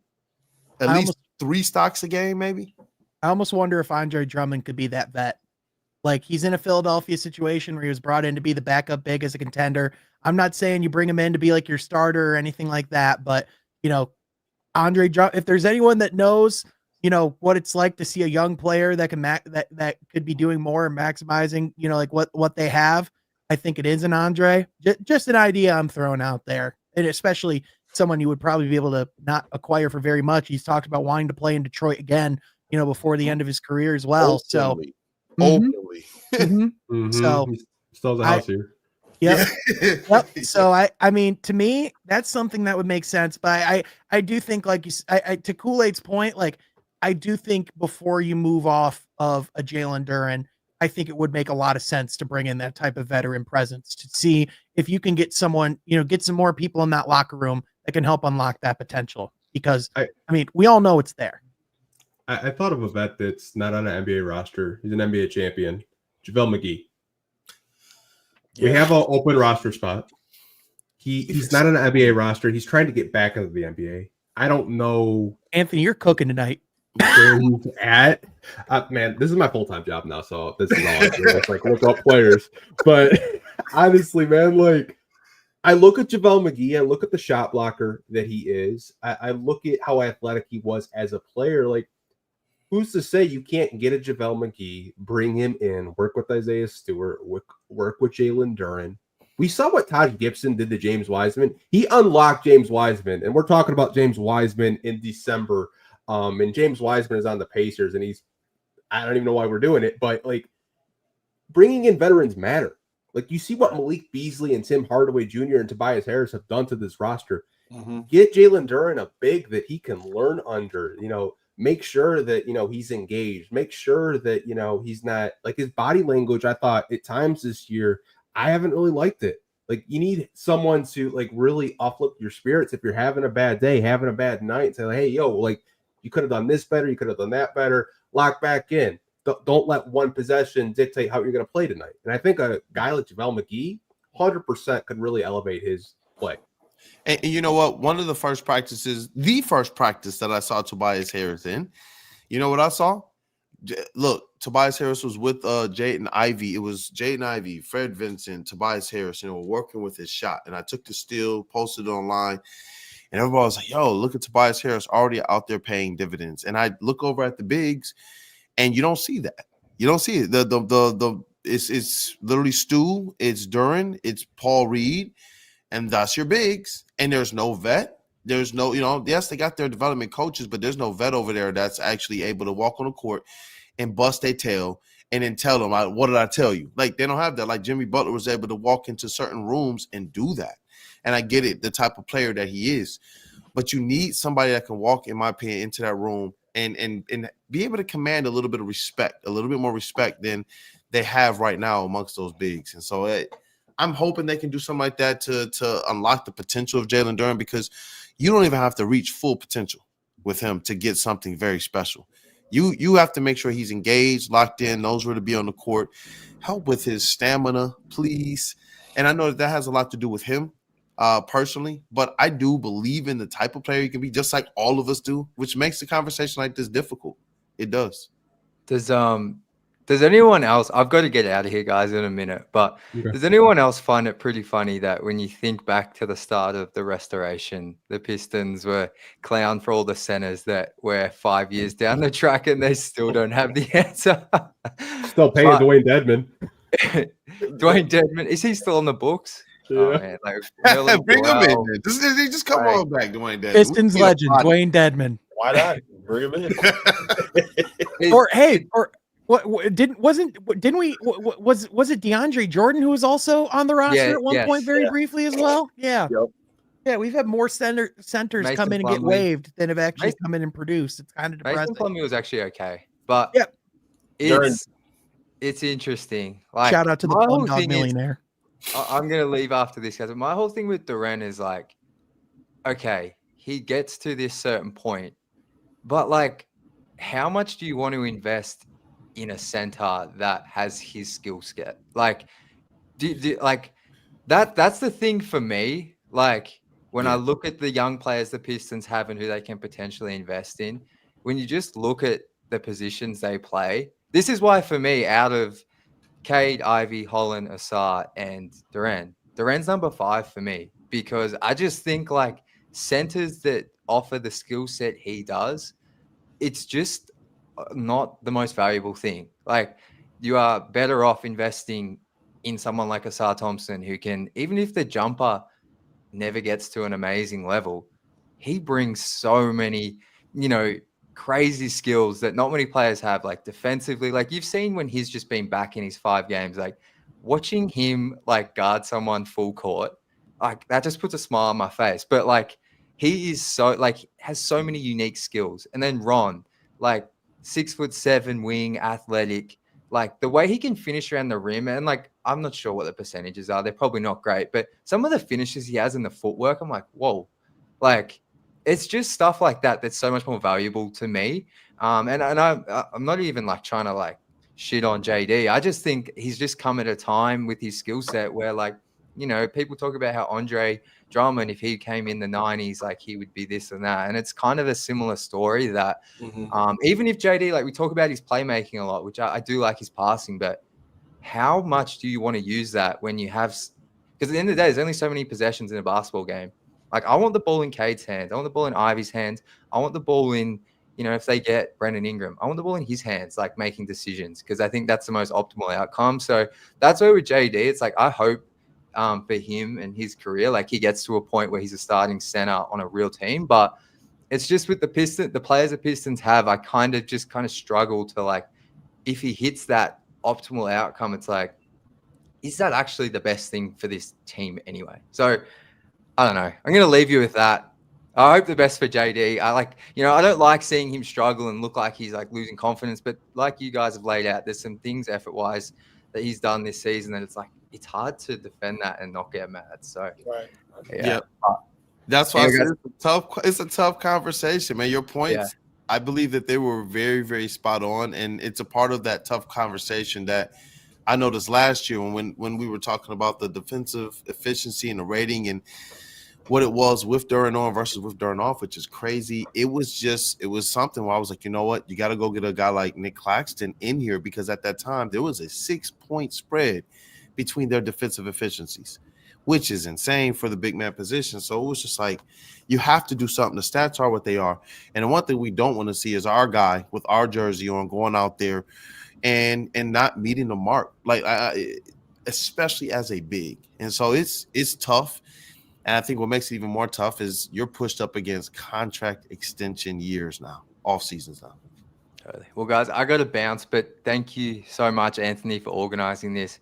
S5: At least 3 stocks a game, maybe?
S2: I almost wonder if Andre Drummond could be that vet. Like, he's in a Philadelphia situation where he was brought in to be the backup big as a contender. I'm not saying you bring him in to be like your starter or anything like that, but, Andre Drummond, if there's anyone that knows, what it's like to see a young player that can that could be doing more and maximizing, like what they have, I think it is an Andre. Just an idea I'm throwing out there, and especially someone you would probably be able to not acquire for very much. He's talked about wanting to play in Detroit again, before the end of his career as well.
S5: Openly.
S2: So
S1: he still has a house here.
S2: Yep. So I mean, to me, that's something that would make sense. But I do think, like you, to Kool-Aid's point, like I do think before you move off of a Jalen Duren, I think it would make a lot of sense to bring in that type of veteran presence to see if you can get someone, get some more people in that locker room that can help unlock that potential. Because I mean, we all know it's there.
S1: I thought of a vet that's not on an NBA roster. He's an NBA champion, JaVale McGee. Yeah. We have an open roster spot. He's not on an NBA roster. He's trying to get back into the NBA. I don't know.
S2: Anthony, you're cooking tonight.
S1: Where he's at. Man, this is my full-time job now, so this is all I do. It's like look up players. But honestly, man, like I look at JaVale McGee, I look at the shot blocker that he is. I look at how athletic he was as a player. Like who's to say you can't get a JaVale McGee, bring him in, work with Isaiah Stewart, work with Jalen Duren? We saw what Taj Gibson did to James Wiseman. He unlocked James Wiseman, and we're talking about James Wiseman in December. And James Wiseman is on the Pacers, and I don't even know why we're doing it, but like bringing in veterans matter. Like you see what Malik Beasley and Tim Hardaway Jr. and Tobias Harris have done to this roster. Get Jalen Duren a big that he can learn under, make sure that, he's engaged, make sure that, he's not like his body language. I thought at times this year, I haven't really liked it. Like you need someone to like really uplift your spirits. If you're having a bad day, having a bad night, say, hey, yo, like you could have done this better. You could have done that better. Lock back in. Don't let one possession dictate how you're going to play tonight. And I think a guy like JaVale McGee, 100% could really elevate his play.
S5: And you know what? One of the first practice that I saw Tobias Harris in, you know what I saw? Look, Tobias Harris was with Jaden Ivey. It was Jaden Ivey, Fred Vincent, Tobias Harris, working with his shot. And I took the steal, posted it online, and everybody was like, yo, look at Tobias Harris already out there paying dividends. And I look over at the bigs, and you don't see that. You don't see it. It's literally Stu, it's Duren, it's Paul Reed, and that's your bigs. And there's no vet. There's no, yes, they got their development coaches, but there's no vet over there that's actually able to walk on the court and bust their tail and then tell them, what did I tell you? Like, they don't have that. Like, Jimmy Butler was able to walk into certain rooms and do that. And I get it, the type of player that he is. But you need somebody that can walk, in my opinion, into that room and be able to command a little bit of respect, a little bit more respect than they have right now amongst those bigs. And so I'm hoping they can do something like that to unlock the potential of Jalen Duren, because you don't even have to reach full potential with him to get something very special. You have to make sure he's engaged, locked in, knows where to be on the court. Help with his stamina, please. And I know that has a lot to do with him personally, but I do believe in the type of player he can be, just like all of us do, which makes the conversation like this difficult. It does.
S4: Does anyone else, I've got to get out of here, guys, in a minute, but Does anyone else find it pretty funny that when you think back to the start of the restoration, the Pistons were clowned for all the centers that were 5 years down the track and they still don't have the answer?
S1: Still paying Dwayne Dedman.
S4: Dwayne Dedman, is he still on the books?
S1: Yeah.
S4: Oh, man, like,
S5: bring him in. Just come on back, Dwayne Dedman.
S2: Pistons legend, Dwayne Dedman.
S3: Why not? Bring him in.
S2: Was it DeAndre Jordan who was also on the roster at one point very briefly as well? Yeah. Yep. Yeah, we've had more centers
S4: Mason
S2: come in and get waived than have actually come in and produced. It's kind of depressing.
S4: Mason Plumlee was actually okay, but it's interesting. Like,
S2: shout out to the Plumdog millionaire.
S4: I'm going to leave after this, guys. My whole thing with Duren is like, okay, he gets to this certain point, but like, how much do you want to invest in a center that has his skill set? Like, like that's the thing for me. Like, when I look at the young players the Pistons have and who they can potentially invest in, when you just look at the positions they play, this is why for me, out of Cade, Ivy, Holland, Asar, and Duren's number 5 for me, because I just think like centers that offer the skill set he does, it's just not the most valuable thing. Like, you are better off investing in someone like Asar Thompson, who can, even if the jumper never gets to an amazing level, he brings so many, crazy skills that not many players have, like defensively. Like, you've seen when he's just been back in his 5 games, like watching him like guard someone full court, like that just puts a smile on my face. But like, he is so like has so many unique skills. And then Ron, like 6'7" wing, athletic, like the way he can finish around the rim, and like, I'm not sure what the percentages are. They're probably not great, but some of the finishes he has in the footwork, I'm like, whoa, like it's just stuff like that that's so much more valuable to me. And I'm not even like trying to like shit on JD. I just think he's just come at a time with his skill set where, like, people talk about how Andre Drummond, if he came in the 90s, like he would be this and that. And it's kind of a similar story that even if JD, like we talk about his playmaking a lot, which I do like his passing, but how much do you want to use that when you have, because at the end of the day, there's only so many possessions in a basketball game. Like, I want the ball in Cade's hands. I want the ball in Ivy's hands. I want the ball in, if they get Brandon Ingram, I want the ball in his hands, like making decisions, because I think that's the most optimal outcome. So that's where with JD, it's like I hope for him and his career, like he gets to a point where he's a starting center on a real team. But it's just with the players the Pistons have, I kind of struggle to like, if he hits that optimal outcome, it's like, is that actually the best thing for this team anyway? So I don't know. I'm going to leave you with that. I hope the best for JD. I don't like seeing him struggle and look like he's like losing confidence, but like you guys have laid out, there's some things effort-wise that he's done this season that it's like, it's hard to defend that and not get mad. So,
S3: Right.
S5: Yeah. That's why it's a tough conversation, man. Your points, I believe that they were very, very spot on. And it's a part of that tough conversation that I noticed last year when we were talking about the defensive efficiency and the rating and what it was with during on versus with during off, which is crazy. It was something where I was like, you know what? You got to go get a guy like Nick Claxton in here, because at that time there was a 6-point spread between their defensive efficiencies, which is insane for the big man position. So it was just like, you have to do something. The stats are what they are. And the one thing we don't want to see is our guy with our jersey on going out there and not meeting the mark, like especially as a big. And so it's tough. And I think what makes it even more tough is you're pushed up against contract extension years now, off seasons now.
S4: Totally. Well, guys, I got to bounce, but thank you so much, Anthony, for organizing this.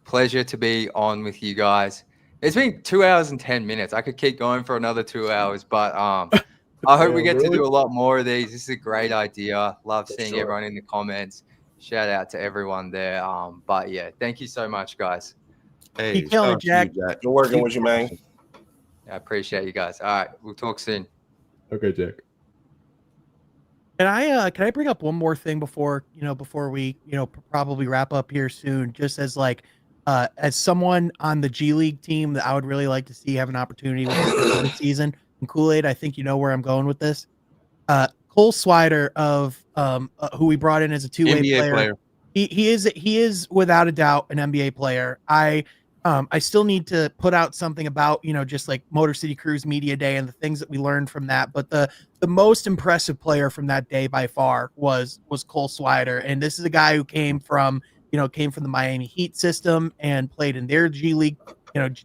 S4: Pleasure to be on with you guys. It's been 2 hours and 10 minutes. I could keep going for another 2 hours, but I hope we get to do a lot more of these. This is a great idea. Love seeing everyone in the comments. Shout out to everyone there. But yeah, thank you so much, guys.
S5: Hey,
S2: Keep killing it, Jack.
S3: Good working with you, man.
S4: I appreciate you guys. All right, we'll talk soon.
S1: Okay, Jack.
S2: Can I bring up one more thing before we probably wrap up here soon? Just as like as someone on the G League team that I would really like to see have an opportunity with this season. And Kool-Aid, I think you know where I'm going with this. Cole Swider of who we brought in as a two-way player. He is without a doubt an NBA player. I still need to put out something about, just like Motor City Cruise Media Day and the things that we learned from that. But the most impressive player from that day by far was Cole Swider. And this is a guy who came from the Miami Heat system and played in their G League,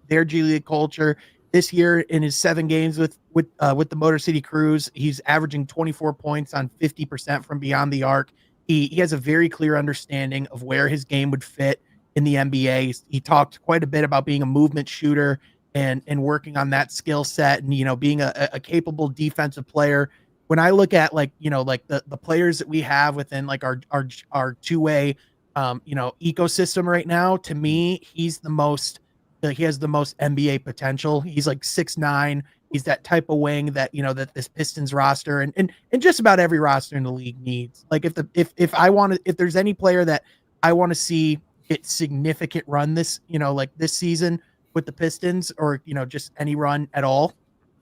S2: their G League culture. This year in his 7 games with the Motor City Cruise, he's averaging 24 points on 50% from beyond the arc. He has a very clear understanding of where his game would fit in the NBA. He talked quite a bit about being a movement shooter and working on that skill set and, being a capable defensive player. When I look at the players that we have within like our two-way, ecosystem right now, to me, he has the most NBA potential. He's like 6'9". He's that type of wing that, that this Pistons roster and just about every roster in the league needs. Like if there's any player that I want to see get significant run this season with the Pistons, or just any run at all,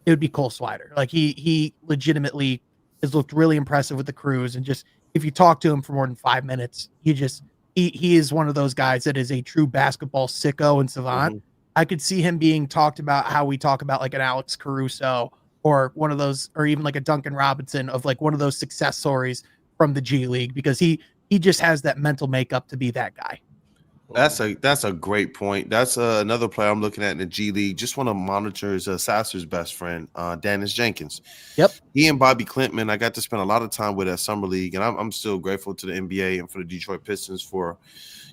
S2: it would be Cole Swider. Like he legitimately has looked really impressive with the Cruise, and just if you talk to him for more than 5 minutes, he is one of those guys that is a true basketball sicko and savant. Mm-hmm. I could see him being talked about how we talk about like an Alex Caruso or one of those, or even like a Duncan Robinson, of like one of those success stories from the G League, because he just has that mental makeup to be that guy.
S5: That's a great point. That's another player I'm looking at in the G League. Just want to monitor is Sasser's best friend, Dennis Jenkins.
S2: Yep. He
S5: and Bobby Clintman, I got to spend a lot of time with at Summer League, and I'm still grateful to the NBA and for the Detroit Pistons for,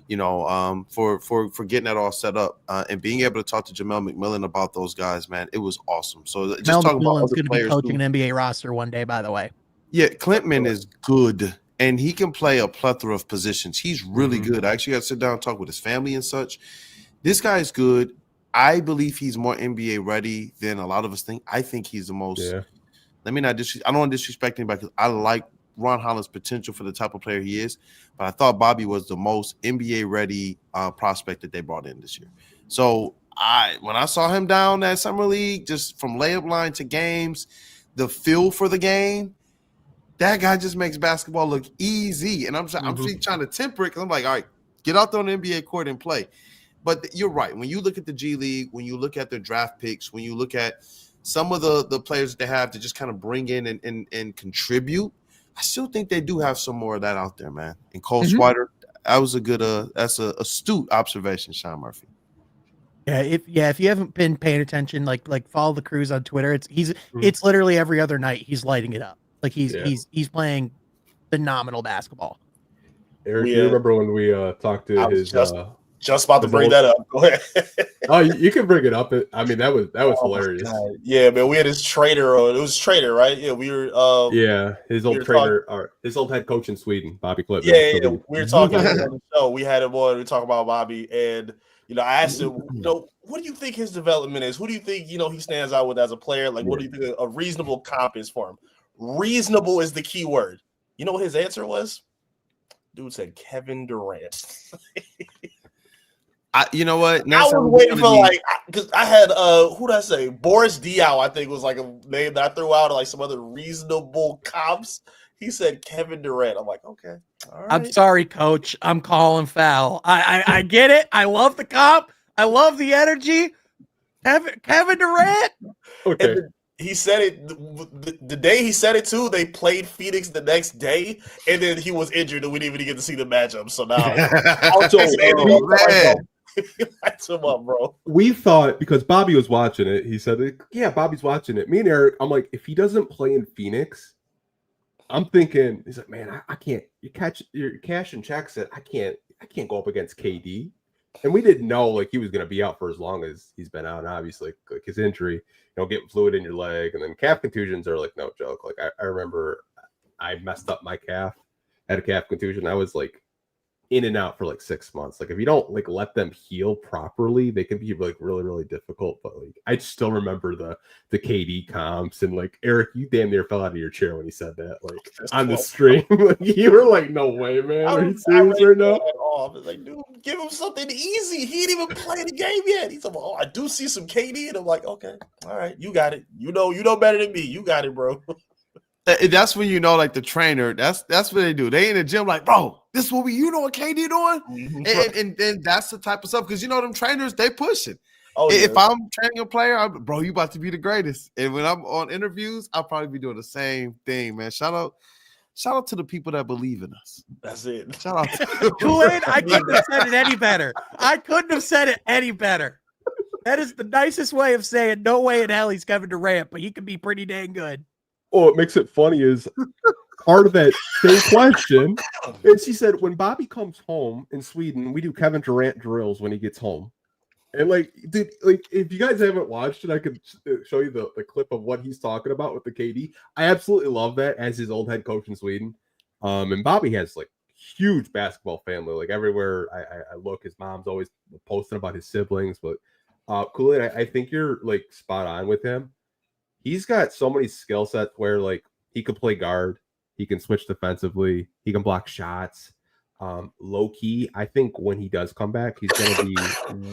S5: for getting that all set up and being able to talk to Jamel McMillan about those guys, man. It was awesome. So just
S2: Jamel
S5: talking about
S2: McMillan's going to be coaching an NBA roster one day, by the way.
S5: Yeah, Clintman is good. And he can play a plethora of positions. He's really good. I actually got to sit down and talk with his family and such. This guy is good. I believe he's more NBA ready than a lot of us think. I think he's the most. Yeah. I don't want to disrespect anybody, because I like Ron Holland's potential for the type of player he is. But I thought Bobby was the most NBA ready prospect that they brought in this year. So when I saw him down at Summer League, just from layup line to games, the feel for the game, that guy just makes basketball look easy. And I'm trying to temper it, because I'm like, all right, get out there on the NBA court and play. But you're right. When you look at the G League, when you look at their draft picks, when you look at some of the players that they have to just kind of bring in and contribute, I still think they do have some more of that out there, man. And Cole
S2: Mhm.
S5: Swider, that was a good that's a astute observation, Sean Murphy.
S2: Yeah, if you haven't been paying attention, like follow the Cruise on Twitter.
S1: Mhm.
S2: It's literally every other night he's lighting it up. Like he's
S1: Yeah.
S2: he's playing phenomenal basketball.
S1: Eric, you remember when we talked to
S3: I was
S1: his
S3: just about to
S1: his
S3: bring
S1: old-
S3: that up. Go ahead.
S1: Oh, you can bring it up. I mean, that was hilarious.
S3: God. Yeah, man, we had his trader on. It was trader, right? Yeah, we were.
S1: Yeah, his
S3: we
S1: old
S3: were
S1: trainer, or his old head coach in Sweden, Bobby Clipman.
S3: Yeah. We were talking on the show. We had him on. We talked about Bobby, and I asked him, what do you think his development is? Who do you think he stands out with as a player? Like, what do you think a reasonable comp is for him? Reasonable is the key word. You know what his answer was? Dude said Kevin Durant.
S5: You know what?
S3: I was waiting for because I had who did I say? Boris Diaw, I think was like a name that I threw out, or like some other reasonable comps. He said Kevin Durant. I'm like, okay, all right.
S2: I'm sorry, coach. I'm calling foul. I get it. I love the comp. I love the energy. Kevin Durant.
S1: Okay.
S3: He said it the day he said it too. They played Phoenix the next day, and then he was injured, and we didn't even get to see the matchup. So now lights him up, bro.
S1: We thought, because Bobby was watching it, he said, "Yeah, Bobby's watching it." Me and Eric, I'm like, if he doesn't play in Phoenix, I'm thinking, he's like, man, I can't. You're cashing checks that I can't go up against KD. And we didn't know he was going to be out for as long as he's been out. And obviously, his injury, getting fluid in your leg, and then calf contusions are no joke. I remember I messed up my calf, had a calf contusion. I was in and out for 6 months. If you don't let them heal properly, they can be really, really difficult. But I still remember the KD comps, and Eric, you damn near fell out of your chair when he said that on the stream. You were no way, man. Are you serious right now?
S3: I was like, dude, give him something easy. He didn't even play the game yet. He's like, oh, I do see some KD, and I'm like, okay, all right, you got it. You know better than me. You got it, bro.
S5: That's when the trainer. That's what they do. They in the gym bro, this is what what KD doing, and then that's the type of stuff because them trainers they push it.
S3: Oh,
S5: if I'm training a player, bro, you about to be the greatest. And when I'm on interviews, I'll probably be doing the same thing, man. Shout out to the people that believe in us.
S3: That's it.
S5: Shout out to
S2: Kool-Aid, I couldn't have said it any better. That is the nicest way of saying no way in hell he's Kevin Durant, but he can be pretty dang good.
S1: Oh, what makes it funny is part of that same question. And she said, when Bobby comes home in Sweden, we do Kevin Durant drills when he gets home. And dude, if you guys haven't watched it, I could show you the clip of what he's talking about with the KD. I absolutely love that as his old head coach in Sweden. And Bobby has huge basketball family. Everywhere I look, his mom's always posting about his siblings. But Kool-Aid, I think you're spot on with him. He's got so many skill sets where he can play guard, he can switch defensively, he can block shots. Low key, I think when he does come back, he's going to be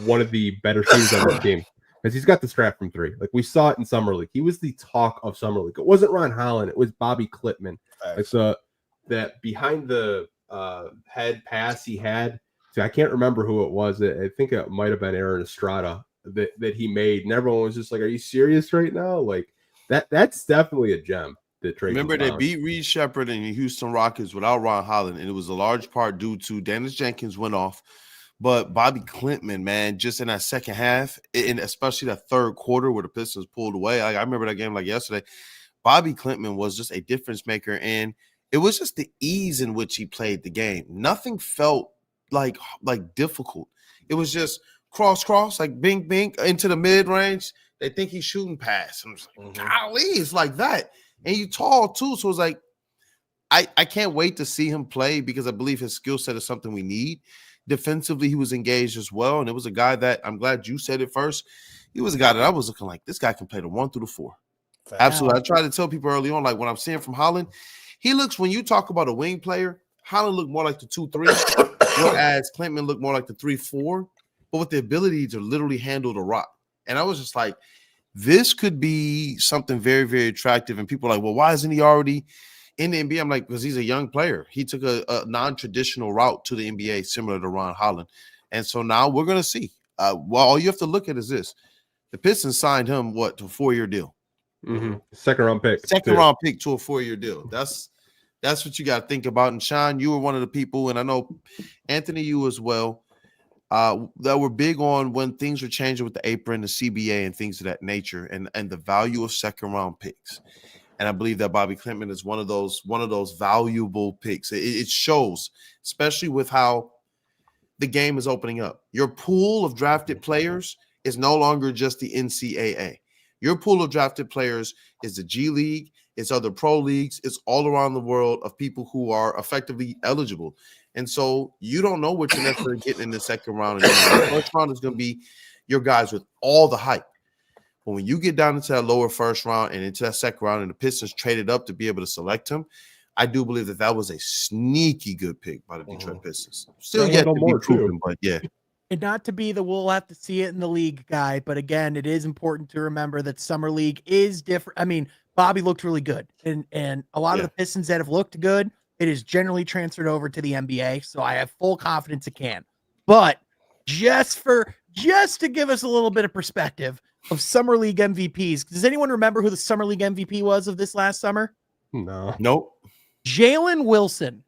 S1: one of the better shooters on this team because he's got the strap from three. We saw it in Summer League. He was the talk of Summer League. It wasn't Ron Holland, it was Bobby Clipman. That behind the head pass he had. So I can't remember who it was. I think it might have been Aaron Estrada that he made, and everyone was just "Are you serious right now?" That's definitely a gem.
S5: Remember they beat Reed Shepherd and the Houston Rockets without Ron Holland, and it was a large part due to Dennis Jenkins went off, but Bobby Clipman, man, just in that second half, and especially that third quarter where the Pistons pulled away. I remember that game yesterday. Bobby Clipman was just a difference maker, and it was just the ease in which he played the game. Nothing felt like difficult. It was just cross, bing, bing into the mid range. They think he's shooting pass. I'm just golly, it's like that. And you tall too, so it's I can't wait to see him play because I believe his skill set is something we need. Defensively, he was engaged as well, and it was a guy that I'm glad you said it first. He was a guy that I was looking this guy can play the 1 through the 4. Absolutely. I tried to tell people early on, when I'm seeing from Holland, he looks, when you talk about a wing player, Holland looked more like the 2-3, whereas Clipman looked more like the 3-4, but with the ability to literally handle the rock. And I was just this could be something very, very attractive. And people are well, why isn't he already in the NBA? I'm because he's a young player. He took a non-traditional route to the NBA, similar to Ron Holland. And so now we're going to see. All you have to look at is this. The Pistons signed him, to a 4-year deal?
S1: Second round pick.
S5: Second round pick to a 4-year deal. That's That's what you got to think about. And Sean, you were one of the people, and I know Anthony, you as well, that were big on when things were changing with the apron, the CBA, and things of that nature, and the value of second round picks. And I believe that Bobby Clinton is one of those valuable picks. It shows, especially with how the game is opening up. Your pool of drafted players is no longer just the NCAA. Your pool of drafted players is the G League, it's other pro leagues, it's all around the world of people who are effectively eligible. And so you don't know what you're necessarily getting in the second round. The first round is going to be your guys with all the hype. But when you get down into that lower first round and into that second round and the Pistons traded up to be able to select him, I do believe that was a sneaky good pick by the Detroit Pistons. Still yet to be proven, but yeah.
S2: And not to be the we'll have to see it in the league guy, but again, it is important to remember that summer league is different. I mean, Bobby looked really good, and a lot of the Pistons that have looked good, it is generally transferred over to the NBA. So I have full confidence it can. But just to give us a little bit of perspective of summer league MVPs, does anyone remember who the summer league MVP was of this last summer?
S1: No.
S5: Nope.
S2: Jalen Wilson.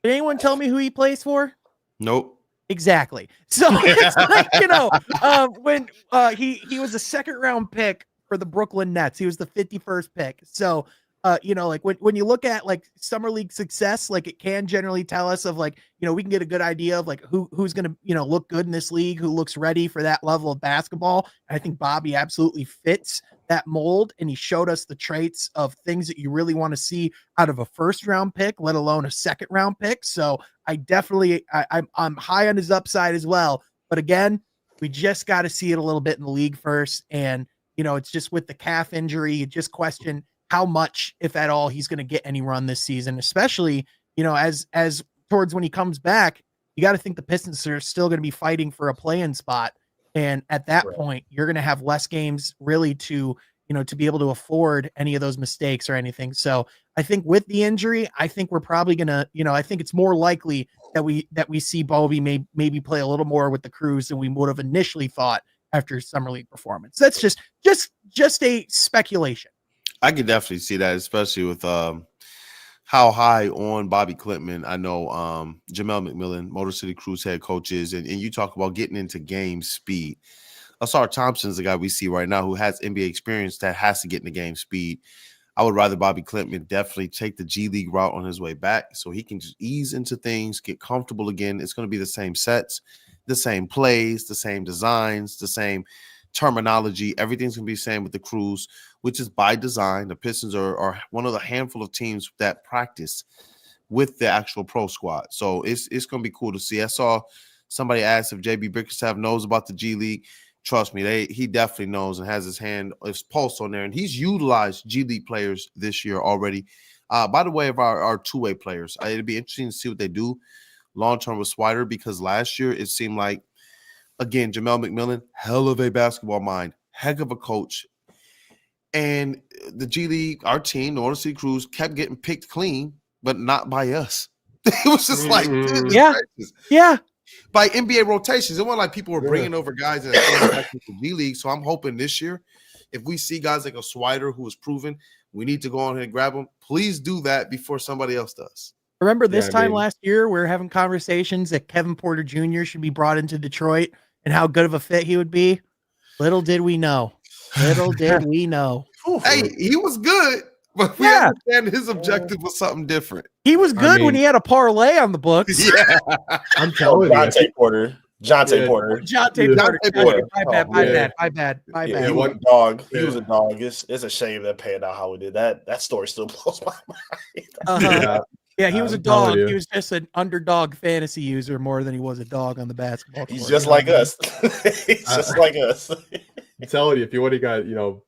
S2: Did anyone tell me who he plays for?
S5: Nope.
S2: Exactly. So it's like, when he was a second round pick for the Brooklyn Nets, he was the 51st pick. So, like when you look at like summer league success, like it can generally tell us of like, we can get a good idea of like who's going to, look good in this league, who looks ready for that level of basketball. And I think Bobby absolutely fits that mold, and he showed us the traits of things that you really want to see out of a first round pick, let alone a second round pick. So I definitely, I'm high on his upside as well. But again, we just got to see it a little bit in the league first. And, it's just with the calf injury, you just question how much, if at all, he's going to get any run this season, especially, as towards when he comes back, you got to think the Pistons are still going to be fighting for a play-in spot. And at that point, you're going to have less games really to be able to afford any of those mistakes or anything. So I think with the injury, I think we're probably going to, I think it's more likely that we see Bobby maybe play a little more with the Crews than we would have initially thought after his summer league performance. That's just a speculation.
S5: I can definitely see that, especially with how high on Bobby Clinton I know Jamel McMillan, Motor City Cruise head coaches, and you talk about getting into game speed. Asar Thompson's the guy we see right now who has NBA experience that has to get into game speed. I would rather Bobby Clinton definitely take the G League route on his way back so he can just ease into things, get comfortable again. It's going to be the same sets, the same plays, the same designs, the same terminology. Everything's going to be the same with the Crews, which is by design. The Pistons are one of the handful of teams that practice with the actual pro squad. So it's going to be cool to see. I saw somebody ask if JB Bickerstaff knows about the G League. Trust me, he definitely knows and has his pulse on there. And he's utilized G League players this year already. By the way, of our two-way players, it'd be interesting to see what they do long-term with Swider, because last year it seemed like, again, Jamel McMillan, hell of a basketball mind, heck of a coach. And the G League, our team, the Motor City Crews, kept getting picked clean, but not by us. It was just like,
S2: yeah.
S5: By NBA rotations. It wasn't like people were bringing over guys in the G League. So I'm hoping this year, if we see guys like a Swider who is proven, we need to go on ahead and grab them. Please do that before somebody else does.
S2: Remember this time last year, we were having conversations that Kevin Porter Jr. should be brought into Detroit and how good of a fit he would be. Little did we know. Little did we know.
S5: Hey, he was good, but we understand his objective was something different.
S2: He was good when he had a parlay on the books.
S5: Yeah,
S1: I'm telling you.
S3: Jonte Porter.
S2: My bad.
S3: Yeah, he was a dog. He was a dog. It's a shame that panned out how we did that. That story still blows my mind.
S2: Yeah, he was a dog. He was just an underdog fantasy user more than he was a dog on the basketball court.
S3: He's just like us. He's just like us.
S1: I'm telling you, if he would have got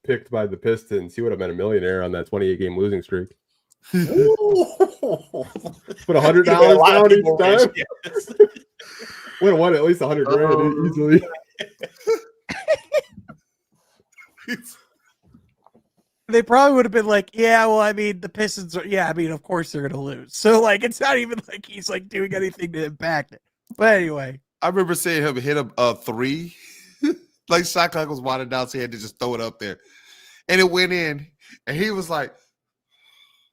S1: picked by the Pistons, he would have been a millionaire on that 28-game losing streak. Put $100 down each time. Would have won at least $100,000 easily.
S2: They probably would have been like, the Pistons are, of course they're going to lose. So, it's not even like he's, doing anything to impact it. But anyway.
S5: I remember seeing him hit a three. Shot clock was winding down, so he had to just throw it up there. And it went in. And he was like,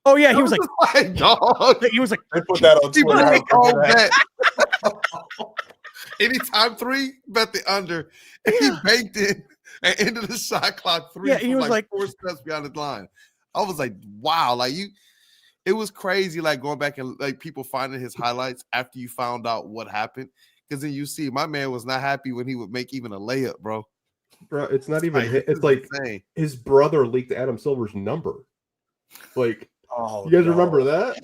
S2: Oh yeah, he was like,
S5: like, dog.
S2: he was like,
S3: They put that on
S5: He
S3: Twitter.
S5: put
S3: I
S5: a cold
S3: remember that.
S5: bet. Anytime 3, bet the under. And he banked it and ended the shot clock 3
S2: Yeah, he
S5: from
S2: was like
S5: 4 steps behind the line. I was like, wow, like it was crazy, like going back and like people finding his highlights after you found out what happened. Because then you see my man was not happy when he would make even a layup, bro.
S1: Bro, it's not even.
S5: This
S1: It's
S5: is
S1: like
S5: insane.
S1: his brother leaked Adam Silver's number. Like,
S3: Oh,
S1: you guys
S3: no.
S1: remember that?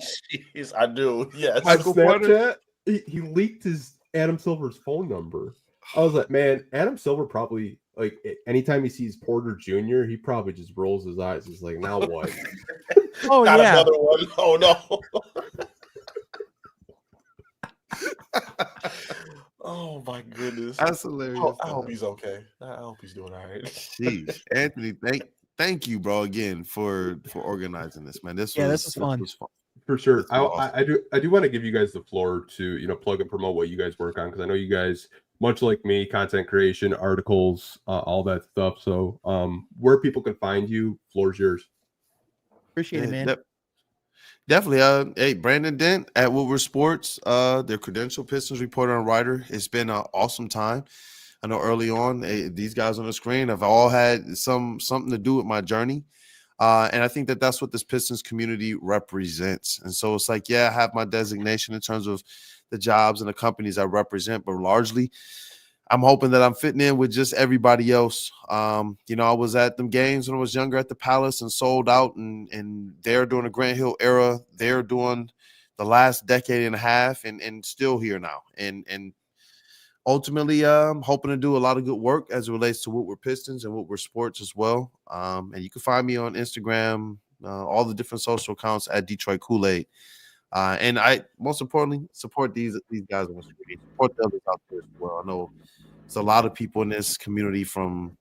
S3: Jeez, I do. Yes.
S1: On
S5: Michael Porter?
S1: Snapchat, he leaked his Adam Silver's phone number. I was like, man, Adam Silver probably like anytime he sees Porter Jr., he probably just rolls his eyes. He's like, now what?
S2: oh
S3: Not
S2: yeah.
S3: another one. Oh no. Oh my goodness.
S5: That's hilarious.
S3: I hope he's okay. I hope he's doing all right.
S5: Jeez, Anthony, thank you, bro, again for organizing this, man. This
S2: was fun.
S1: For sure.
S5: This was awesome.
S1: I do want to give you guys the floor to plug and promote what you guys work on, because I know you guys, much like me, content creation, articles, all that stuff. So where people can find you, floor's yours.
S2: Appreciate it, man.
S5: Definitely. Hey, Brandon Dent at Woodward Sports, their credential Pistons reporter and writer. It's been an awesome time. I know early on, these guys on the screen have all had something to do with my journey. And I think that's what this Pistons community represents. And so it's like, yeah, I have my designation in terms of the jobs and the companies I represent, but largely I'm hoping that I'm fitting in with just everybody else. I was at them games when I was younger at the Palace and sold out, and they're doing the Grant Hill era. They're doing the last decade and a half and still here now. And ultimately, I'm hoping to do a lot of good work as it relates to Woodward Pistons and Woodward Sports as well. And you can find me on Instagram, all the different social accounts at Detroit Kool-Aid. And I, most importantly, support these guys on the street. Support the others out there as well. I know there's a lot of people in this community from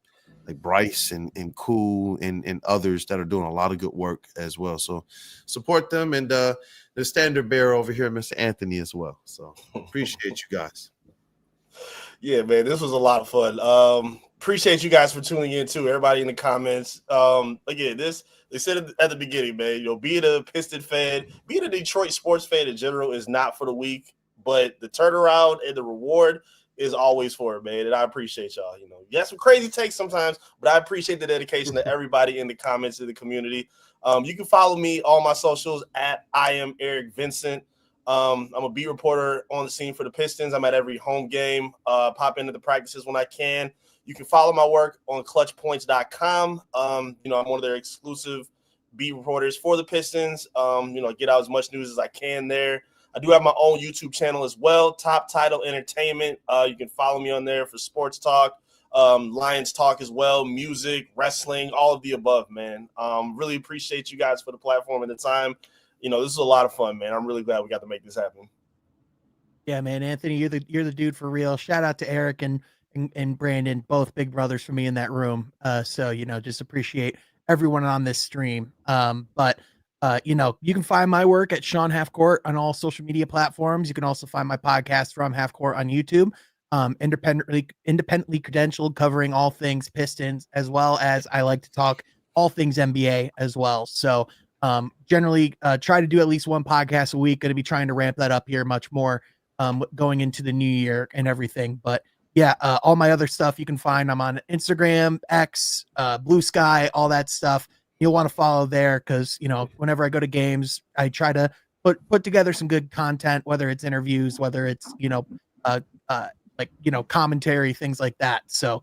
S5: like Bryce and Cool and others that are doing a lot of good work as well. So support them, and the standard bearer over here, Mr. Anthony, as well. So appreciate you guys.
S3: Yeah, man, this was a lot of fun. Appreciate you guys for tuning in too. Everybody in the comments. Again, they said at the beginning, man, being a Piston fan, being a Detroit sports fan in general is not for the weak, but the turnaround and the reward is always for it, man. And I appreciate y'all. You have some crazy takes sometimes, but I appreciate the dedication to everybody in the comments in the community. You can follow me on my socials at I am Eric Vincent. I'm a beat reporter on the scene for the Pistons. I'm at every home game, pop into the practices when I can. You can follow my work on clutchpoints.com. I'm one of their exclusive beat reporters for the Pistons. Get out as much news as I can there. I do have my own YouTube channel as well, Top Title Entertainment. You can follow me on there for sports talk, Lions talk as well, music, wrestling, all of the above, man. Really appreciate you guys for the platform and the time. This is a lot of fun, man. I'm really glad we got to make this happen.
S2: Yeah, man, Anthony, you're the dude for real. Shout out to Eric and Brandon, both big brothers for me in that room. So just appreciate everyone on this stream. But you can find my work at Sean Halfcourt on all social media platforms. You can also find my podcast from Halfcourt on YouTube. Independently credentialed, covering all things Pistons, as well as I like to talk all things NBA as well. So generally try to do at least one podcast a week. Going to be trying to ramp that up here much more going into the new year and everything. But yeah, all my other stuff you can find. I'm on Instagram, X, Blue Sky, all that stuff. You'll want to follow there because, whenever I go to games, I try to put together some good content, whether it's interviews, whether it's, commentary, things like that. So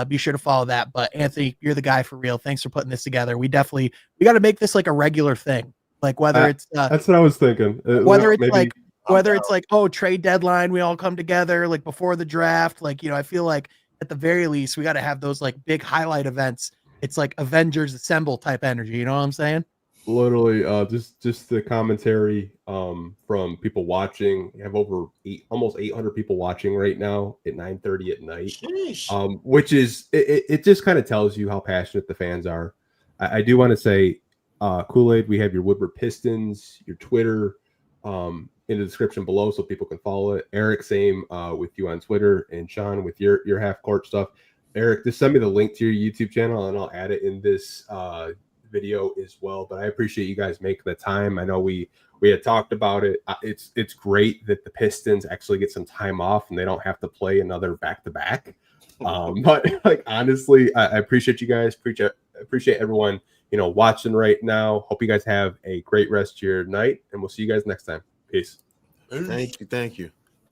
S2: be sure to follow that. But Anthony, you're the guy for real. Thanks for putting this together. We got to make this like a regular thing. Like whether it's
S1: that's what I was thinking.
S2: Whether it's like, oh, trade deadline, we all come together like before the draft. Like, I feel like at the very least, we got to have those like big highlight events. It's like Avengers Assemble type energy. You know what I'm saying?
S1: Literally, just the commentary from people watching. We have almost 800 people watching right now at 9:30 at night. Which is it just kind of tells you how passionate the fans are. I do want to say, Kool-Aid, we have your Woodward Pistons, your Twitter in the description below so people can follow it. Eric, same with you on Twitter, and Sean with your half court stuff. Eric, just send me the link to your YouTube channel and I'll add it in this video as well. But I appreciate you guys making the time. I know we had talked about it. It's great that the Pistons actually get some time off and they don't have to play another back-to-back. But like honestly, I appreciate you guys. Appreciate everyone, watching right now. Hope you guys have a great rest of your night, and we'll see you guys next time. Peace.
S5: Thank you.